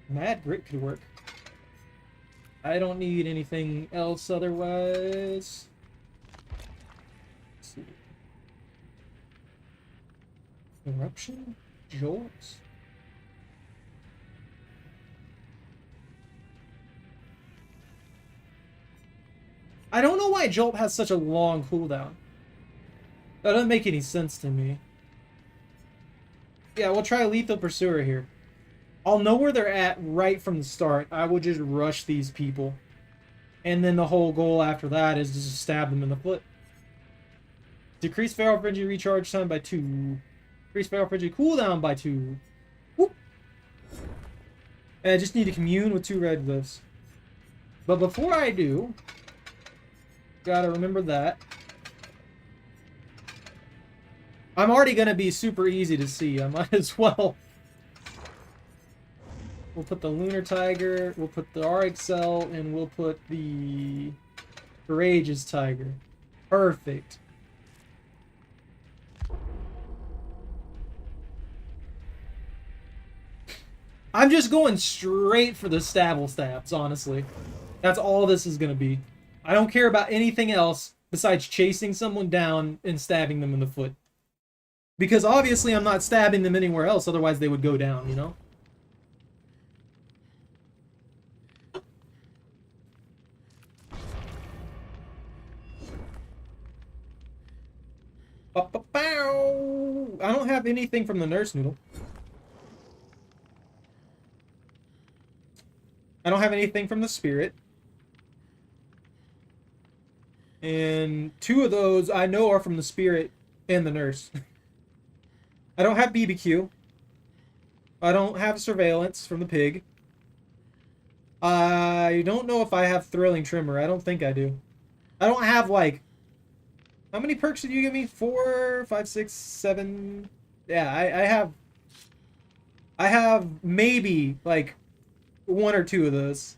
Mad Grit could work. I don't need anything else otherwise. Let's see. Eruption? Jolts? I don't know why Jolt has such a long cooldown. That doesn't make any sense to me. Yeah, we'll try Lethal Pursuer here. I'll know where they're at right from the start. I will just rush these people. And then the whole goal after that is to just stab them in the foot. Decrease Feral Frenzy recharge time by 2. Decrease Feral Frenzy cooldown by 2. Whoop. And I just need to commune with 2 red glyphs. But before I do, gotta remember that. I'm already gonna be super easy to see. I might as well. We'll put the Lunar Tiger, we'll put the RXL, and we'll put the Courageous Tiger. Perfect. I'm just going straight for the stabble stabs, honestly. That's all this is gonna be. I don't care about anything else besides chasing someone down and stabbing them in the foot. Because obviously I'm not stabbing them anywhere else, otherwise they would go down, you know? I don't have anything from the nurse noodle. I don't have anything from the spirit. And 2 of those I know are from the spirit and the nurse. I don't have BBQ. I don't have surveillance from the pig. I don't know if I have thrilling trimmer. I don't think I do. I don't have, like... How many perks did you give me? 4, 5, 6, 7... Yeah, I have maybe, like, 1 or 2 of those.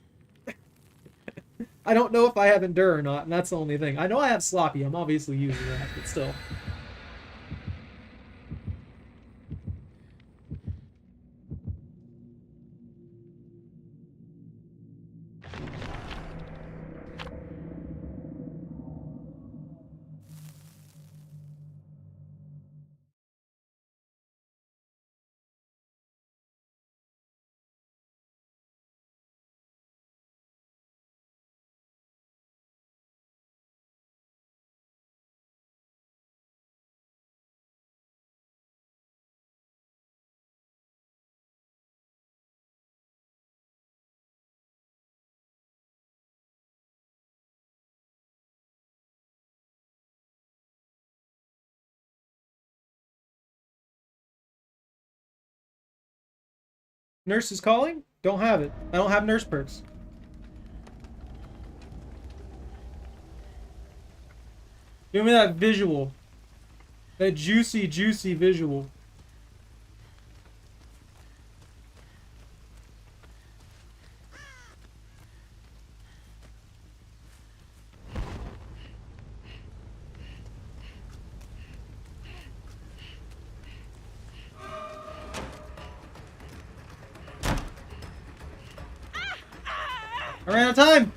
I don't know if I have Endure or not, and that's the only thing. I know I have Sloppy. I'm obviously using that, but still. Nurse is calling? Don't have it. I don't have nurse perks. Give me that visual. That juicy, juicy visual. I ran out of time!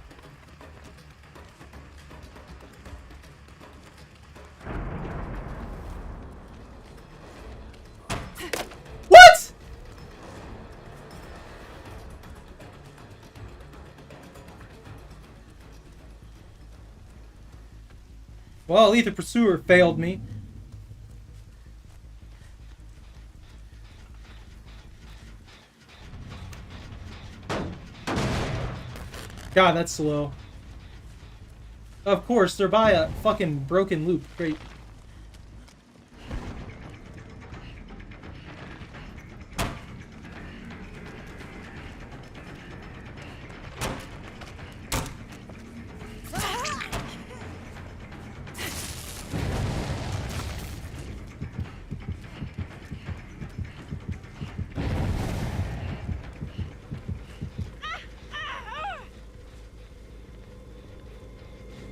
What?! Well, Ether Pursuer failed me. God, that's slow. Of course, they're by a fucking broken loop. Great.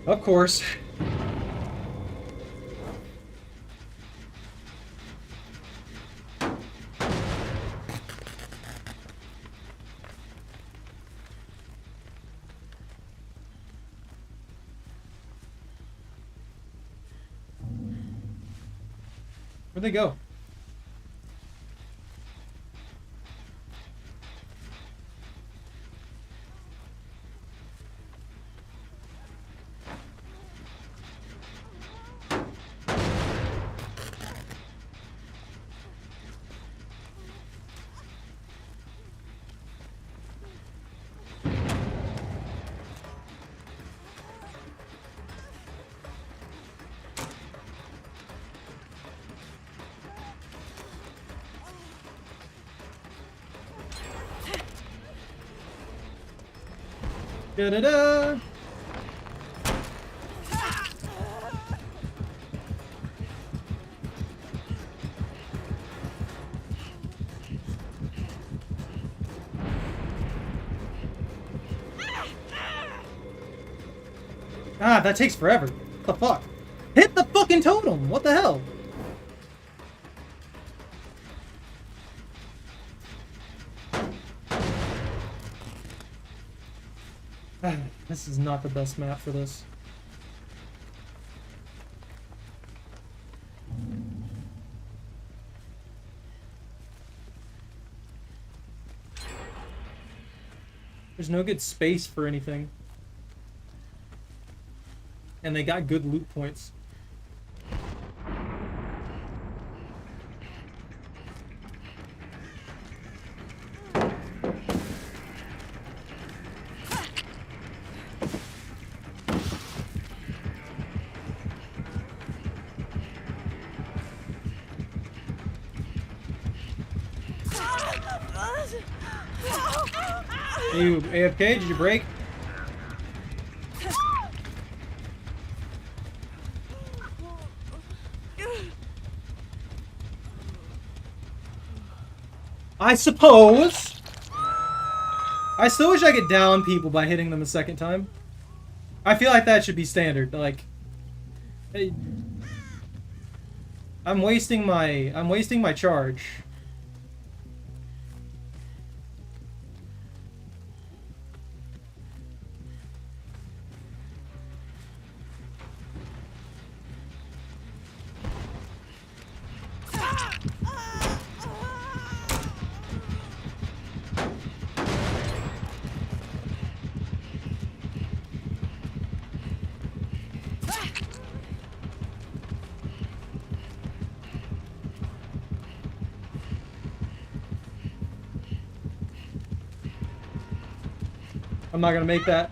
Of course. Where'd they go? Da-da-da! Ah, that takes forever. What the fuck? Hit the fucking totem! What the hell? This is not the best map for this. There's no good space for anything. And they got good loot points. You AFK? Did you break? I suppose. I still wish I could down people by hitting them a second time. I feel like that should be standard. Like, hey, I'm wasting my charge. I'm not gonna make that.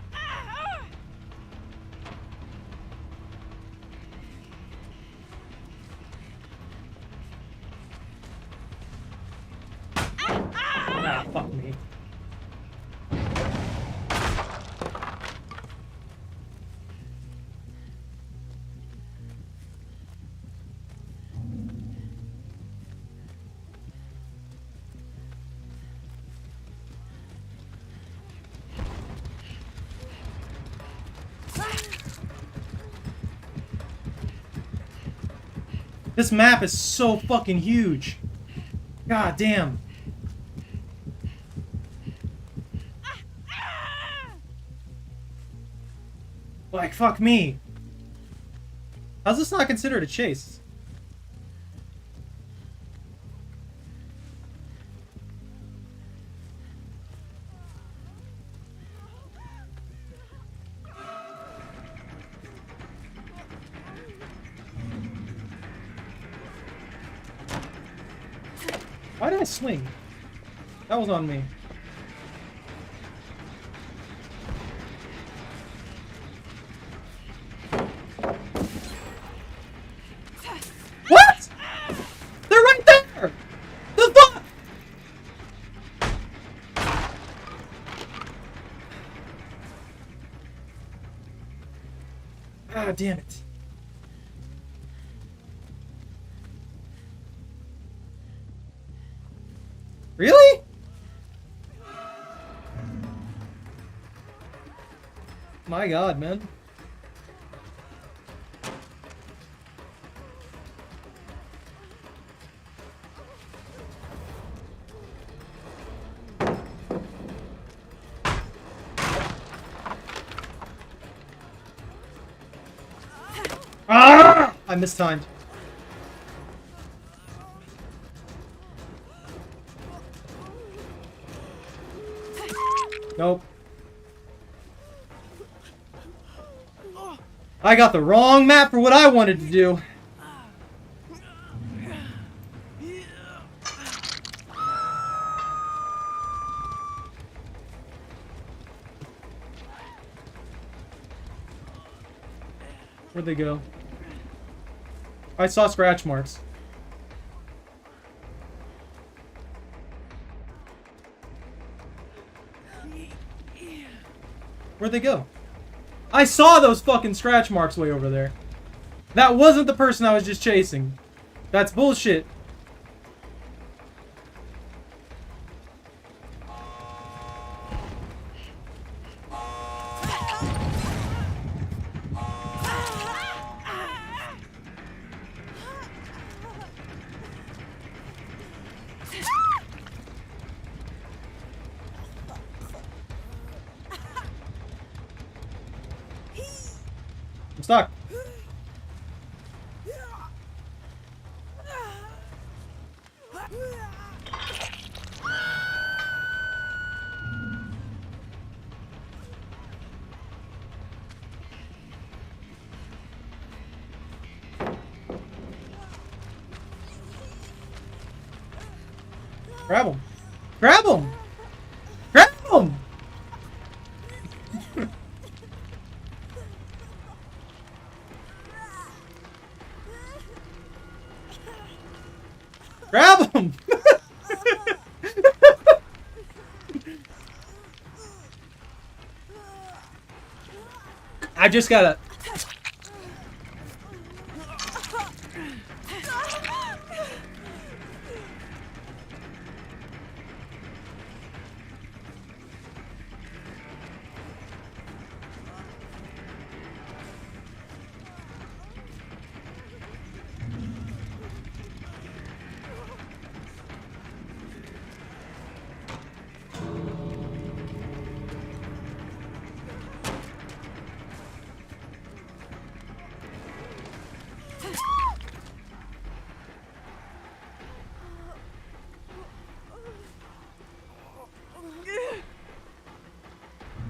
Ah, fuck me. This map is so fucking huge. God damn. Like, fuck me. How's this not considered a chase? Why did I swing? That was on me. What? They're right there! The fuck? Ah, damn it. Really? My God, man. Ah! I mistimed. Nope. I got the wrong map for what I wanted to do. Where'd they go? I saw scratch marks. Where'd they go? I saw those fucking scratch marks way over there. That wasn't the person I was just chasing. That's bullshit. stuck. Grab him. Grab him! Grab him! Grab him! I just gotta...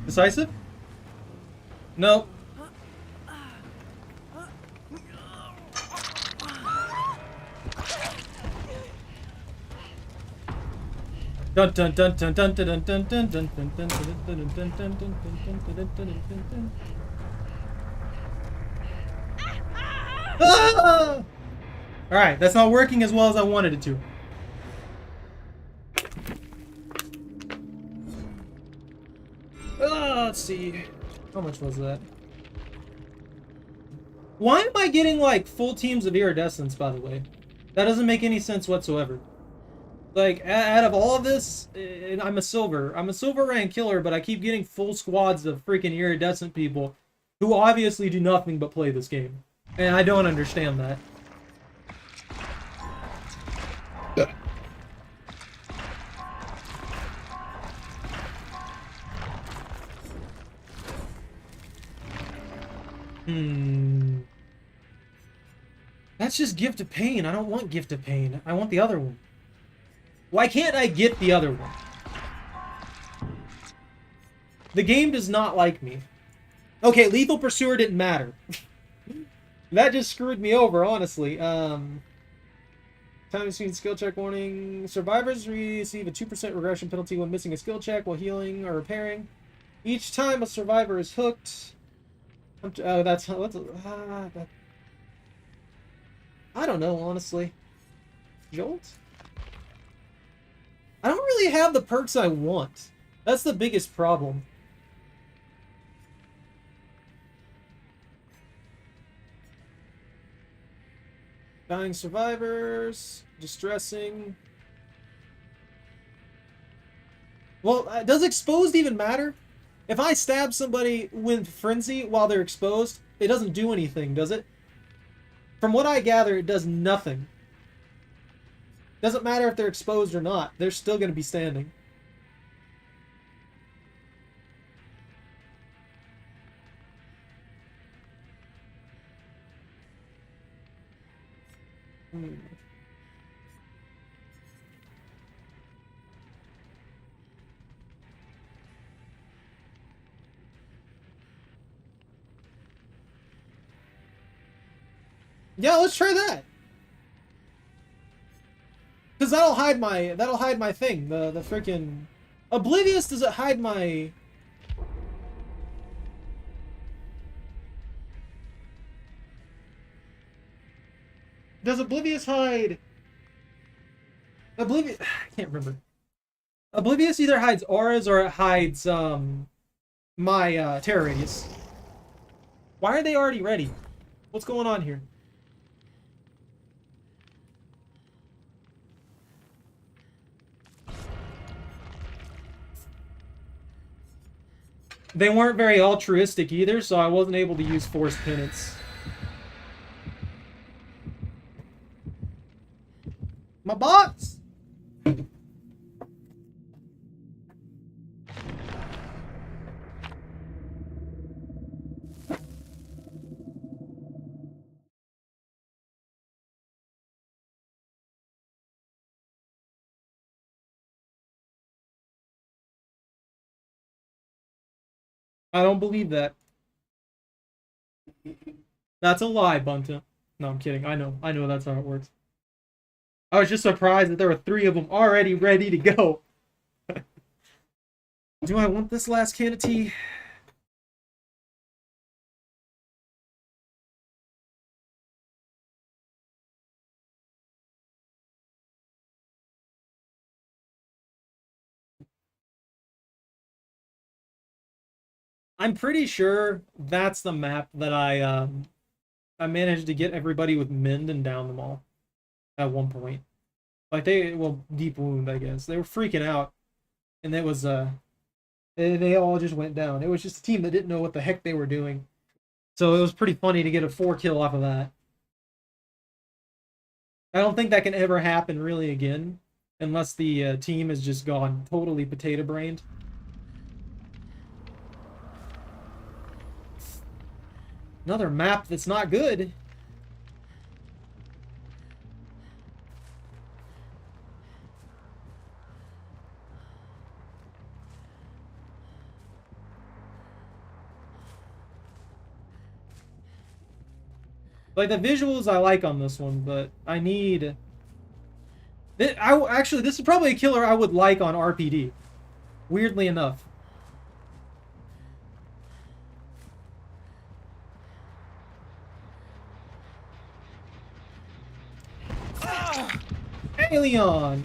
Decisive? No. Dun dun dun dun dun dun dun dun dun dun dun dun dun dun dun dun. Alright, that's not working as well as I wanted it to. Let's see. How much was that? Why am I getting, like, full teams of iridescence, by the way? That doesn't make any sense whatsoever. Like, out of all of this, I'm a silver. I'm a silver rank killer, but I keep getting full squads of freaking iridescent people who obviously do nothing but play this game. And I don't understand that. That's just Gift of Pain. I don't want Gift of Pain. I want the other one. Why can't I get the other one? The game does not like me. Okay, Lethal Pursuer didn't matter. That just screwed me over, honestly. Time between skill check warning. Survivors receive a 2% regression penalty when missing a skill check while healing or repairing. Each time a survivor is hooked... that's... I don't know, honestly. Jolt? I don't really have the perks I want. That's the biggest problem. Dying survivors. Distressing. Well, does exposed even matter? If I stab somebody with frenzy while they're exposed, it doesn't do anything, does it? From what I gather, it does nothing. Doesn't matter if they're exposed or not. They're still going to be standing. Yeah, let's try that. Because that'll hide my thing. The freaking Oblivious, does it hide my... Does Oblivious hide... Oblivious... I can't remember. Oblivious either hides auras or it hides my terror radius. Why are they already ready? What's going on here? They weren't very altruistic either, so I wasn't able to use Forced Penance. My bots! I don't believe that. That's a lie, Bunta. No, I'm kidding. I know that's how it works. I was just surprised that there were 3 of them already ready to go. Do I want this last can of tea? I'm pretty sure that's the map that I managed to get everybody with mend and down them all at one point. Like well, deep wound, I guess. They were freaking out, and it was they all just went down. It was just a team that didn't know what the heck they were doing. So it was pretty funny to get a 4 kill off of that. I don't think that can ever happen really again, unless the team has just gone totally potato brained. Another map that's not good. Like, the visuals I like on this one, but I need... Actually, this is probably a killer I would like on RPD. Weirdly enough. Alien!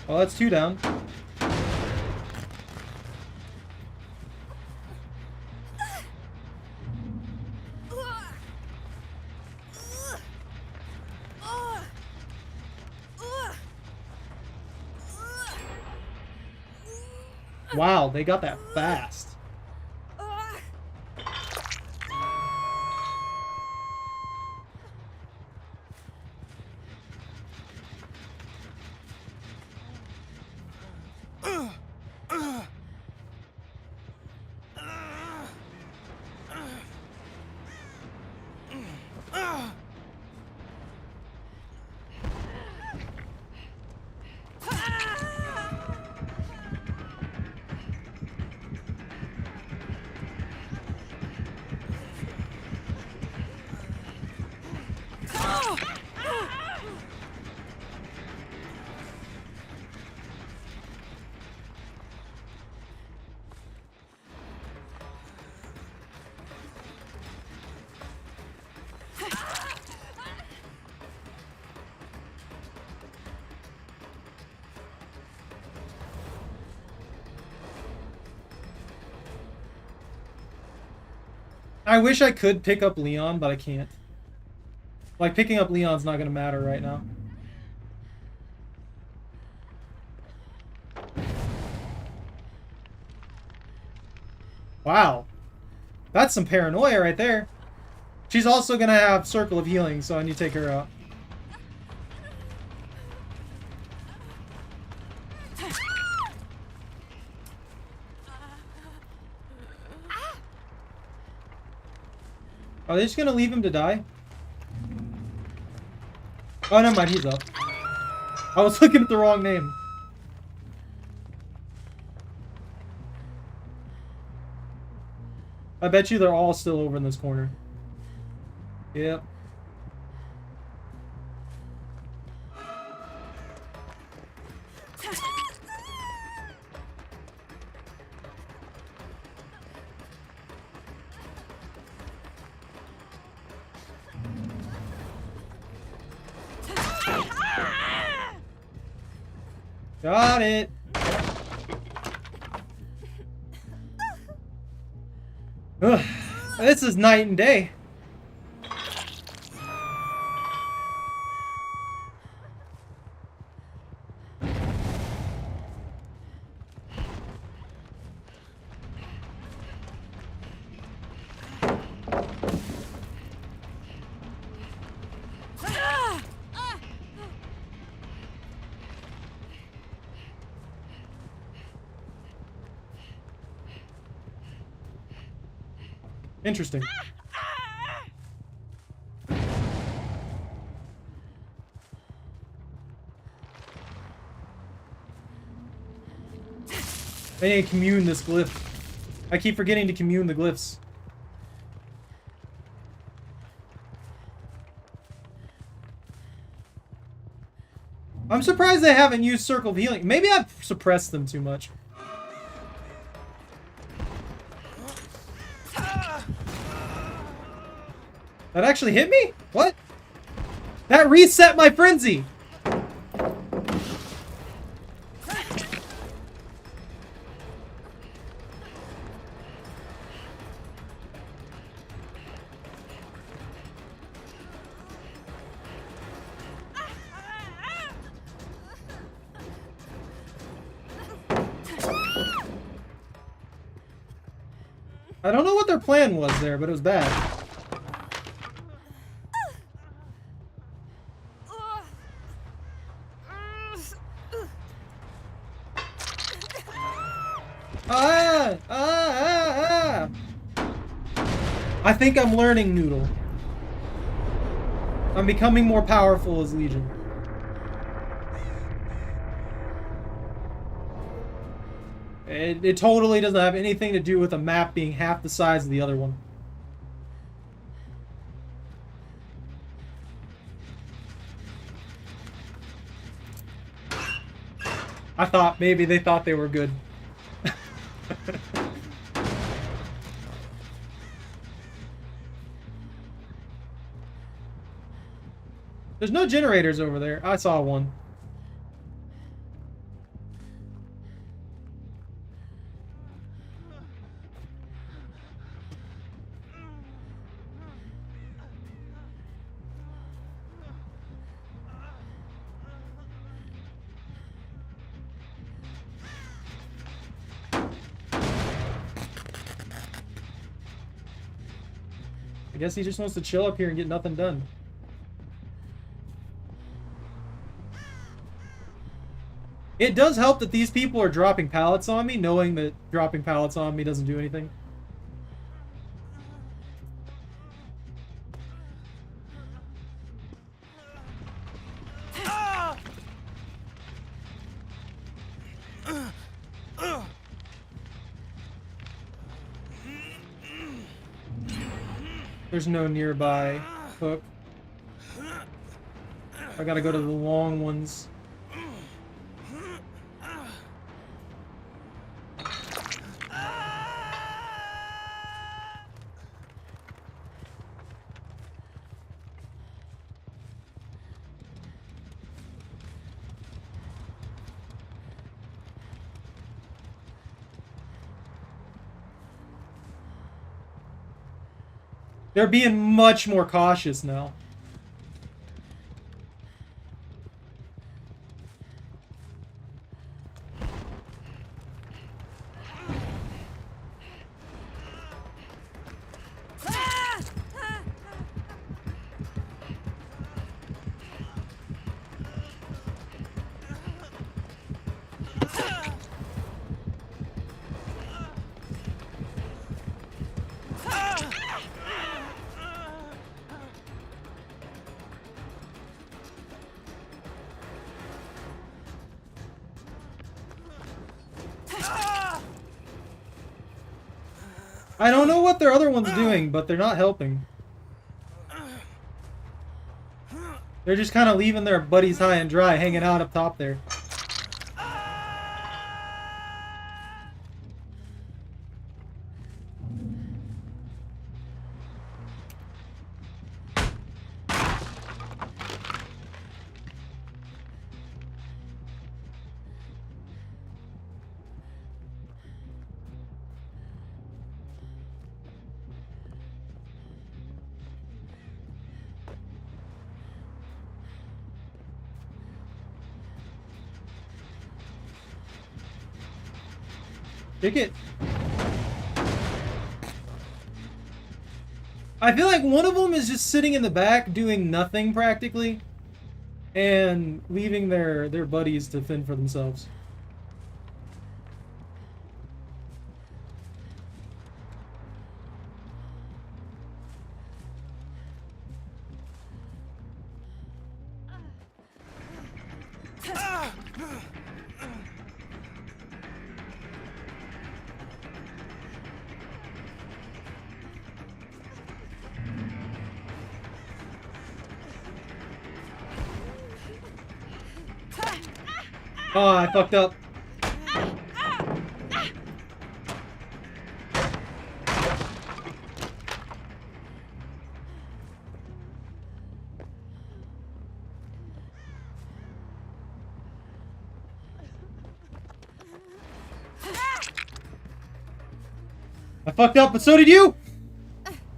Well, that's 2 down. Wow, they got that fast. I wish I could pick up Leon, but I can't. Like, picking up Leon's not gonna matter right now. Wow. That's some paranoia right there. She's also gonna have Circle of Healing, so I need to take her out. Are they just gonna leave him to die? Oh, never mind, he's up. I was looking at the wrong name. I bet you they're all still over in this corner. Yep. Got it. Ugh, this is night and day. Interesting. I need to commune this glyph. I keep forgetting to commune the glyphs. I'm surprised they haven't used Circle of Healing. Maybe I've suppressed them too much. That actually hit me? What? That reset my frenzy! I don't know what their plan was there, but it was bad. I think I'm learning Noodle. I'm becoming more powerful as Legion. It totally doesn't have anything to do with a map being half the size of the other one. I thought maybe they thought they were good. There's no generators over there. I saw one. I guess he just wants to chill up here and get nothing done. It does help that these people are dropping pallets on me, knowing that dropping pallets on me doesn't do anything. There's no nearby hook. I gotta go to the long ones. They're being much more cautious now. I don't know what their other one's doing, but they're not helping. They're just kind of leaving their buddies high and dry, hanging out up top there. Take it. I feel like one of them is just sitting in the back doing nothing practically and leaving their buddies to fend for themselves. Oh, I fucked up. I fucked up, but so did you!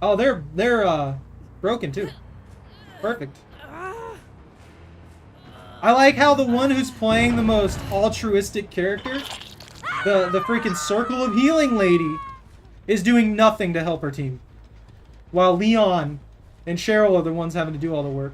Oh, they're broken too. Perfect. I like how the one who's playing the most altruistic character, the freaking Circle of Healing lady, is doing nothing to help her team. While Leon and Cheryl are the ones having to do all the work.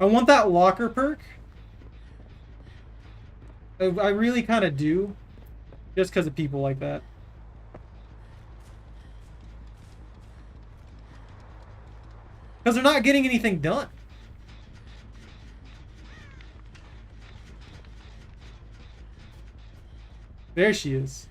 I want that locker perk. I really kind of do. Just because of people like that. Because they're not getting anything done. There she is.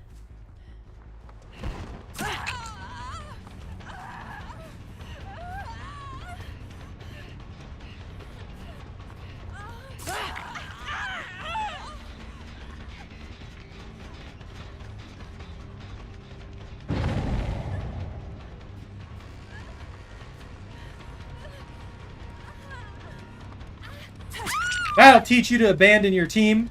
That'll teach you to abandon your team.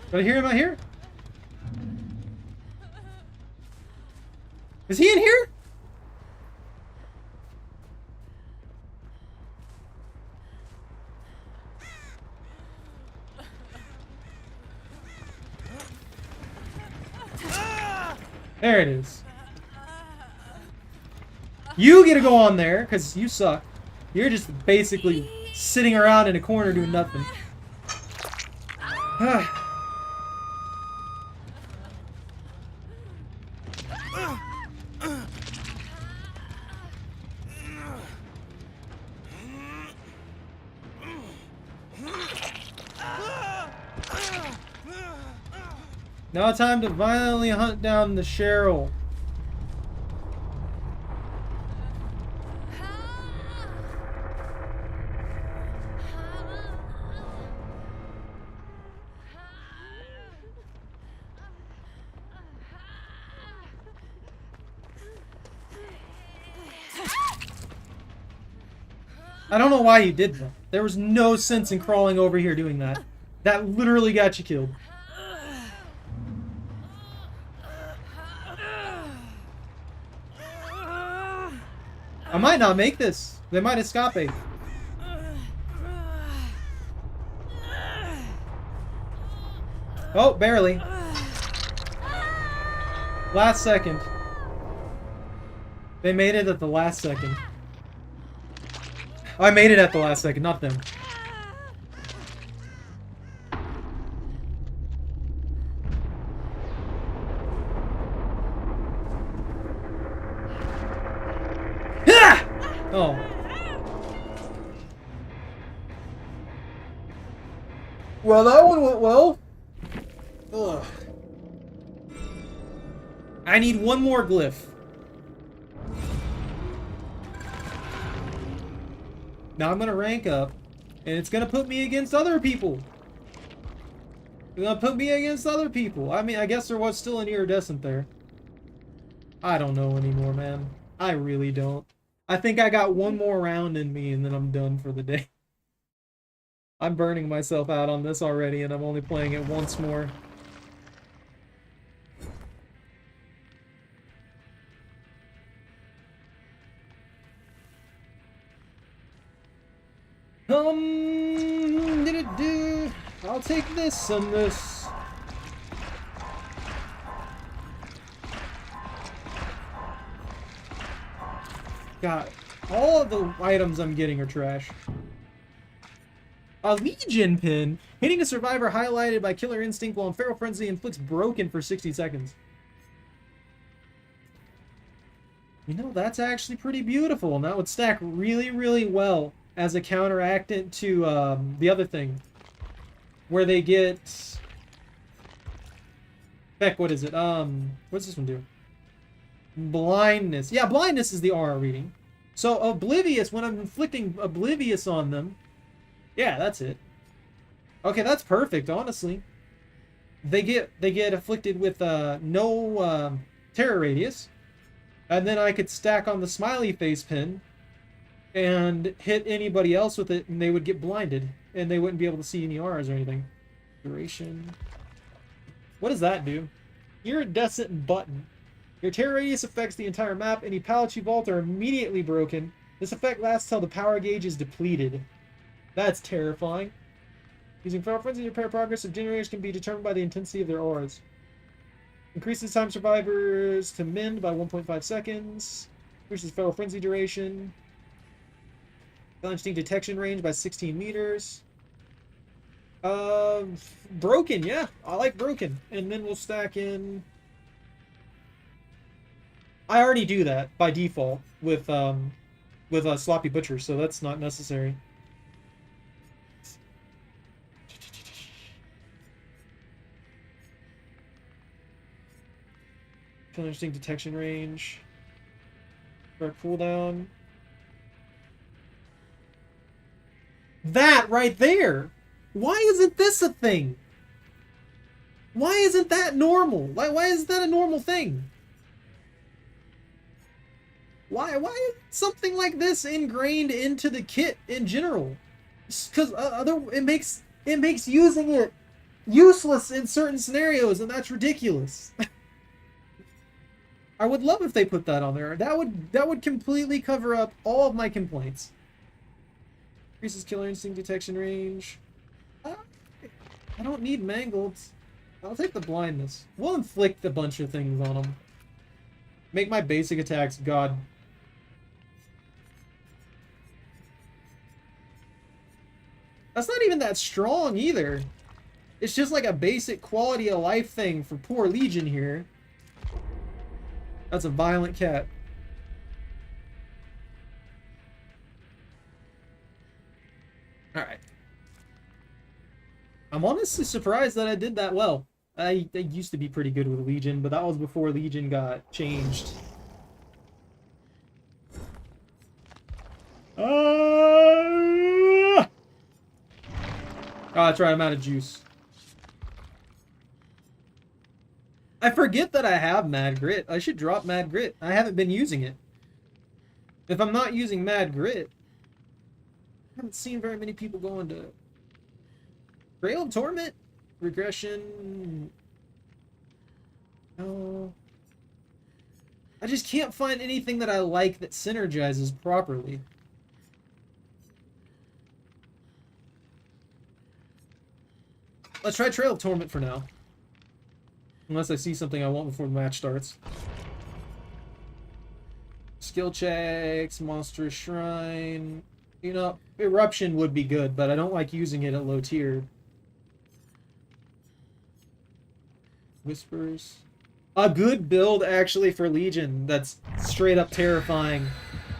Did I hear him out here? Is he in here? There it is. You get to go on there, because you suck. You're just basically sitting around in a corner doing nothing. Now it's time to violently hunt down the Cheryl. I don't know why you did that. There was no sense in crawling over here doing that. That literally got you killed. I might not make this. They might escape. Oh, barely. Last second. They made it at the last second. I made it at the last second, not them. Oh. Well, that one went well. Ugh. I need one more glyph. Now I'm gonna rank up, and it's gonna put me against other people. It's gonna put me against other people. I mean, I guess there was still an iridescent there. I don't know anymore, man. I really don't. I think I got one more round in me and then I'm done for the day. I'm burning myself out on this already and I'm only playing it once more. I'll take this and this. God, All of the items I'm getting are trash. A Legion pin. Hitting a survivor highlighted by Killer Instinct while in Feral Frenzy inflicts broken for 60 seconds. You know, that's actually pretty beautiful, and that would stack really, really well as a counteractant to the other thing. Where they get... Heck, what is it? What's this one do? Blindness. Yeah, blindness is the aura reading. So, Oblivious, when I'm inflicting Oblivious on them... Yeah, that's it. Okay, that's perfect, honestly. They get afflicted with no terror radius. And then I could stack on the smiley face pin and hit anybody else with it, and they would get blinded. And they wouldn't be able to see any auras or anything. Duration. What does that do? Iridescent button. Your terror radius affects the entire map. Any pallets you vault are immediately broken. This effect lasts till the power gauge is depleted. That's terrifying. Using Feral Frenzy to repair progress of generators can be determined by the intensity of their auras. Increases time survivors to mend by 1.5 seconds. Increases Feral Frenzy duration. Instinct detection range by 16 meters. Broken, yeah. I like broken. And then we'll stack in... I already do that by default with Sloppy Butcher, so that's not necessary. Instinct detection range. Start cooldown. That right there! Why isn't this a thing? Why isn't that normal? Why isn't that a normal thing? Why is something like this ingrained into the kit in general? Because it makes using it useless in certain scenarios, and that's ridiculous. I would love if they put that on there. That would completely cover up all of my complaints. Increases Killer Instinct detection range. I don't need Mangled. I'll take the blindness. We'll inflict a bunch of things on them. Make my basic attacks god. That's not even that strong either. It's just like a basic quality of life thing for poor Legion here. That's a violent cat. Alright. I'm honestly surprised that I did that well. I used to be pretty good with Legion, but that was before Legion got changed. Oh, that's right, I'm out of juice. I forget that I have Mad Grit. I should drop Mad Grit. I haven't been using it. If I'm not using Mad Grit, I haven't seen very many people go into Grail of Torment, Regression. No. I just can't find anything that I like that synergizes properly. Let's try Trail of Torment for now. Unless I see something I want before the match starts. Skill checks, Monstrous Shrine. You know, Eruption would be good, but I don't like using it at low tier. Whispers. A good build, actually, for Legion that's straight up terrifying,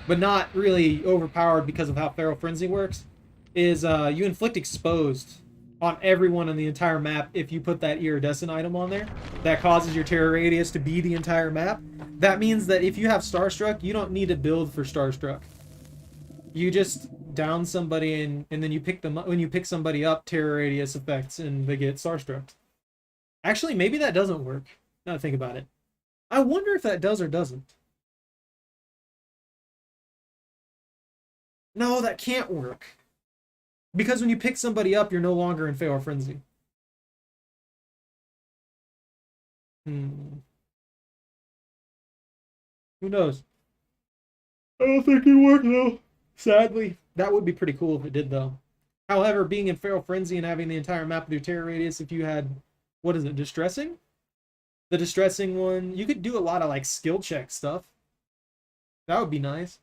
but not really overpowered because of how Feral Frenzy works, is you inflict Exposed on everyone on the entire map if you put that iridescent item on there. That causes your terror radius to be the entire map. That means that if you have Starstruck, you don't need to build for Starstruck. You just down somebody and then you pick them up. When you pick somebody up, terror radius effects and they get Starstruck. Actually, maybe that doesn't work. Now that I think about it. I wonder if that does or doesn't. No, that can't work. Because when you pick somebody up, you're no longer in Feral Frenzy. Who knows? I don't think it worked, though. Sadly. That would be pretty cool if it did, though. However, being in Feral Frenzy and having the entire map with your terror radius, if you had... What is it? Distressing? The Distressing one. You could do a lot of, like, skill check stuff. That would be nice.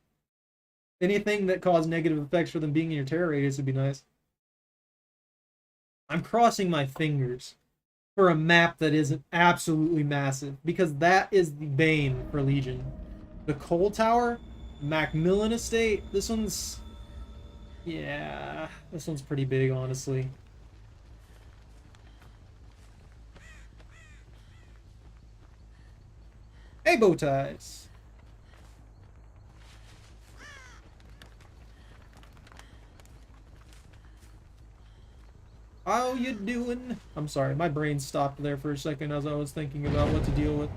Anything that caused negative effects for them being in your terror radius would be nice. I'm crossing my fingers for a map that isn't absolutely massive, because that is the bane for Legion. The Coal Tower, Macmillan Estate, this one's... yeah, this one's pretty big, honestly. Hey, bow ties. How you doing? I'm sorry, my brain stopped there for a second as I was thinking about what to deal with.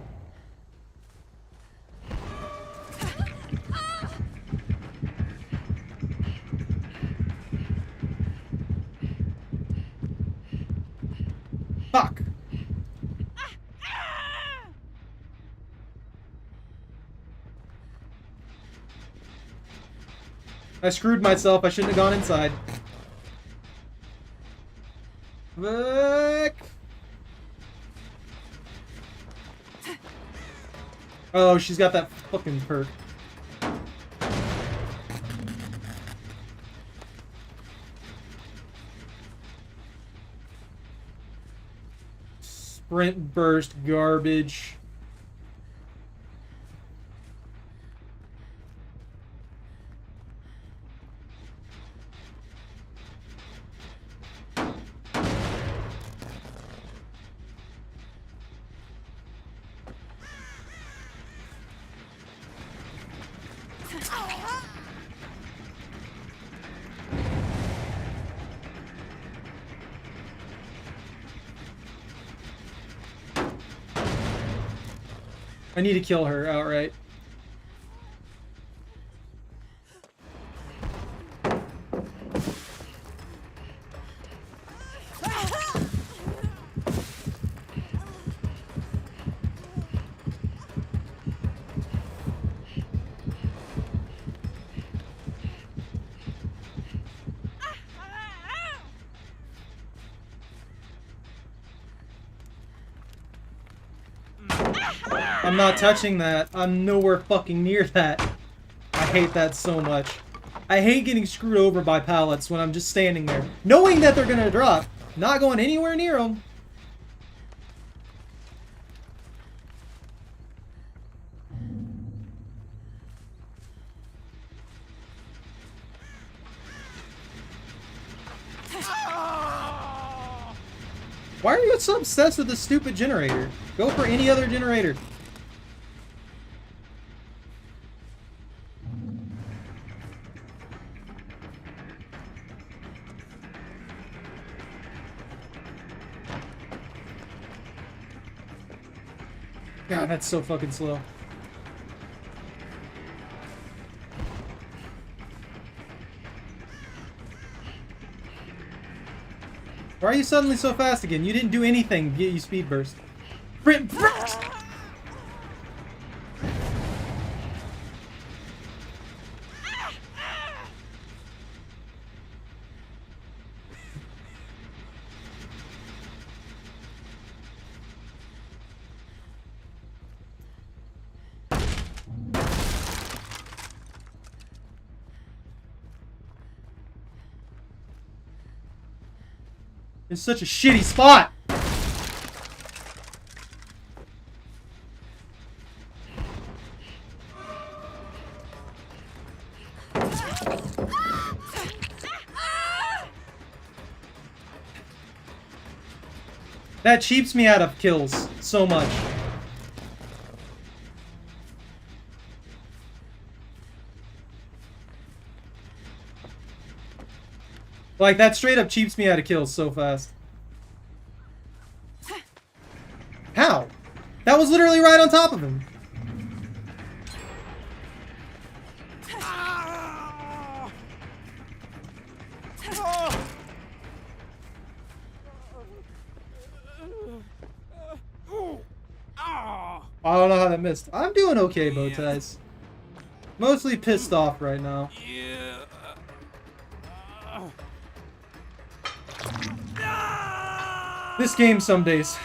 Fuck! I screwed myself. I shouldn't have gone inside. Fuck! Oh, she's got that fucking perk. Sprint burst garbage. I need to kill her outright. I'm not touching that. I'm nowhere fucking near that. I hate that so much. I hate getting screwed over by pallets when I'm just standing there, knowing that they're gonna drop, not going anywhere near them. Why are you so obsessed with this stupid generator? Go for any other generator. God, that's so fucking slow. Why are you suddenly so fast again? You didn't do anything to get you speed burst. Sprint burst! It's such a shitty spot! That cheaps me out of kills so much. Like, that straight up cheaps me out of kills so fast. How? That was literally right on top of him. I don't know how that missed. I'm doing okay, Bowties. Mostly pissed off right now. This game some days.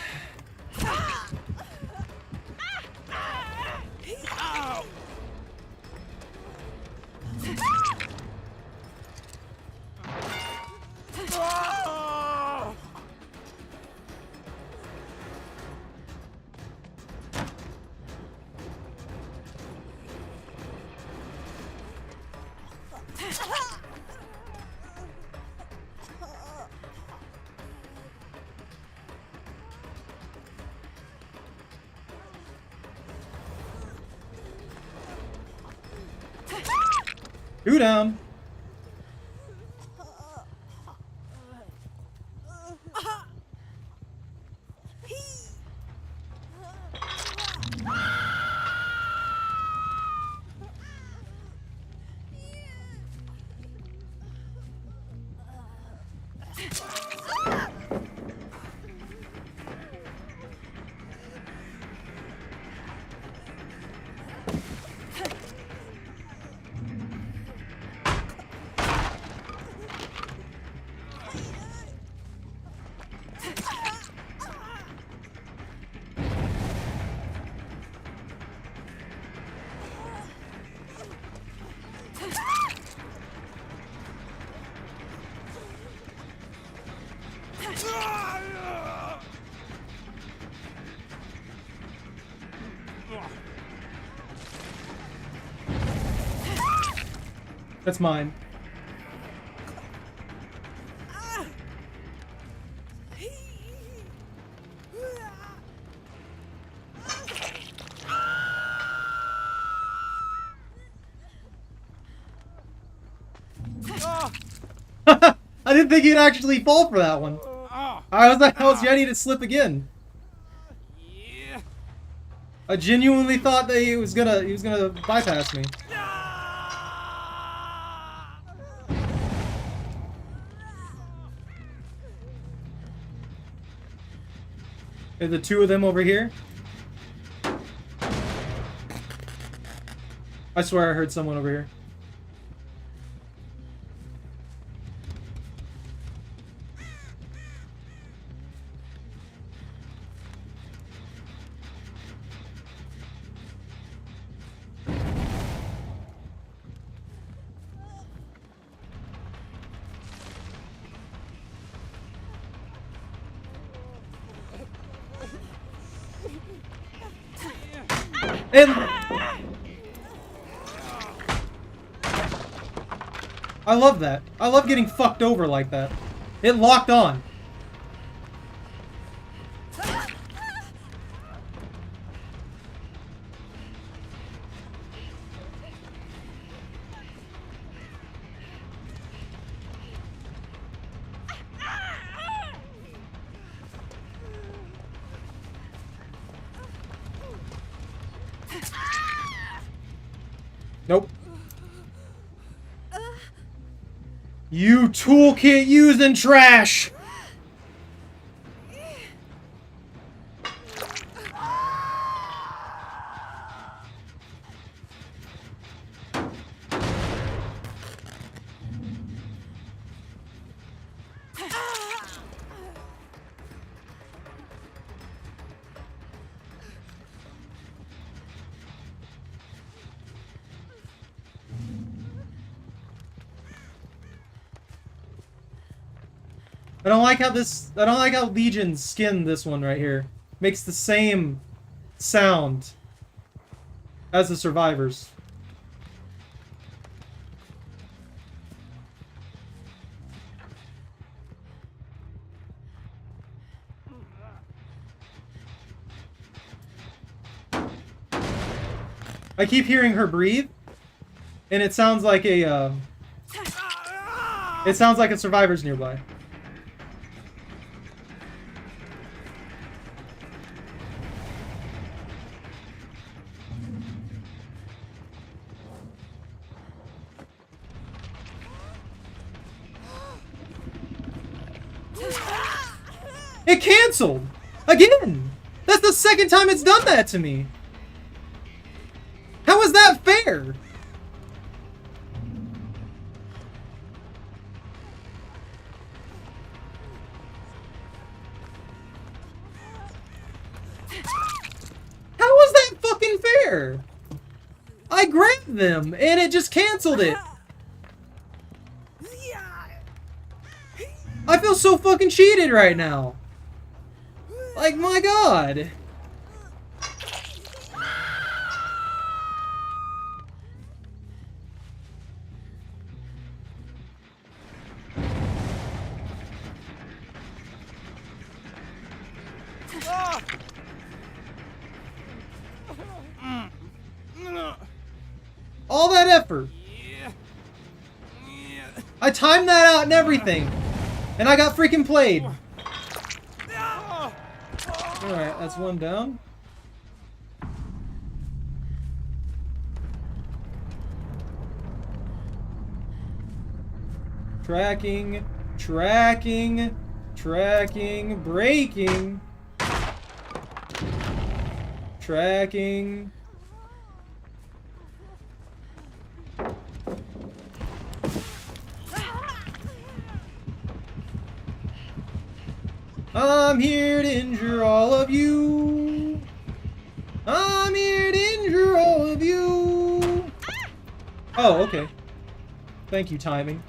Two down. That's mine. I didn't think he'd actually fall for that one. I was ready to slip again. I genuinely thought that he was gonna bypass me. Are the two of them over here? I swear I heard someone over here. And I love that. I love getting fucked over like that. It locked on. Nope. You toolkit using trash! I don't like how Legion's skin, this one right here, makes the same sound as the survivors. I keep hearing her breathe, and it sounds like a survivor's nearby. It canceled! Again! That's the second time it's done that to me! How is that fair? How is that fucking fair? I grabbed them and it just canceled it! I feel so fucking cheated right now! Like, my god! All that effort! I timed that out and everything. And I got freaking played. Alright, that's one down. Tracking, tracking, tracking, braking. Tracking. I'm here to injure all of you. I'm here to injure all of you. Oh, okay. Thank you, timing.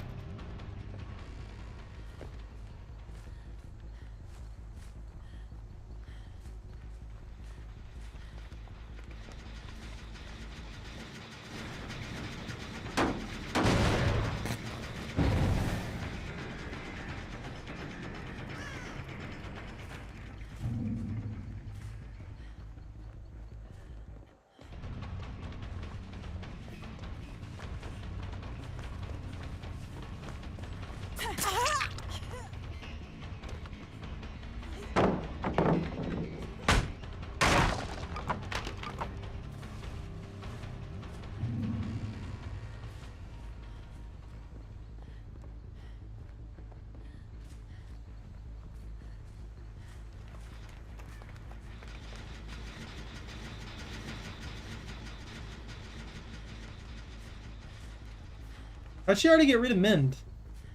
How'd she already get rid of Mend?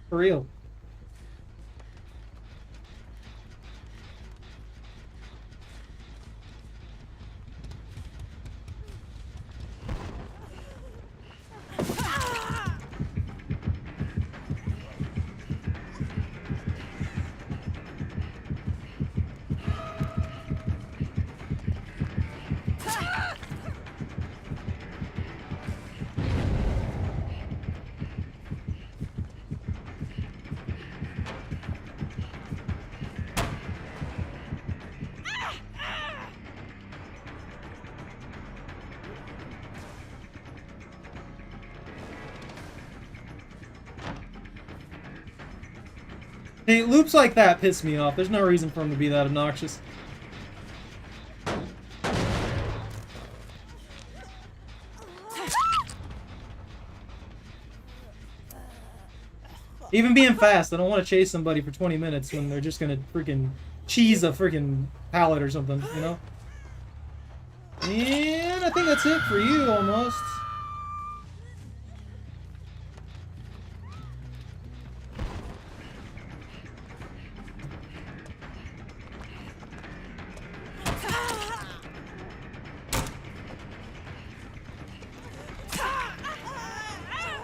For real. Hey, loops like that piss me off. There's no reason for them to be that obnoxious. Even being fast, I don't want to chase somebody for 20 minutes when they're just gonna freaking cheese a freaking pallet or something, you know? And I think that's it for you, almost.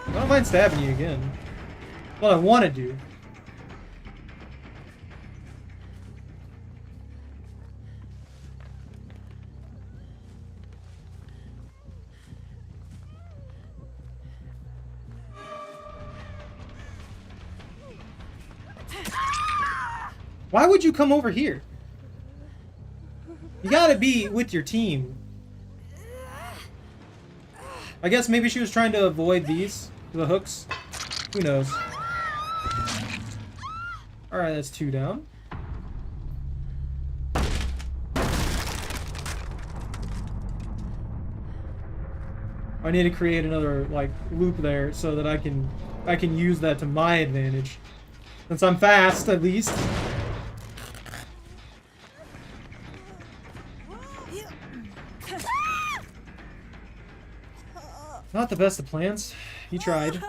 I don't mind stabbing you again. What I want to do. Why would you come over here? You gotta be with your team. I guess maybe she was trying to avoid the hooks. Who knows? Alright, that's 2 down. I need to create another like loop there so that I can use that to my advantage. Since I'm fast, at least. Not the best of plans. He tried.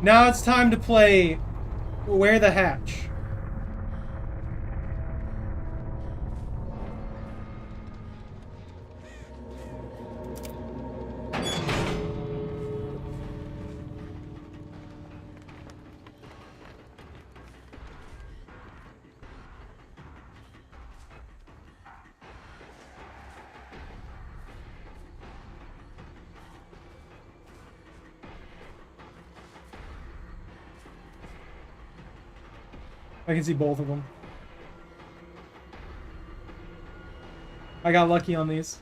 Now it's time to play Where the Hatch. I can see both of them. I got lucky on these.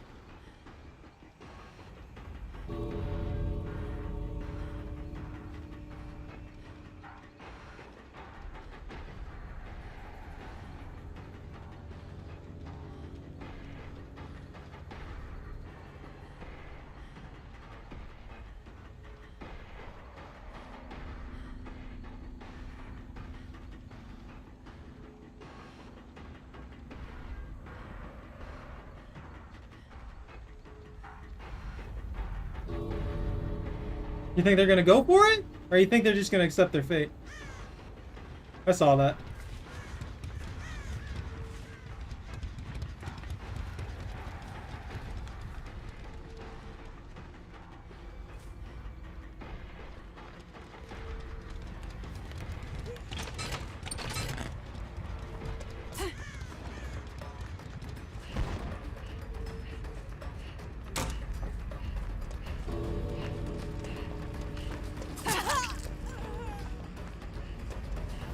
You think they're gonna go for it? Or you think they're just gonna accept their fate? I saw that.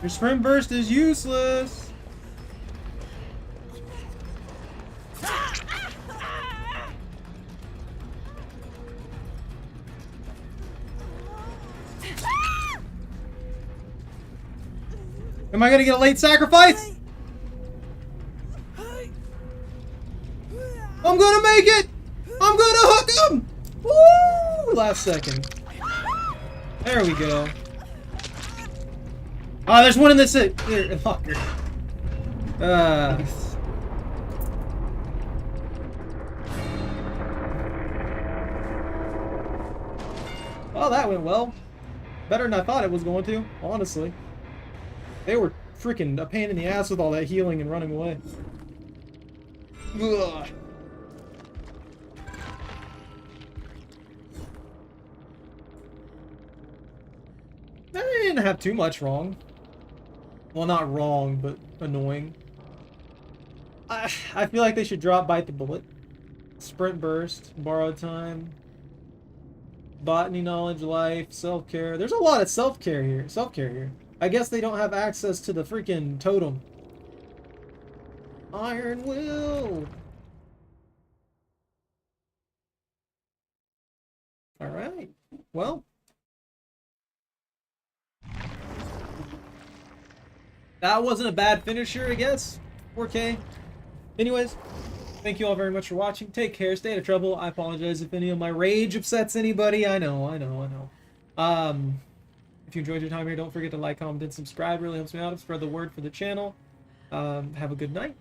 Your sprint burst is useless. Am I gonna get a late sacrifice? I'm gonna make it! I'm gonna hook him! Woo! Last second. There we go. Oh, there's one in this here, locker. Well, that went well. Better than I thought it was going to, honestly. They were freaking a pain in the ass with all that healing and running away. Ugh. I didn't have too much wrong. Well, not wrong, but annoying. I feel like they should drop Bite the Bullet. Sprint Burst, Borrowed Time, Botany Knowledge, Life, Self-Care. There's a lot of self-care here. I guess they don't have access to the freaking totem. Iron Will! Alright. Well. That wasn't a bad finisher, I guess. 4K. Anyways, thank you all very much for watching. Take care. Stay out of trouble. I apologize if any of my rage upsets anybody. I know. If you enjoyed your time here, don't forget to like, comment, and subscribe. It really helps me out. Spread the word for the channel. Have a good night.